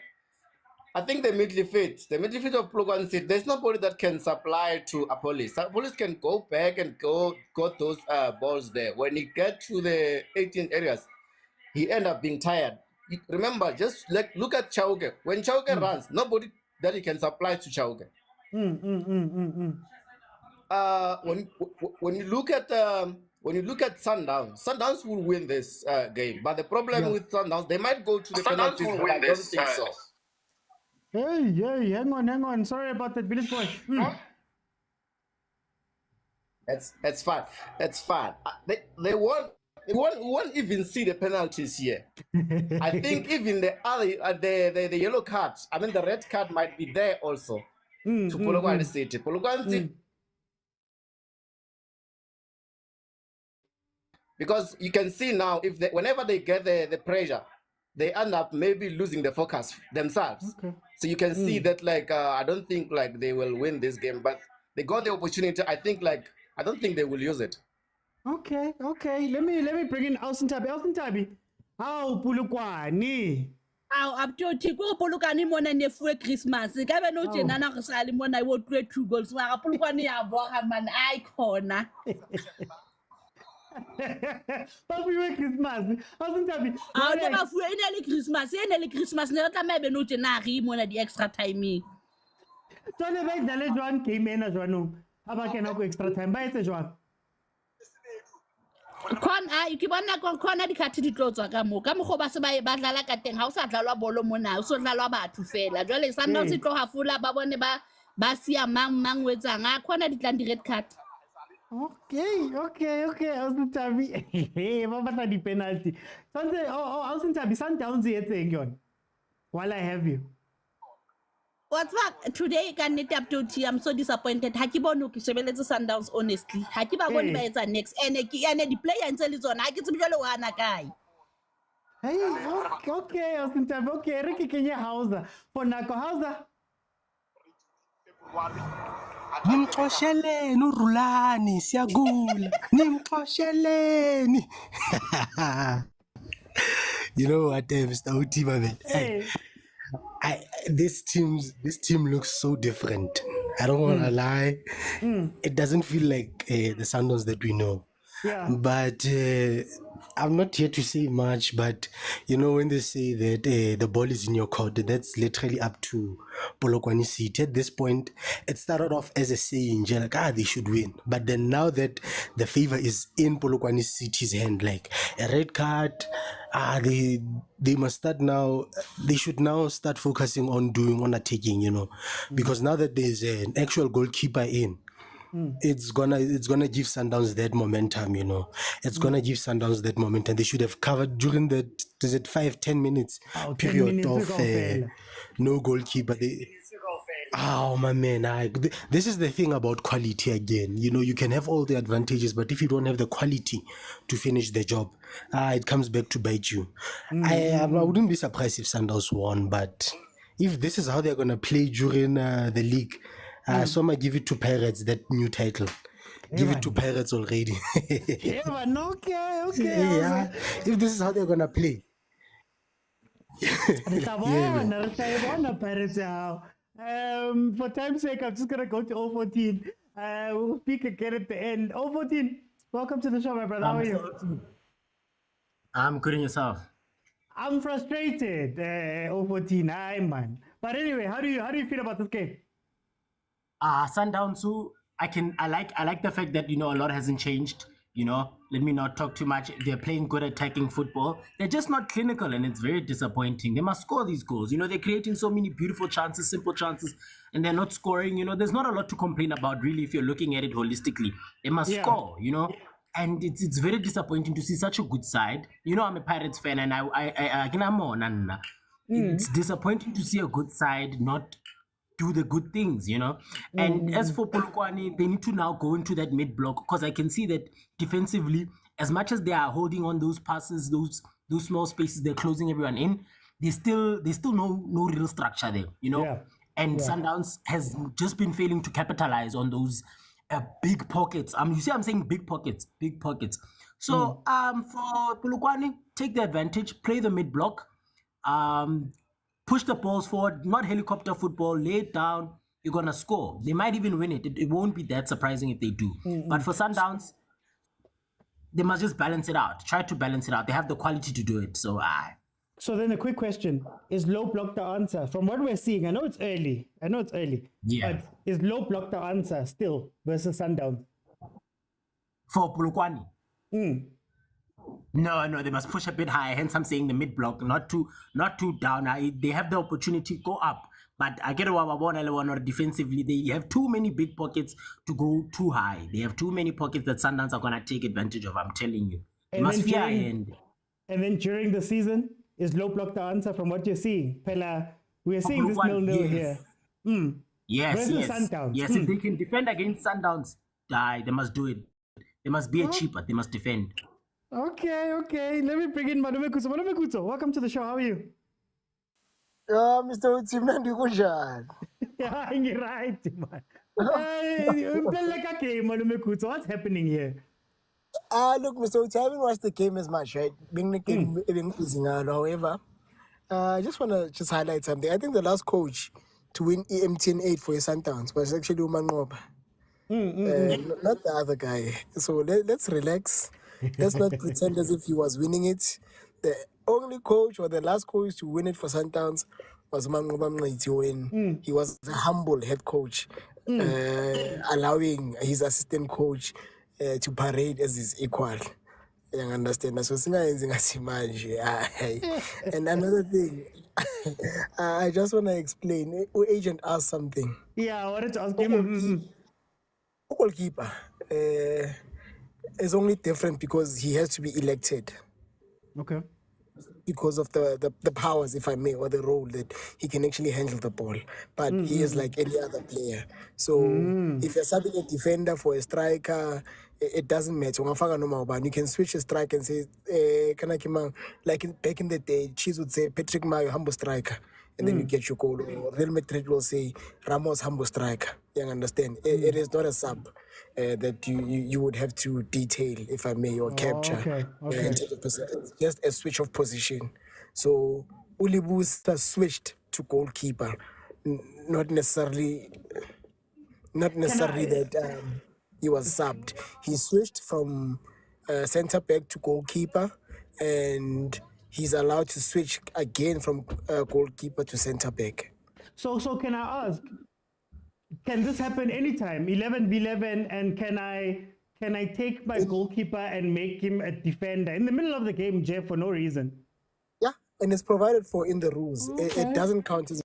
I think the midfield of Polokwane City, there's nobody that can supply to a police. Police can go back and go those balls there. When he get to the 18 areas, he end up being tired. Remember, just like look at Chauke. When Chauke runs, nobody that he can supply to Chauke. When you look at Sundowns will win this game. But the problem with Sundowns, they might go to the penalties, but I don't think so. Hey, hang on. Sorry about that, village boy. That's fine. They won't even see the penalties here. I think even the yellow card, I mean the red card might be there also to Polokwane City. Polokwane City. Because you can see now, whenever they get the pressure, they end up maybe losing the focus themselves. Okay. So you can see that like I don't think like they will win this game, but they got the opportunity. I don't think they will use it. Okay. Let me bring in Elson Tabi. How Polokwane? How up to Tico Polokwane mona nefu Christmas. Gavin no jenana go sali mona I would create 2 goals. Wa Polokwane ya bo man icon. But we were Christmas. Elson Tabi. Ah, never fu enele Christmas. Ne tla mebe no jena ri mona di extra timing. Tone ba dale jwan game ena jwanong. Aba kena go extra time ba etse jwan. Ke bona khona dikhathi di tlotswa ka mo ba se ba dlala ka teng ha o sa dlalwa bolo mona o so dlalwa batho fela jwale Sundowns tlo hafula ba bone ba sia mang wetsang a khona di tlang di red card. Okay. Elson Tabi. Ba batla di penalty. Santse Elson Tabi Sundowns e etseng yona. While I have you. What's what today can net up to I'm so disappointed. Ha ke bone ke shebeletse Sundowns honestly. Ha ke ba bone ba etsa next and the player ntse le tsona ha ke tsebe jalo hana kae. Hey, okay, Elson Tabi. Okay, re ke kenye Hausa. For nako Hausa. Nimxosheleni urulani siyagula. Nimxosheleni. You know what, Mr. Utiba, man. Hey. This team looks so different. I don't want to lie. It doesn't feel like the Sundowns that we know. Yeah. But I'm not here to say much. But you know, when they say that the ball is in your court, that's literally up to Polokwane City. At this point, it started off as a saying, like, they should win. But then now that the favor is in Polokwane City's hand, like a red card, they must start now. They should now start focusing on attacking, you know, because now that there's an actual goalkeeper in, it's gonna give Sundowns that momentum, you know. It's gonna give Sundowns that momentum. They should have covered during the 5-10 minutes period of no goalkeeper. My man, this is the thing about quality again. You know, you can have all the advantages, but if you don't have the quality to finish the job, it comes back to bite you. I wouldn't be surprised if Sundowns won, but if this is how they're gonna play during the league, so I might give it to Pirates, that new title. Give it to Pirates already. Okay. Yeah. If this is how they're gonna play. Pirates. For time's sake, I'm just gonna go to 014. We'll speak again at the end. 014, welcome to the show, my brother. How are you? I'm good, and yourself? I'm frustrated. 014, man. But anyway, how do you feel about this game? Sundowns, I like the fact that, you know, a lot hasn't changed. You know, let me not talk too much. They're playing good attacking football. They're just not clinical, and it's very disappointing. They must score these goals. You know, they're creating so many beautiful chances, simple chances, and they're not scoring. You know, there's not a lot to complain about, really, if you're looking at it holistically. They must score, you know. And it's very disappointing to see such a good side. You know, I'm a Pirates fan, and it's disappointing to see a good side not do the good things, you know. And as for Polokwane, they need to now go into that mid block, because I can see that defensively, as much as they are holding on those passes, those small spaces, they're closing everyone in. There's still no real structure there, you know. And Sundowns has just been failing to capitalize on those big pockets. You see, I'm saying big pockets. So for Polokwane, take the advantage, play the mid block, push the balls forward, not helicopter football, lay it down, you're going to score. They might even win it. It won't be that surprising if they do. But for Sundowns, they must just balance it out. Try to balance it out. They have the quality to do it. So then a quick question. Is low block the answer? From what we're seeing, I know it's early. Yeah. But is low block the answer still versus Sundowns? For Polokwane? No, they must push a bit higher. Hence, I'm saying the mid block, not too down. They have the opportunity to go up. But I get what defensively. They have too many big pockets to go too high. They have too many pockets that Sundowns are going to take advantage of. I'm telling you. They must fear end. And then during the season, is low block the answer from what you're seeing? Pella, we're seeing this 0-0 here. Yes. Sundowns. Yes, if they can defend against Sundowns, they must do it. They must be a cheaper. They must defend. Okay. Let me bring in Malume Kutso. Welcome to the show. How are you? Mr. Utsimnandi kunjani? Yeah, you're right, man. What's happening here? Look, Mr. Uti, I haven't watched the game as much, right? Being the game, however, I just want to highlight something. I think the last coach to win EMTN 8 for his Sundowns was actually Umanqoba. Not the other guy. So let's relax. Let's not pretend as if he was winning it. The only coach or the last coach to win it for Sundowns was Manqoba Mngqithi when he was a humble head coach, allowing his assistant coach to parade as his equal. You understand? So and another thing, I just want to explain. Agent asked something. Yeah, I wanted to ask him. Goalkeeper is only different because he has to be elected. Okay. Because of the powers, if I may, or the role that he can actually handle the ball. But he is like any other player. So if you're subbing a defender for a striker, it doesn't matter. You can switch a striker and say, like back in the day, Chiefs would say, Patrick Mayo, humble striker. And then you get your goal. Or Real Madrid will say, Ramos, humble striker. You understand? It is not a sub that you would have to detail, if I may, or capture. Okay. It's just a switch of position. So Ulibusa switched to goalkeeper, not necessarily that he was subbed. He switched from centre back to goalkeeper, and he's allowed to switch again from goalkeeper to centre back. So can I ask? Can this happen anytime? 11v11, and can I take my goalkeeper and make him a defender in the middle of the game, Jeff, for no reason? Yeah, and it's provided for in the rules. Okay. It doesn't count as.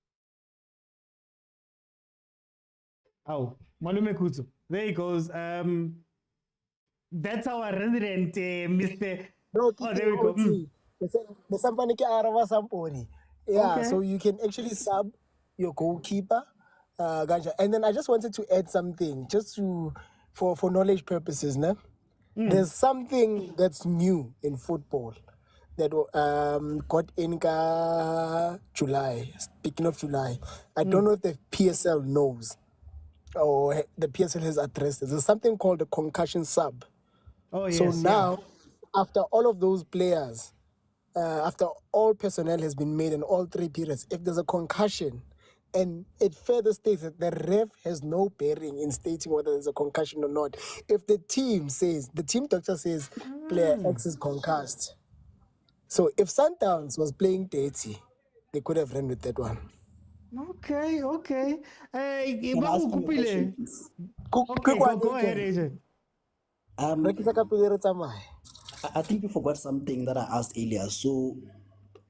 Oh, Malume Kutso. There he goes. That's our resident, Mr. No, there we go. Yeah, so you can actually sub your goalkeeper. And then I just wanted to add something, just for knowledge purposes. There's something that's new in football that got in July. Speaking of July, I don't know if the PSL knows or the PSL has addressed it. There's something called the concussion sub. Oh, yes. So now, after all of those players, after all personnel has been made in all 3 periods, if there's a concussion, and it further states that the ref has no bearing in stating whether there's a concussion or not. If the team doctor says player X is concussed. So if Sundowns was playing dirty, they could have run with that one. Okay. Can I ask you a question, please? Go ahead, Agent. I think you forgot something that I asked earlier. So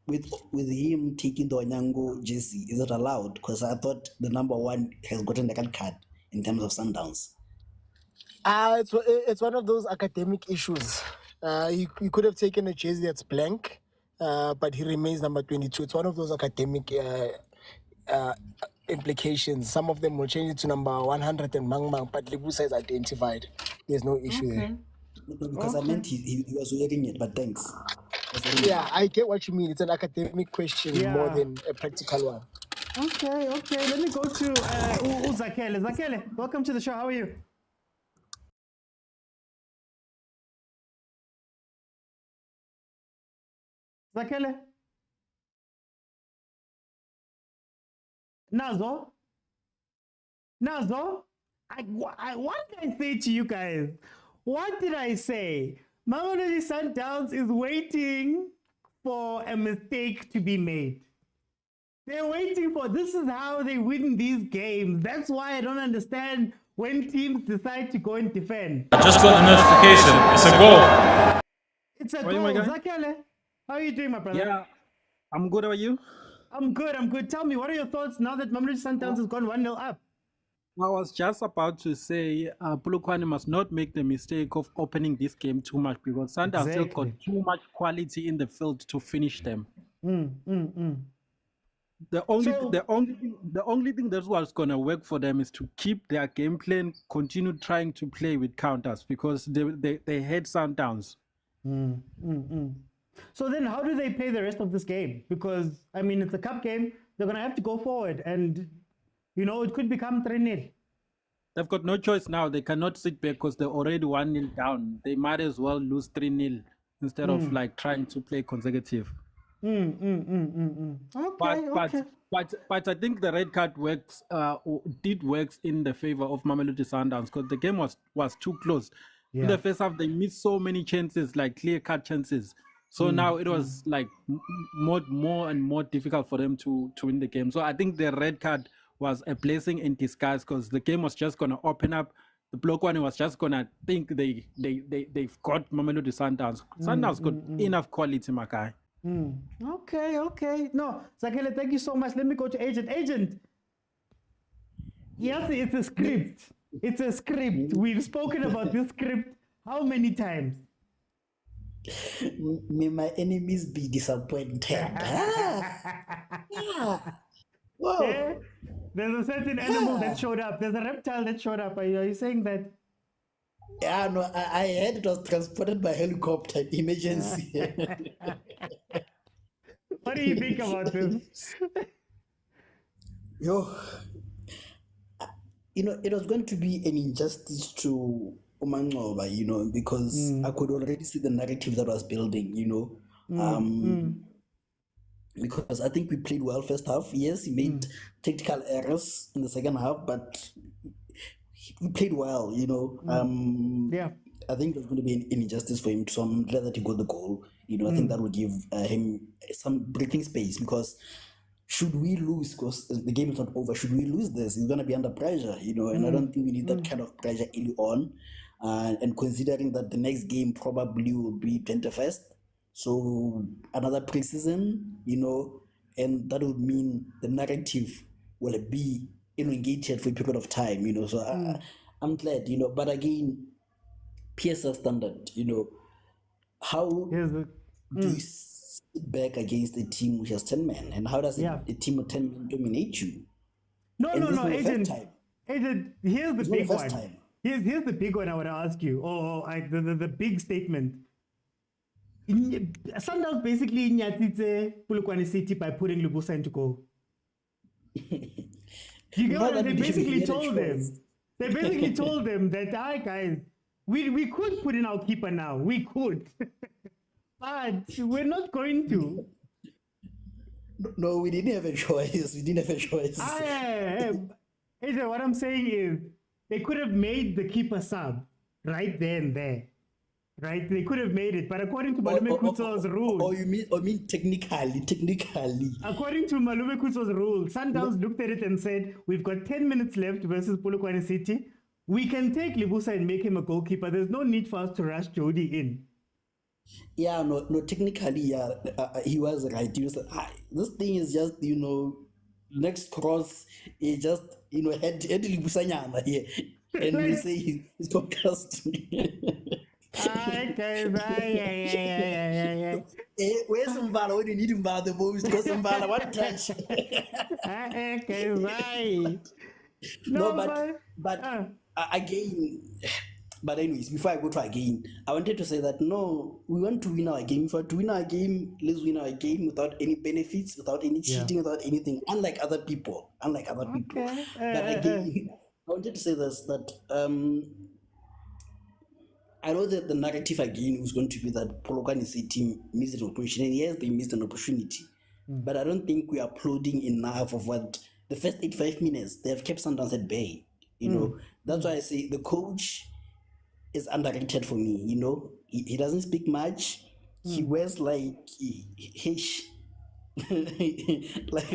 with him taking the Onyango jersey, is it allowed? Because I thought the number 1 has gotten the card in terms of Sundowns. It's one of those academic issues. He could have taken a jersey that's blank, but he remains number 22. It's one of those academic implications. Some of them will change it to number 100 and Mang, but Libusa is identified. There's no issue there. Because I meant he was wearing it, but thanks. Yeah, I get what you mean. It's an academic question more than a practical one. Okay. Let me go to Zakele. Zakele, welcome to the show. How are you? Zakele? Nazo? What did I say to you guys? What did I say? Mamelodi Sundowns is waiting for a mistake to be made. They're waiting for, this is how they win these games. That's why I don't understand when teams decide to go and defend. I just got the notification. It's a goal. It's a What am I goal. going? Zakele, how are you doing, my brother? Yeah, I'm good. How are you? I'm good. Tell me, what are your thoughts now that Mamelodi Sundowns has gone 1-0 up? I was just about to say Polokwane must not make the mistake of opening this game too much because Sundowns still got too much quality in the field to finish them. The only thing that was gonna work for them is to keep their game plan, continue trying to play with counters because they had Sundowns. So then how do they play the rest of this game? Because, I mean, it's a cup game. They're going to have to go forward and, you know, it could become 3-0. They've got no choice now. They cannot sit back because they're already 1-0 down. They might as well lose 3-0 instead of like trying to play consecutive. Okay. But I think the red card did works in the favor of Mamelodi Sundowns because the game was too close. In the first half, they missed so many chances, like clear-cut chances. So now it was like more and more difficult for them to win the game. So I think the red card was a blessing in disguise because the game was just going to open up. The Polokwane was just going to think they've got Mamelodi Sundowns. Sundowns got enough quality, my guy. Okay. No, Zakele, thank you so much. Let me go to Agent. Agent, yes, it's a script. It's a script. We've spoken about this script how many times? May my enemies be disappointed. Whoa. Yeah. There's a certain animal that showed up. There's a reptile that showed up. Are you saying that? Yeah, no, I heard it was transported by helicopter emergency. What do you think about this? Yo, it was going to be an injustice to Umangoba, because I could already see the narrative that was building, because I think we played well first half. Yes, he made tactical errors in the second half, but we played well, I think there's going to be an injustice for him, so I'm glad that he got the goal. I think that will give him some breathing space because should we lose, because the game is not over, should we lose this, he's going to be under pressure, and I don't think we need that kind of pressure early on. And considering that the next game probably will be 21st, so another pre-season, and that would mean the narrative will be elongated for a period of time, so I'm glad, but again, PSL standard, how do you sit back against a team which has 10 men, and how does a team of 10 men dominate you? No, Agent, here's the big one. Here's the big one I want to ask you, the big statement. Sundowns basically nyatsitse Polokwane City by putting Lubusa into goal. You get what they basically told them? They basically told them that, hi guys, we could put in our keeper now. We could. But we're not going to. No, we didn't have a choice. What I'm saying is, they could have made the keeper sub right there and there. Right? They could have made it, but according to Malume Kutso's rule... Or you mean technically. According to Malume Kutso's rule, Sundowns looked at it and said, we've got 10 minutes left versus Polokwane City. We can take Libusa and make him a goalkeeper. There's no need for us to rush Jody in. Yeah, no, technically, he was right. He was this thing is just, next cross, he just, had Libusa nyama here. And we say he's podcast. Where's Mbala when you need Mbala the most? Because Mbala one touch. No, but again, But anyways, before I go to our game, I wanted to say that no, we want to win our game. If we want to win our game, let's win our game without any benefits, without any cheating, without anything. Unlike other people. But again, I wanted to say this, that I know that the narrative again was going to be that Polokwane City missed an opportunity. And yes, they missed an opportunity. But I don't think we are applauding enough of what the first 85 minutes they have kept Sundowns at bay. You know, that's why I say the coach is underrated for me. You know, he doesn't speak much. He wears like like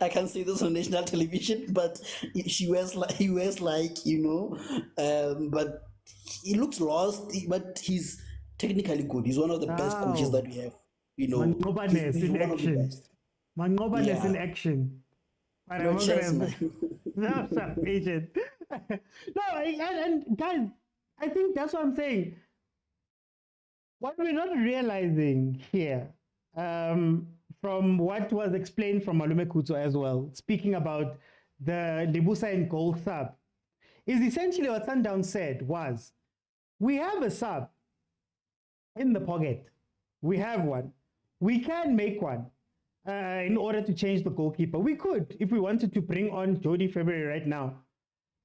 I can't say this on national television, but he wears like you know, but he looks lost. But he's technically good. He's one of the best coaches that we have. You know, Mangobaness in action. Mangobaness in action. No chance, man. No, agent. No, and guys, I think that's what I'm saying. What we're not realizing here, from what was explained from Malume Kutso as well, speaking about the Libusa and goal sub, is essentially what Sundowns said was, we have a sub in the pocket. We have one. We can make one in order to change the goalkeeper. We could, if we wanted to bring on Jody February right now.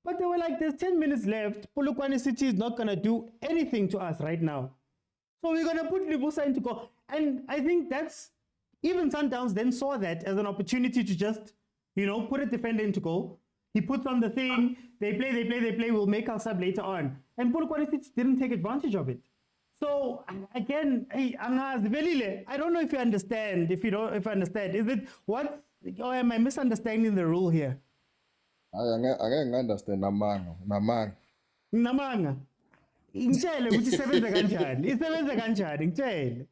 But they were like, there's 10 minutes left. Polokwane City is not going to do anything to us right now. So we're going to put Libusa into goal. And I think that's, even Sundowns then saw that as an opportunity to just, you know, put a defender into goal. He puts on the thing, they play, we'll make our sub later on. And Polokwane City didn't take advantage of it. So again, hey, I don't know if you understand. If I understand, is it what? Or am I misunderstanding the rule here? I understand. Namanga. Ngitshele ukuthi isebenza kanjani. Isebenza kanjani ngitshele.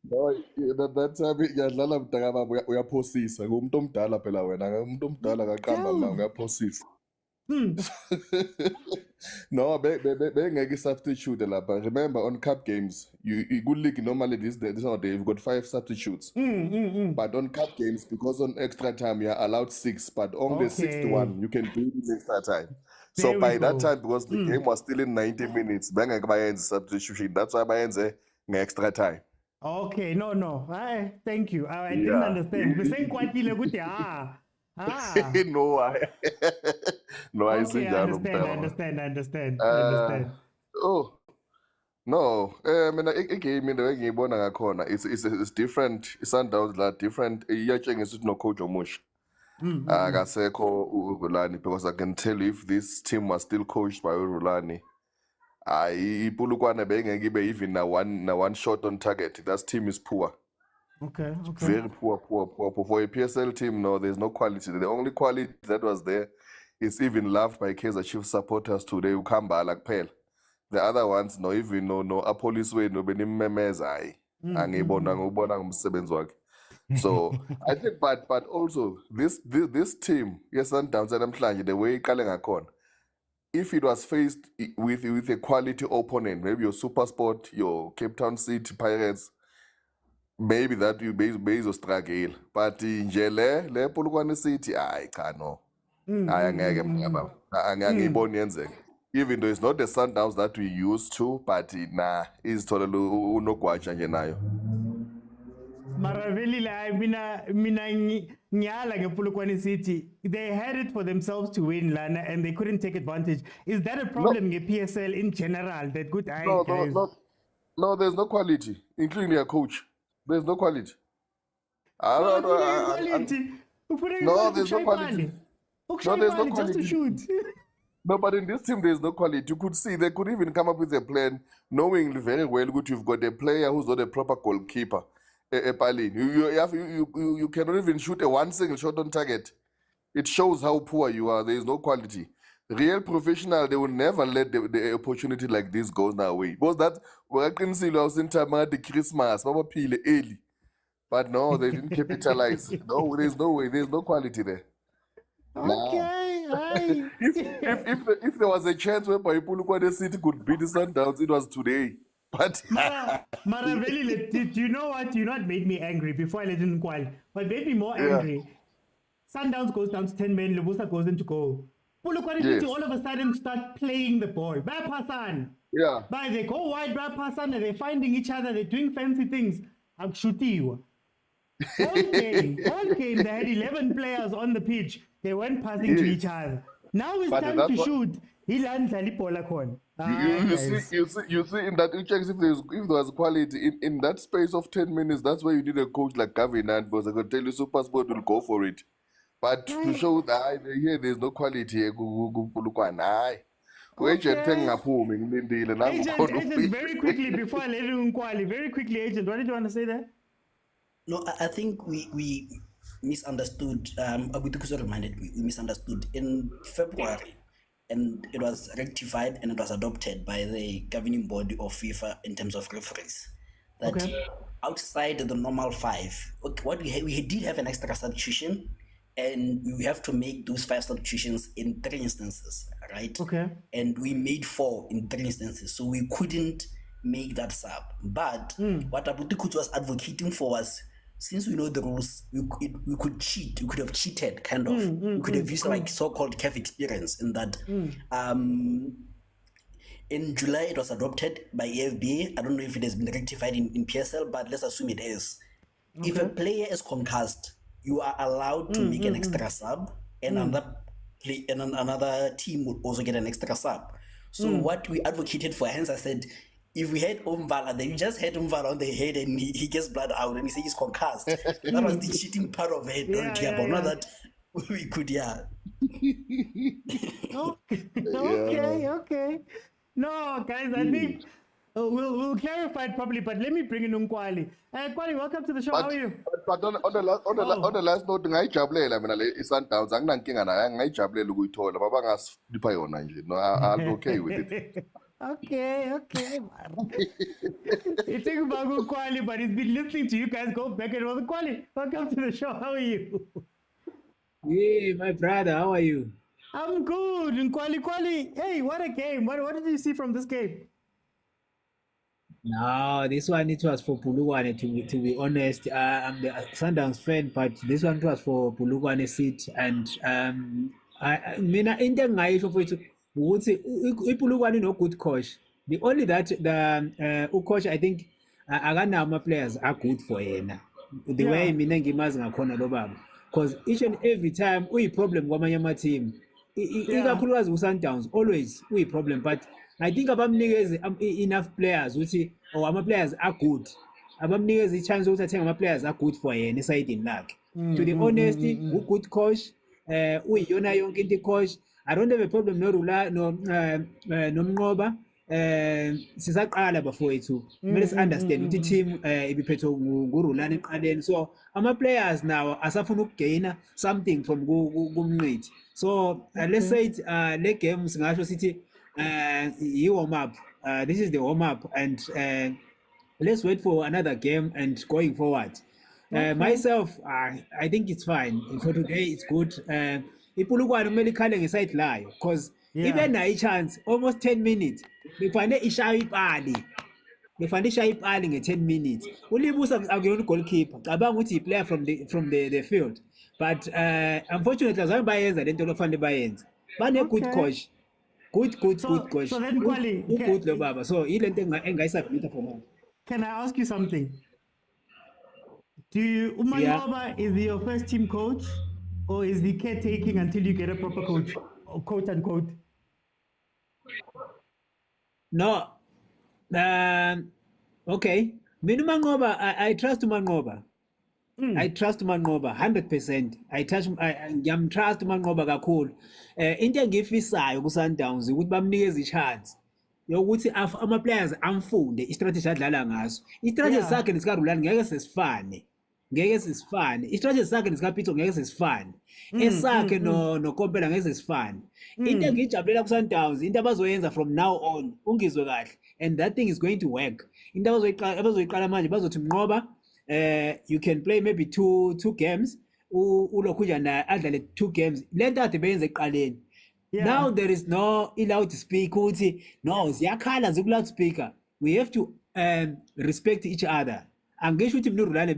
No, that time ngiyadlala mdaka baba uyaphosisa. Ngumuntu omdala phela wena. Umuntu omdala kaqamba mama uyaphosisa. No, bengeke substitute lapha. Remember on cup games, you good league normally this nowadays you've got 5 substitutes. But on cup games, because on extra time you are allowed 6, but on the 6th one you can do it extra time. So by that time, because the game was still in 90 minutes, bengeke bayenze substitution. That's why bayenze extra time. Okay, no. Thank you. I didn't understand. Besengikwatile ukuthi No, I see I understand. Oh, no. Game engiyibona ngakhona it's different. Sundowns la different. Iyatshengisa ukuthi no coach omusha. Akasekho uRulani, because I can tell you if this team was still coached by uRulani, Polokwane bengeke ibe even na one shot on target. That team is poor. Okay. Very poor. For a PSL team, no, there's no quality. The only quality that was there is even loved by Kaizer Chiefs supporters today who come by like Pale. The other ones, no Apolis way, no benimemeza. Angibona ngumsebenzi wakhe. So I think, but also this team, yes, Sundowns namhlanje, the way iqale ngakhona, if it was faced with a quality opponent, maybe your SuperSport, your Cape Town City Pirates, maybe that you base struggle. But in Jele, le Polokwane City, I can't know. Even though it's not the Sundowns that we used to, but it's totally unogwaja nje nayo. Maraveli mina nyala ngePolokwane City. They had it for themselves to win, Lana, and they couldn't take advantage. Is that a problem in PSL in general? That good No, there's no quality, including their coach. There's no quality. No, there's no quality. No, there's no quality. Just to shoot. No, but in this team, there's no quality. You could see they could even come up with a plan, knowing very well that you've got a player who's not a proper goalkeeper. You cannot even shoot one single shot on target. It shows how poor you are. There is no quality. Real professional, they will never let the opportunity like this go away. Because that I can see was in time at the Christmas, early. But no, they didn't capitalize. No, there's no way. There's no quality there. Okay. If there was a chance whereby Polokwane City could beat the Sundowns, it was today. But Maraveli, do you know what? You know what made me angry before I let him qualify? What made me more angry? Sundowns goes down to 10 men, Libusa goes into goal. Polokwane need to all of a sudden start playing the ball. Bapasan. Yeah. By they go wide, Bapasan, and they're finding each other, they're doing fancy things. I'm shooting. All game, they had 11 players on the pitch. They weren't passing to each other. Now it's But time that's to what- shoot. He lands Polokwane. You see in that, it checks if there was quality in that space of 10 minutes. That's why you need a coach like Gavin, and because I can tell you Supersport will go for it. But to show that there's no quality here, Polokwane. Agent, very quickly before I let you Nkwali, very quickly, Agent, what did you want to say there? No, I think we misunderstood. Abutukuso reminded me, we misunderstood in February, and it was rectified and it was adopted by the governing body of FIFA in terms of referees. That outside the normal 5, what we did have an extra substitution, and we have to make those 5 substitutions in 3 instances, right? Okay. And we made 4 in 3 instances, so we couldn't make that sub. But what Abutukuso was advocating for was, since we know the rules, we could cheat. We could have cheated, kind of. We could have used like so-called CAF experience in that. In July, it was adopted by AFBA. I don't know if it has been rectified in PSL, but let's assume it is. If a player is concussed, you are allowed to make an extra sub, and another team will also get an extra sub. So what we advocated for, hence I said, if we had Umvala, then you just had Umvala on the head and he gets blood out and he says he's concussed. That was the cheating part of it. Not that we could, Okay. No, guys, I think we'll clarify it properly, but let me bring in Nkwali. Kwali, welcome to the show. How are you? But on the last note, ngayijabulela mina le Sundowns anginankinga nayo, angayijabulela ukuyithola. Baba ngasipha yona nje. No, I'll okay with it. Okay. It's about Kwali, but he's been listening to you guys go back and forth. Kwali, welcome to the show. How are you? Hey, my brother, how are you? I'm good. Kwali. Hey, what a game. What did you see from this game? No, this one it was for Polokwane, to be honest. I'm the Sundowns fan, but this one was for Polokwane seat. And mina into engayisho mfowethu ukuthi iPolokwane no good coach. The only that the coach, I think akanawo ama players are good for yena. The way mina ngimazi ngakhona lo baba. Because each and every time uyi-problem kwamanye ama-team. Ikakhulukazi uSundowns always uyi-problem, but I think abamnikezi enough players ukuthi ama-players are good. Abamnikezi i-chance ukuthi athenge ama-players are good for yena esayidini lakhe. To be honest, good coach, uyiyona yonke into i-coach. I don't have a problem nomnqoba. Sisaqala bafowethu. Kumele si-understand ukuthi i-team ibiphethwe ngurulani eqaleni. So ama-players now asafuna ukugaina something from kumnqithi. So let's say le game singasho sithi warm up. This is the warm up, and let's wait for another game and going forward. Myself, I think it's fine. For today, it's good. iPolokwane kumele ikhale ngeside layo, because ibe nayo i-chance almost 10 minutes befane ishaya ipali. Befane ishaya ipali nge 10 minutes. Ulibusa akuyona goalkeeper. Cabanga ukuthi i-player from the field. But unfortunately azange bayenza lento lofanele bayenza. Bane good coach. Good coach. So then Kwali, good lo baba. So ilento engayisubmit for now. Can I ask you something? Umaloba is he your first team coach, or is he caretaking until you get a proper coach, quote unquote? No. Okay. Mina uManqoba, I trust uManqoba. I trust uManqoba 100%. Ngiyamtrust uManqoba kakhulu. Into engiyifisayo kuSundowns ukuthi bamnikeze i-chance yokuthi ama-players amfunde i-strategy adlala ngaso. I-strategy sakhe nesikaRulani ngeke sesifane. I-strategy sakhe nesikaPitso ngeke sesifane. Esakhe noKompela ngeke sesifane. Into engiyijabulela kuSundowns, into abazoyenza from now on, ungizwe kahle, and that thing is going to work. Into abazoyiqala manje bazothi Mnqoba, you can play maybe two games. Ulokhujana adlale 2 games. Lento ade beyenze eqaleni. Now there is no loudspeaker. No, ziyakhala ziku loudspeaker. We have to respect each other. angisho ukuthi mina uRulani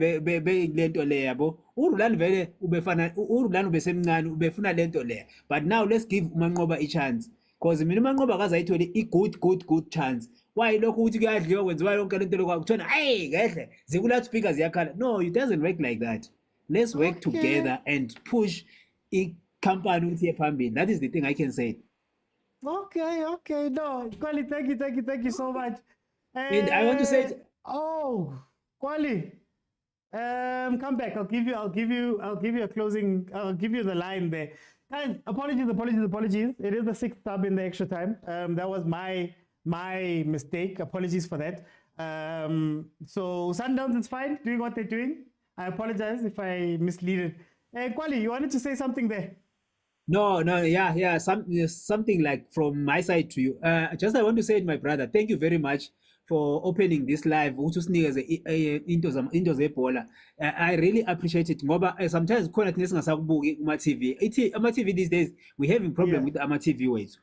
lento le yabo uRulani vele ubefana uRulani ubesemncane ubefuna lento le but now let's give uManqoba a chance because mina uManqoba akazayitholi i good chance why lokho ukuthi kuyadliwa kwenziwa yonke lento lokuthiwa hey ngehle zikula speakers yakhala no it doesn't work like that. Let's work together and push a company ukuthi phambili. That is the thing I can say. Okay. No, Kwali, thank you so much. And I want to say, Kwali, come back. I'll give you a closing. I'll give you the line there. Guys, apologies. It is the 6th sub in the extra time. That was my mistake. Apologies for that. So Sundowns is fine doing what they're doing. I apologize if I misleaded. Kwali, you wanted to say something there? No, yeah. Something like from my side to you. Just I want to say, my brother, thank you very much for opening this live. Into zebhola. I really appreciate it. Sometimes TV these days we having problem with TV ways.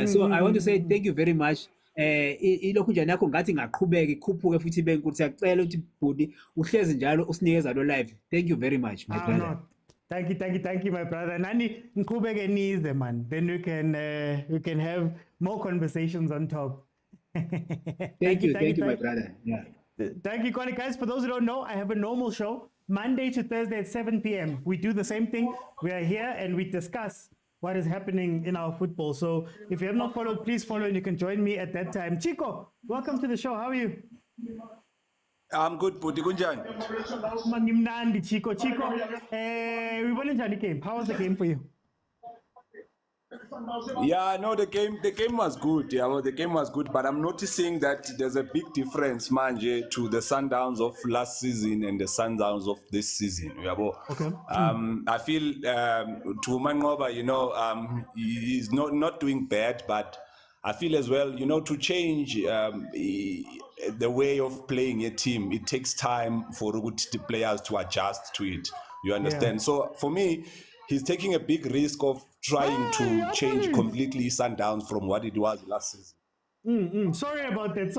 So I want to say thank you very much. Ilokhu nje nakho ngathi ngaqhubeka ikhuphuke futhi benkuthi siyacela ukuthi budi uhlezi njalo usinikeza lo live. Thank you very much, my brother. No. Thank you, my brother. Nani nqhubeke nize man. Then we can have more conversations on top. Thank you, my brother. Yeah. Thank you, Kwali. Guys, for those who don't know, I have a normal show Monday to Thursday at 7 p.m. We do the same thing. We are here and we discuss what is happening in our football. So if you have not followed, please follow and you can join me at that time. Chico, welcome to the show. How are you? I'm good, Puti Kunjan. Chico. We won in the game. How was the game for you? Yeah, no, the game was good. Yeah, the game was good, but I'm noticing that there's a big difference, manje, to the Sundowns of last season and the Sundowns of this season. Okay. I feel to Mangoba, he's not doing bad, but I feel as well, to change the way of playing a team, it takes time for the players to adjust to it. You understand? Yeah. So for me, he's taking a big risk of trying to change completely Sundowns from what it was last season. Sorry about that.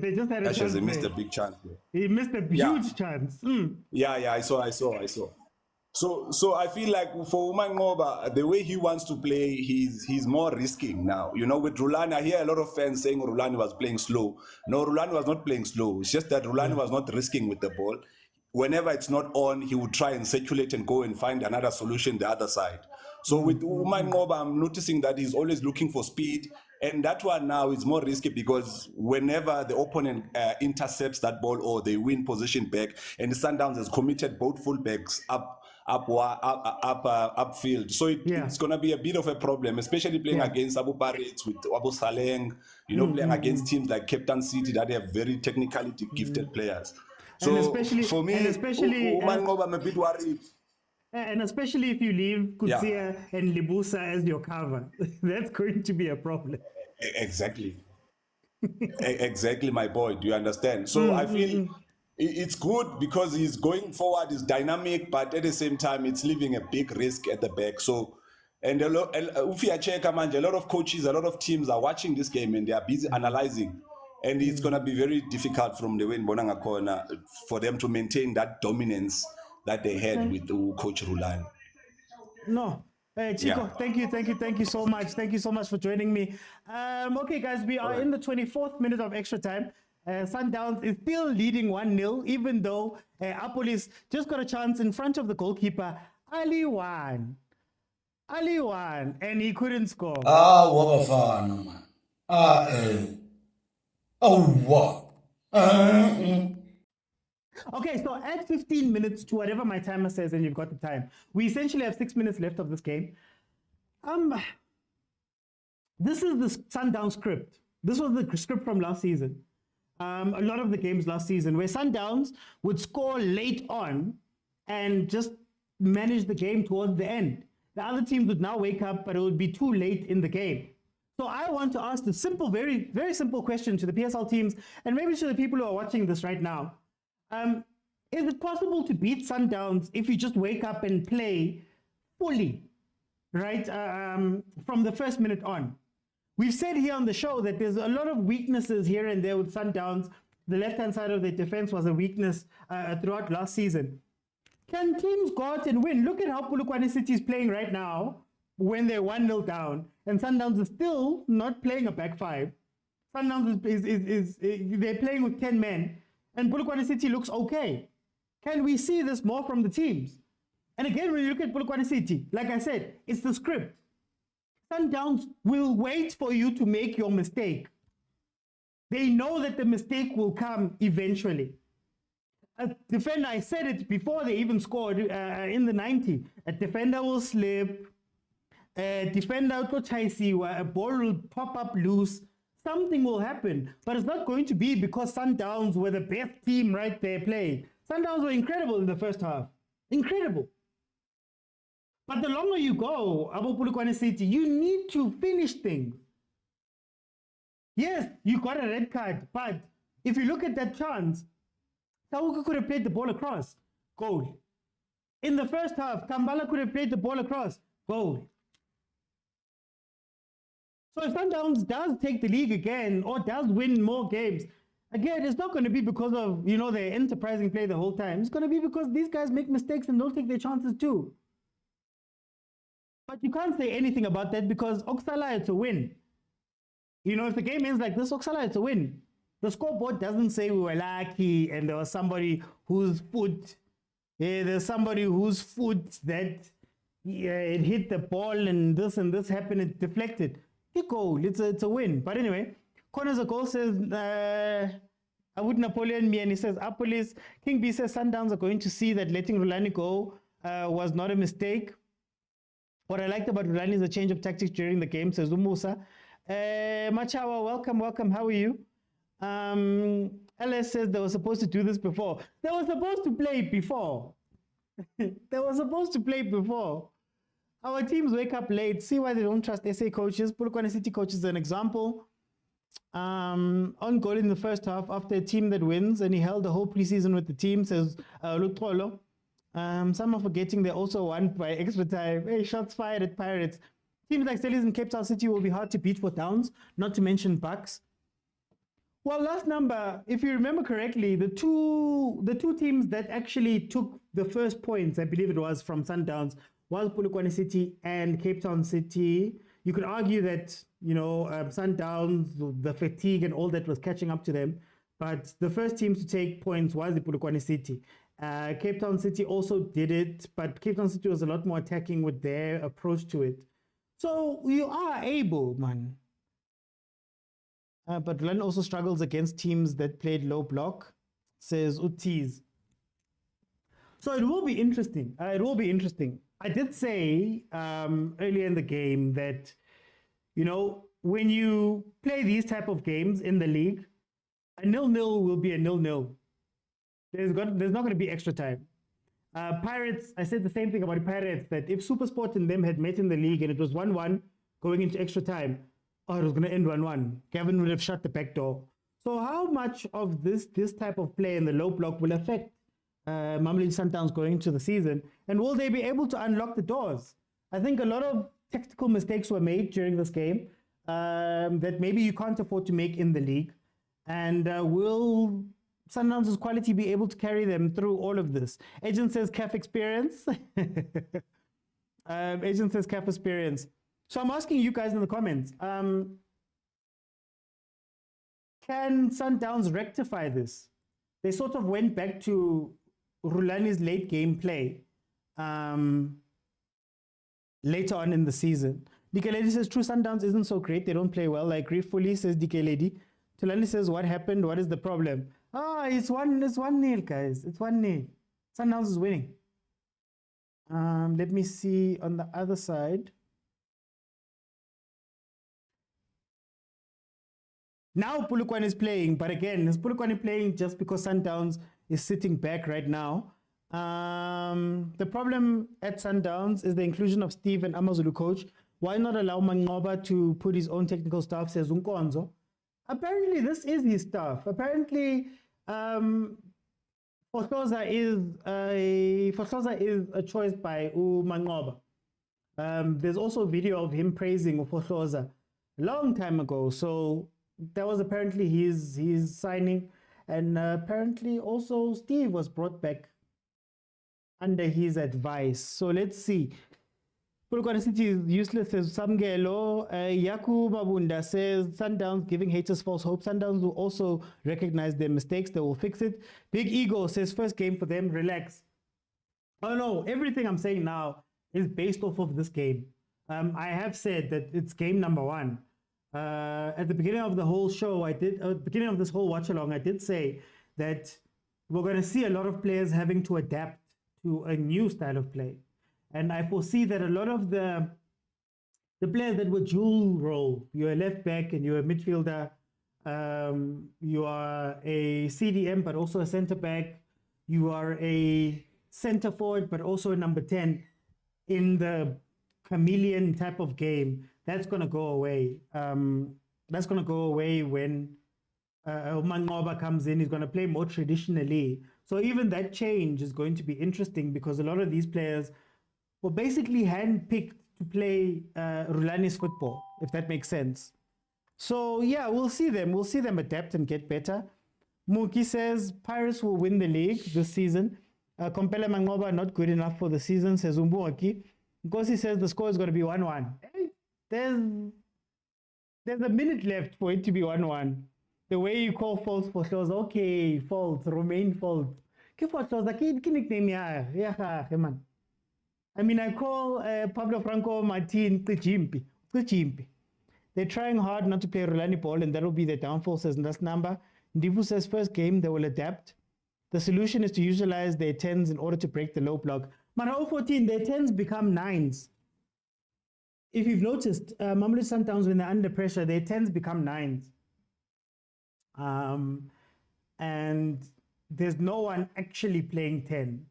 They just had a chance. He missed a big chance. He missed a huge chance. Yeah, I saw. So I feel like for Umangoba, the way he wants to play, he's more risking now. With Rulani, I hear a lot of fans saying Rulani was playing slow. No, Rulani was not playing slow. It's just that Rulani was not risking with the ball. Whenever it's not on, he would try and circulate and go and find another solution the other side. So with Umangoba, I'm noticing that he's always looking for speed. And that one now is more risky because whenever the opponent intercepts that ball or they win position back, and the Sundowns has committed both fullbacks upfield. So it's going to be a bit of a problem, especially playing against Abu Paritz with Abu Saleng, playing against teams like Captain City that have very technically gifted players. So for me, Umangoba, I'm a bit worried. And especially if you leave Kutsia and Libusa as your cover, that's going to be a problem. Exactly. Exactly, my boy. Do you understand? So I feel it's good because he's going forward, he's dynamic, but at the same time, it's leaving a big risk at the back. So, and a lot of coaches, a lot of teams are watching this game and they are busy analyzing. And it's going to be very difficult from the win Bonanga corner for them to maintain that dominance that they had with Coach Rulani. No. Hey, Chico, thank you so much. Thank you so much for joining me. Okay, guys, we are in the 24th minute of extra time. Sundowns is still leading 1-0, even though Apolis just got a chance in front of the goalkeeper, Ahly won, and he couldn't score. What bafana, man. What? Okay, so add 15 minutes to whatever my timer says, and you've got the time. We essentially have 6 minutes left of this game. This is the Sundown script. This was the script from last season. A lot of the games last season where Sundowns would score late on and just manage the game towards the end. The other teams would now wake up, but it would be too late in the game. So I want to ask the simple, very, very simple question to the PSL teams and maybe to the people who are watching this right now. Is it possible to beat Sundowns if you just wake up and play fully, right, from the first minute on? We've said here on the show that there's a lot of weaknesses here and there with Sundowns, the left-hand side of the defense was a weakness throughout last season. Can teams go out and win? Look at how Polokwane City is playing right now when they're 1-0 down, and Sundowns is still not playing a back five. Sundowns is they're playing with 10 men, and Polokwane City looks okay. Can we see this more from the teams? And again, when you look at Polokwane City, like I said, it's the script. Sundowns will wait for you to make your mistake. They know that the mistake will come eventually. A defender, I said it before they even scored in the 90. A defender will slip. A defender will chaisiwa, a ball will pop up loose. Something will happen, but it's not going to be because Sundowns were the best team right there playing. Sundowns were incredible in the first half. Incredible. But the longer you go, Abo Polokwane City, you need to finish things. Yes, you got a red card, but if you look at that chance, Tawuka could have played the ball across. Goal. In the first half, Kambala could have played the ball across. Goal. So if Sundowns does take the league again or does win more games, again, it's not going to be because of, their enterprising play the whole time. It's going to be because these guys make mistakes and don't take their chances too. But you can't say anything about that because Oksala, it's a win. If the game ends like this, Oksala, it's a win. The scoreboard doesn't say we were lucky and there was somebody whose foot, that it hit the ball and this happened, it deflected. Good goal, it's a win. But anyway, Corners a goal says, Awud Napoleon me, and he says, Apolis, King B says Sundowns are going to see that letting Rulani go was not a mistake. What I liked about Rulani is the change of tactics during the game, says Umusa. Machawa, welcome, how are you? LS says they were supposed to do this before. They were supposed to play before. They were supposed to play before. Our teams wake up late. See why they don't trust SA coaches. Polokwane City coaches is an example. On goal in the first half after a team that wins, and he held the whole preseason with the team, says Lutrolo. Some are forgetting they also won by extra time. Hey, shots fired at Pirates. Teams like Stellies and Cape Town City will be hard to beat for Downs, not to mention Bucks. Well, last number, if you remember correctly, the two teams that actually took the first points, I believe it was from Sundowns, was Polokwane City and Cape Town City. You could argue that, Sundowns, the fatigue and all that was catching up to them. But the first team to take points was the Polokwane City. Cape Town City also did it, but Cape Town City was a lot more attacking with their approach to it. So you are able, man. But Rulani also struggles against teams that played low block, says Utiz. So it will be interesting. I did say earlier in the game that, when you play these type of games in the league, a 0-0 will be a 0-0. There's not going to be extra time. Pirates, I said the same thing about Pirates, that if Supersport and them had met in the league and it was 1-1 going into extra time, it was going to end 1-1. Gavin would have shut the back door. So how much of this type of play in the low block will affect Mamelodi Sundowns going into the season? And will they be able to unlock the doors? I think a lot of tactical mistakes were made during this game that maybe you can't afford to make in the league. And will Sundowns' quality be able to carry them through all of this? Agent says CAF experience. Agent says CAF experience. So I'm asking you guys in the comments, can Sundowns rectify this? They sort of went back to Rulani's late game play later on in the season. DK Lady says, true, Sundowns isn't so great. They don't play well. I agree fully, says DK Lady. Tulani says, what happened? What is the problem? It's 1-0, guys. It's 1-0. Sundowns is winning. Let me see on the other side. Now Polokwane is playing, but again, is Polokwane playing just because Sundowns is sitting back right now? The problem at Sundowns is the inclusion of Steve and Amazulu coach. Why not allow Mangoba to put his own technical staff, says Unkonzo? Apparently, this is his staff. Apparently, Khoza is a choice by Mangoba. There's also a video of him praising Khoza a long time ago. So that was apparently his signing. And apparently also Steve was brought back under his advice. So let's see. Polokwane City is useless, says Samgelo. Yaku Mabunda says Sundowns giving haters false hope. Sundowns will also recognize their mistakes. They will fix it. Big Ego says first game for them. Relax. Oh no, everything I'm saying now is based off of this game. I have said that it's game number 1. At the beginning of the whole show, at the beginning of this whole watch along, I did say that we're going to see a lot of players having to adapt to a new style of play. And I foresee that a lot of the players that were dual role, you're a left back and you're a midfielder, you are a CDM but also a centre back, you are a centre forward but also a number 10 in the chameleon type of game. That's going to go away. That's going to go away when Mangoba comes in. He's going to play more traditionally. So even that change is going to be interesting because a lot of these players were basically handpicked to play Rulani's football, if that makes sense. So yeah, we'll see them. We'll see them adapt and get better. Muki says Pirates will win the league this season. Kompela Mangoba not good enough for the season, says Umbuaki. Nkosi says the score is going to be 1-1. There's a minute left for it to be 1-1. The way you call false for shows, okay, false, Romain false. Ke for shows, ke nickname ya man. I mean, I call Pablo Franco Martin Tshimpi. They're trying hard not to play Rulani ball, and that'll be their downfall, says Nas Number. Ndivu says first game, they will adapt. The solution is to utilize their 10s in order to break the low block. Mara 014, their 10s become 9s. If you've noticed, Mamelodi Sundowns, when they're under pressure, their 10s become 9s. And there's no one actually playing 10.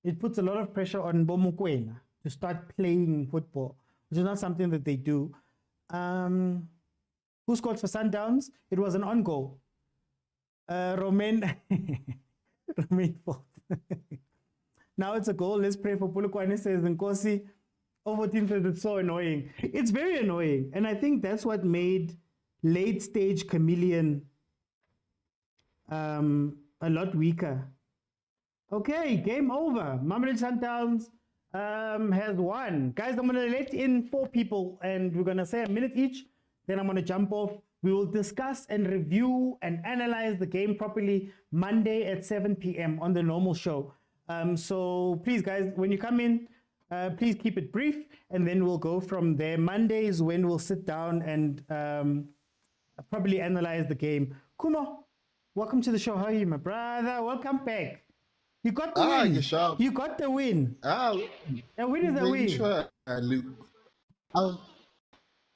It puts a lot of pressure on mokwena to start playing football, which is not something that they do. Who scored for Sundowns? It was an on goal. Romain fault. Now it's a goal. Let's pray for Polokwane, says Nkosi. 014 says it's so annoying. It's very annoying. And I think that's what made late stage chameleon a lot weaker. Okay, game over. Mamelodi Sundowns has won. Guys, I'm going to let in 4 people and we're going to say a minute each. Then I'm going to jump off. We will discuss and review and analyze the game properly Monday at 7 p.m. on the normal show. So please, guys, when you come in, please keep it brief and then we'll go from there. Monday is when we'll sit down and probably analyze the game. Kumo, welcome to the show. How are you, my brother? Welcome back. You got the win. You got the win. A win is a win. Sure, Luke.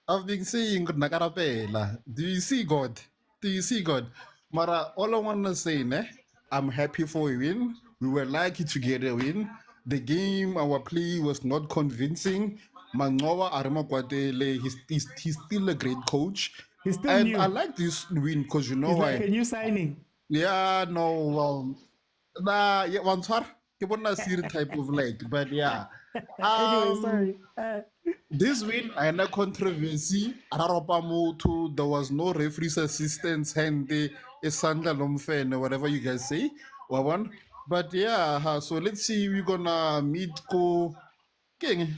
I've been saying Nagarapela. Do you see God? Do you see God? Mara, all I want to say, I'm happy for a win. We were lucky to get a win. The game, our play was not convincing. Mangoba Aramakwatele, he's still a great coach. He's still and new. I like this win because you know He's why. like a new signing. Yeah, no, yeah, one sort. You want to see the type of like, but yeah. Anyway, sorry. This win, I had a controversy. There was no referee's assistance and the Sandalom fan or whatever you guys say. But yeah, so let's see. We're gonna meet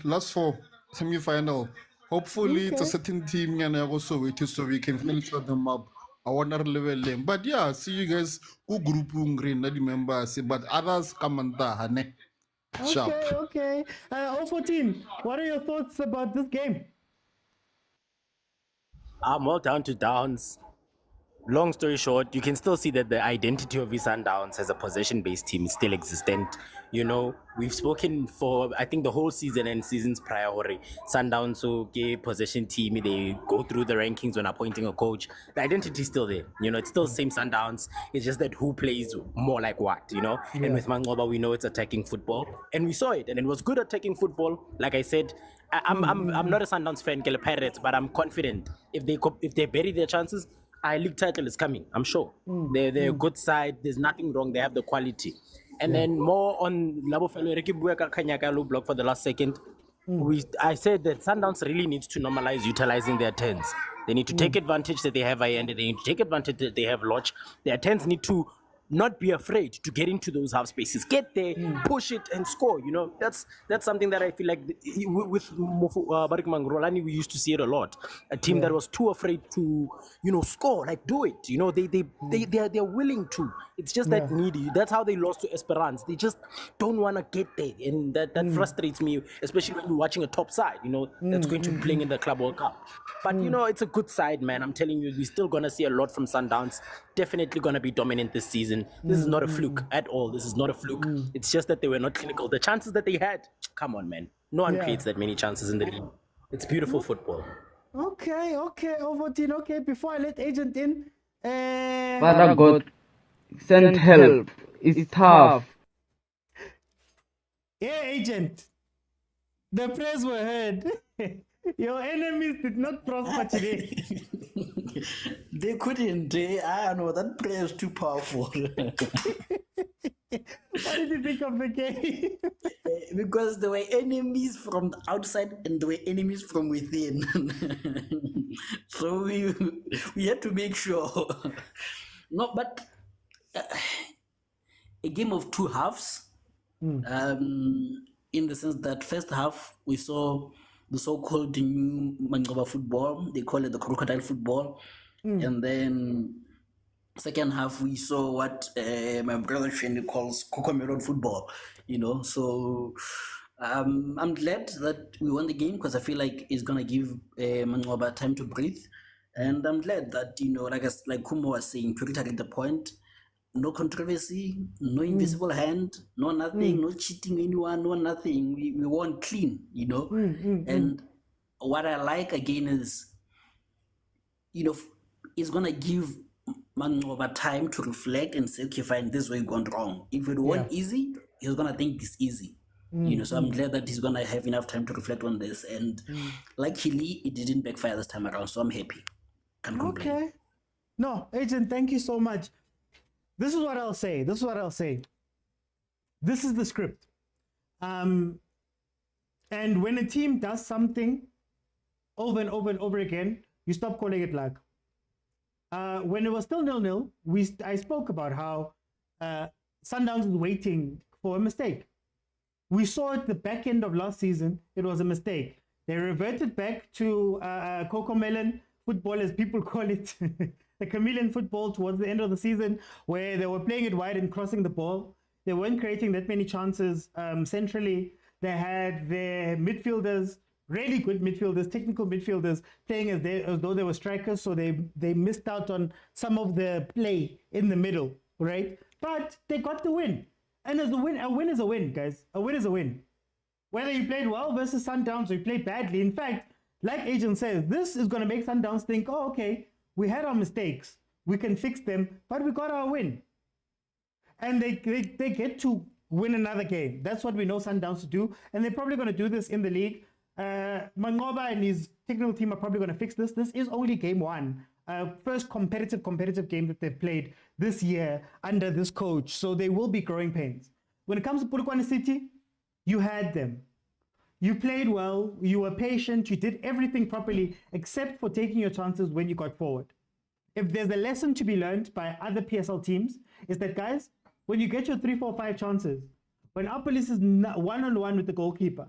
last 4 semi-final. Hopefully, it's a certain team and also wait so we can finish them up. I want to level them. But yeah, see you guys. Who group green? Not remember. But others come and hane. Sharp. Okay. 014, what are your thoughts about this game? I'm all down to downs. Long story short, you can still see that the identity of Sundowns as a possession-based team is still existent. You know, we've spoken for, I think, the whole season and seasons prior. Sundowns, so gay possession team, they go through the rankings when appointing a coach. The identity is still there. You know, it's still the same Sundowns. It's just that who plays more like what, you know? Yeah. And with Mangoba, we know it's attacking football. And we saw it, and it was good attacking football. Like I said, I'm not a Sundowns fan, Kele Pirates, but I'm confident if they bury their chances, our league title is coming, I'm sure. They're a good side. There's nothing wrong. They have the quality. And then more on Labo Fellow Khanye block for the last second. I said that Sundowns really needs to normalize utilizing their 10s. They need to take advantage that they have Ayende. They need to take advantage that they have Lodge. Their 10s need to not be afraid to get into those half spaces, get there, push it and score. You know, that's something that I feel like with Rulani, we used to see it a lot. A team that was too afraid to, you know, score, like do it. You know, they're willing to. It's just that needy. That's how they lost to Esperance. They just don't want to get there, and that frustrates me, especially when we're watching a top side. You know, that's going to be playing in the Club World Cup. But you know, it's a good side, man. I'm telling you, we're still gonna see a lot from Sundowns. Definitely gonna be dominant this season. This is not a fluke at all. This is not a fluke. It's just that they were not clinical. The chances that they had, come on, man. No one creates that many chances in the league. It's beautiful football. Okay, Ovotin. Okay, before I let Agent in, Father God, send help. It's tough. Yeah, Agent. The prayers were heard. Your enemies did not prosper today. They couldn't. I know that prayer is too powerful. What did you think of the game? Because there were enemies from the outside and there were enemies from within. So we had to make sure. No, but a game of two halves. In the sense that first half we saw the so-called new Mangoba football. They call it the crocodile football. And then second half we saw what my brother Shane calls Cocomelon football, you know. So I'm glad that we won the game because I feel like it's gonna give Mangoba time to breathe. And I'm glad that, you know, like Kumo was saying, Purita get the point. No controversy, no invisible hand, no nothing, no cheating anyone, no nothing. We won clean, you know. And what I like again is, you know, it's gonna give Mangoba time to reflect and say, okay, fine, this way gone wrong. If it weren't easy, he's gonna think it's easy. You know, so I'm glad that he's gonna have enough time to reflect on this. And like Hilly, it didn't backfire this time around, so I'm happy. Can't complain. Okay. No, Agent, thank you so much. This is what I'll say. This is the script. And when a team does something over and over and over again, you stop calling it luck. When it was still 0-0, I spoke about how Sundowns is waiting for a mistake. We saw at the back end of last season, it was a mistake. They reverted back to Cocomelon football, as people call it. The chameleon football towards the end of the season, where they were playing it wide and crossing the ball. They weren't creating that many chances centrally. They had their midfielders, really good midfielders, technical midfielders, playing as though they were strikers, so they missed out on some of the play in the middle, right? But they got the win. And as a win is a win, guys. A win is a win. Whether you played well versus Sundowns or you played badly. In fact, like Agent says, this is going to make Sundowns think, oh, okay, we had our mistakes, we can fix them, but we got our win. And they get to win another game. That's what we know Sundowns to do, and they're probably going to do this in the league. Mangoba and his technical team are probably going to fix this. This is only game one. First competitive game that they've played this year under this coach, so they will be growing pains. When it comes to Polokwane City, you had them. You played well, you were patient, you did everything properly, except for taking your chances when you got forward. If there's a lesson to be learned by other PSL teams, is that, guys, when you get your 3, 4, 5 chances, when Apolis is one-on-one with the goalkeeper,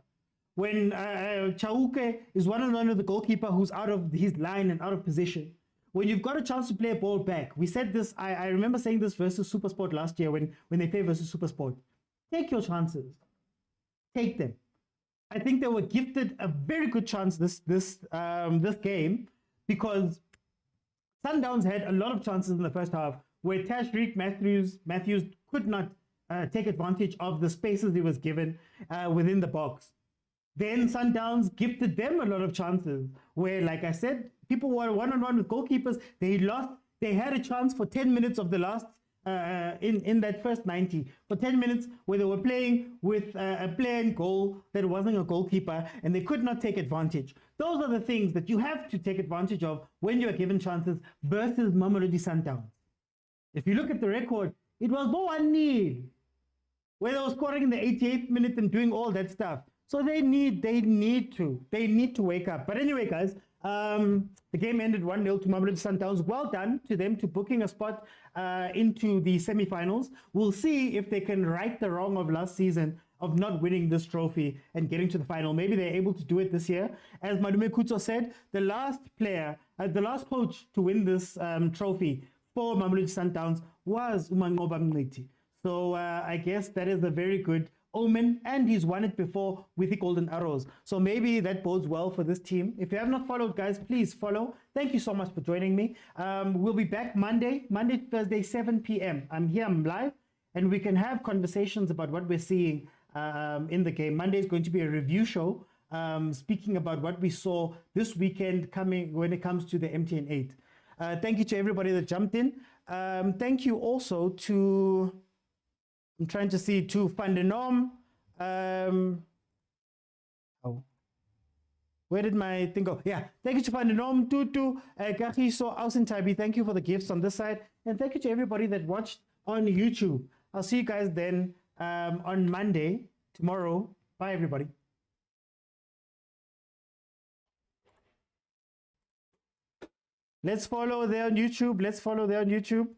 when Chauke is one-on-one with the goalkeeper who's out of his line and out of position, when you've got a chance to play a ball back, we said this, I remember saying this versus Supersport last year when they played versus Supersport. Take your chances. Take them. I think they were gifted a very good chance this game, because Sundowns had a lot of chances in the first half where Tashreeq Matthews could not take advantage of the spaces he was given within the box. Then Sundowns gifted them a lot of chances where, like I said, people were one-on-one with goalkeepers. They had a chance for 10 minutes of the last in that first 90 for 10 minutes where they were playing with a player in goal that wasn't a goalkeeper, and they could not take advantage. Those are the things that you have to take advantage of when you are given chances versus Mamelodi Sundowns. If you look at the record, it was 1-0 where they were scoring in the 88th minute and doing all that stuff. So they need to wake up. But anyway, guys, the game ended 1-0 to Mamelodi Sundowns. Well done to them to booking a spot into the semi-finals. We'll see if they can right the wrong of last season of not winning this trophy and getting to the final. Maybe they're able to do it this year. As Madume Kuto said, the last player, the last coach to win this trophy for Mamelodi Sundowns was Umanqoba Mngqithi. So I guess that is a very good omen, and he's won it before with the Golden Arrows. So maybe that bodes well for this team. If you have not followed, guys, please follow. Thank you so much for joining me. We'll be back Monday, Thursday, 7 p.m. I'm here, I'm live, and we can have conversations about what we're seeing in the game. Monday is going to be a review show, speaking about what we saw this weekend coming when it comes to the MTN 8. Thank you to everybody that jumped in. Thank you also to, I'm trying to see, to Fandenom. Where did my thing go? Yeah, thank you to Fandenom, Tutu, Kahiso, Ausintabi. Thank you for the gifts on this side. And thank you to everybody that watched on YouTube. I'll see you guys then on Monday, tomorrow. Bye, everybody. Let's follow there on YouTube.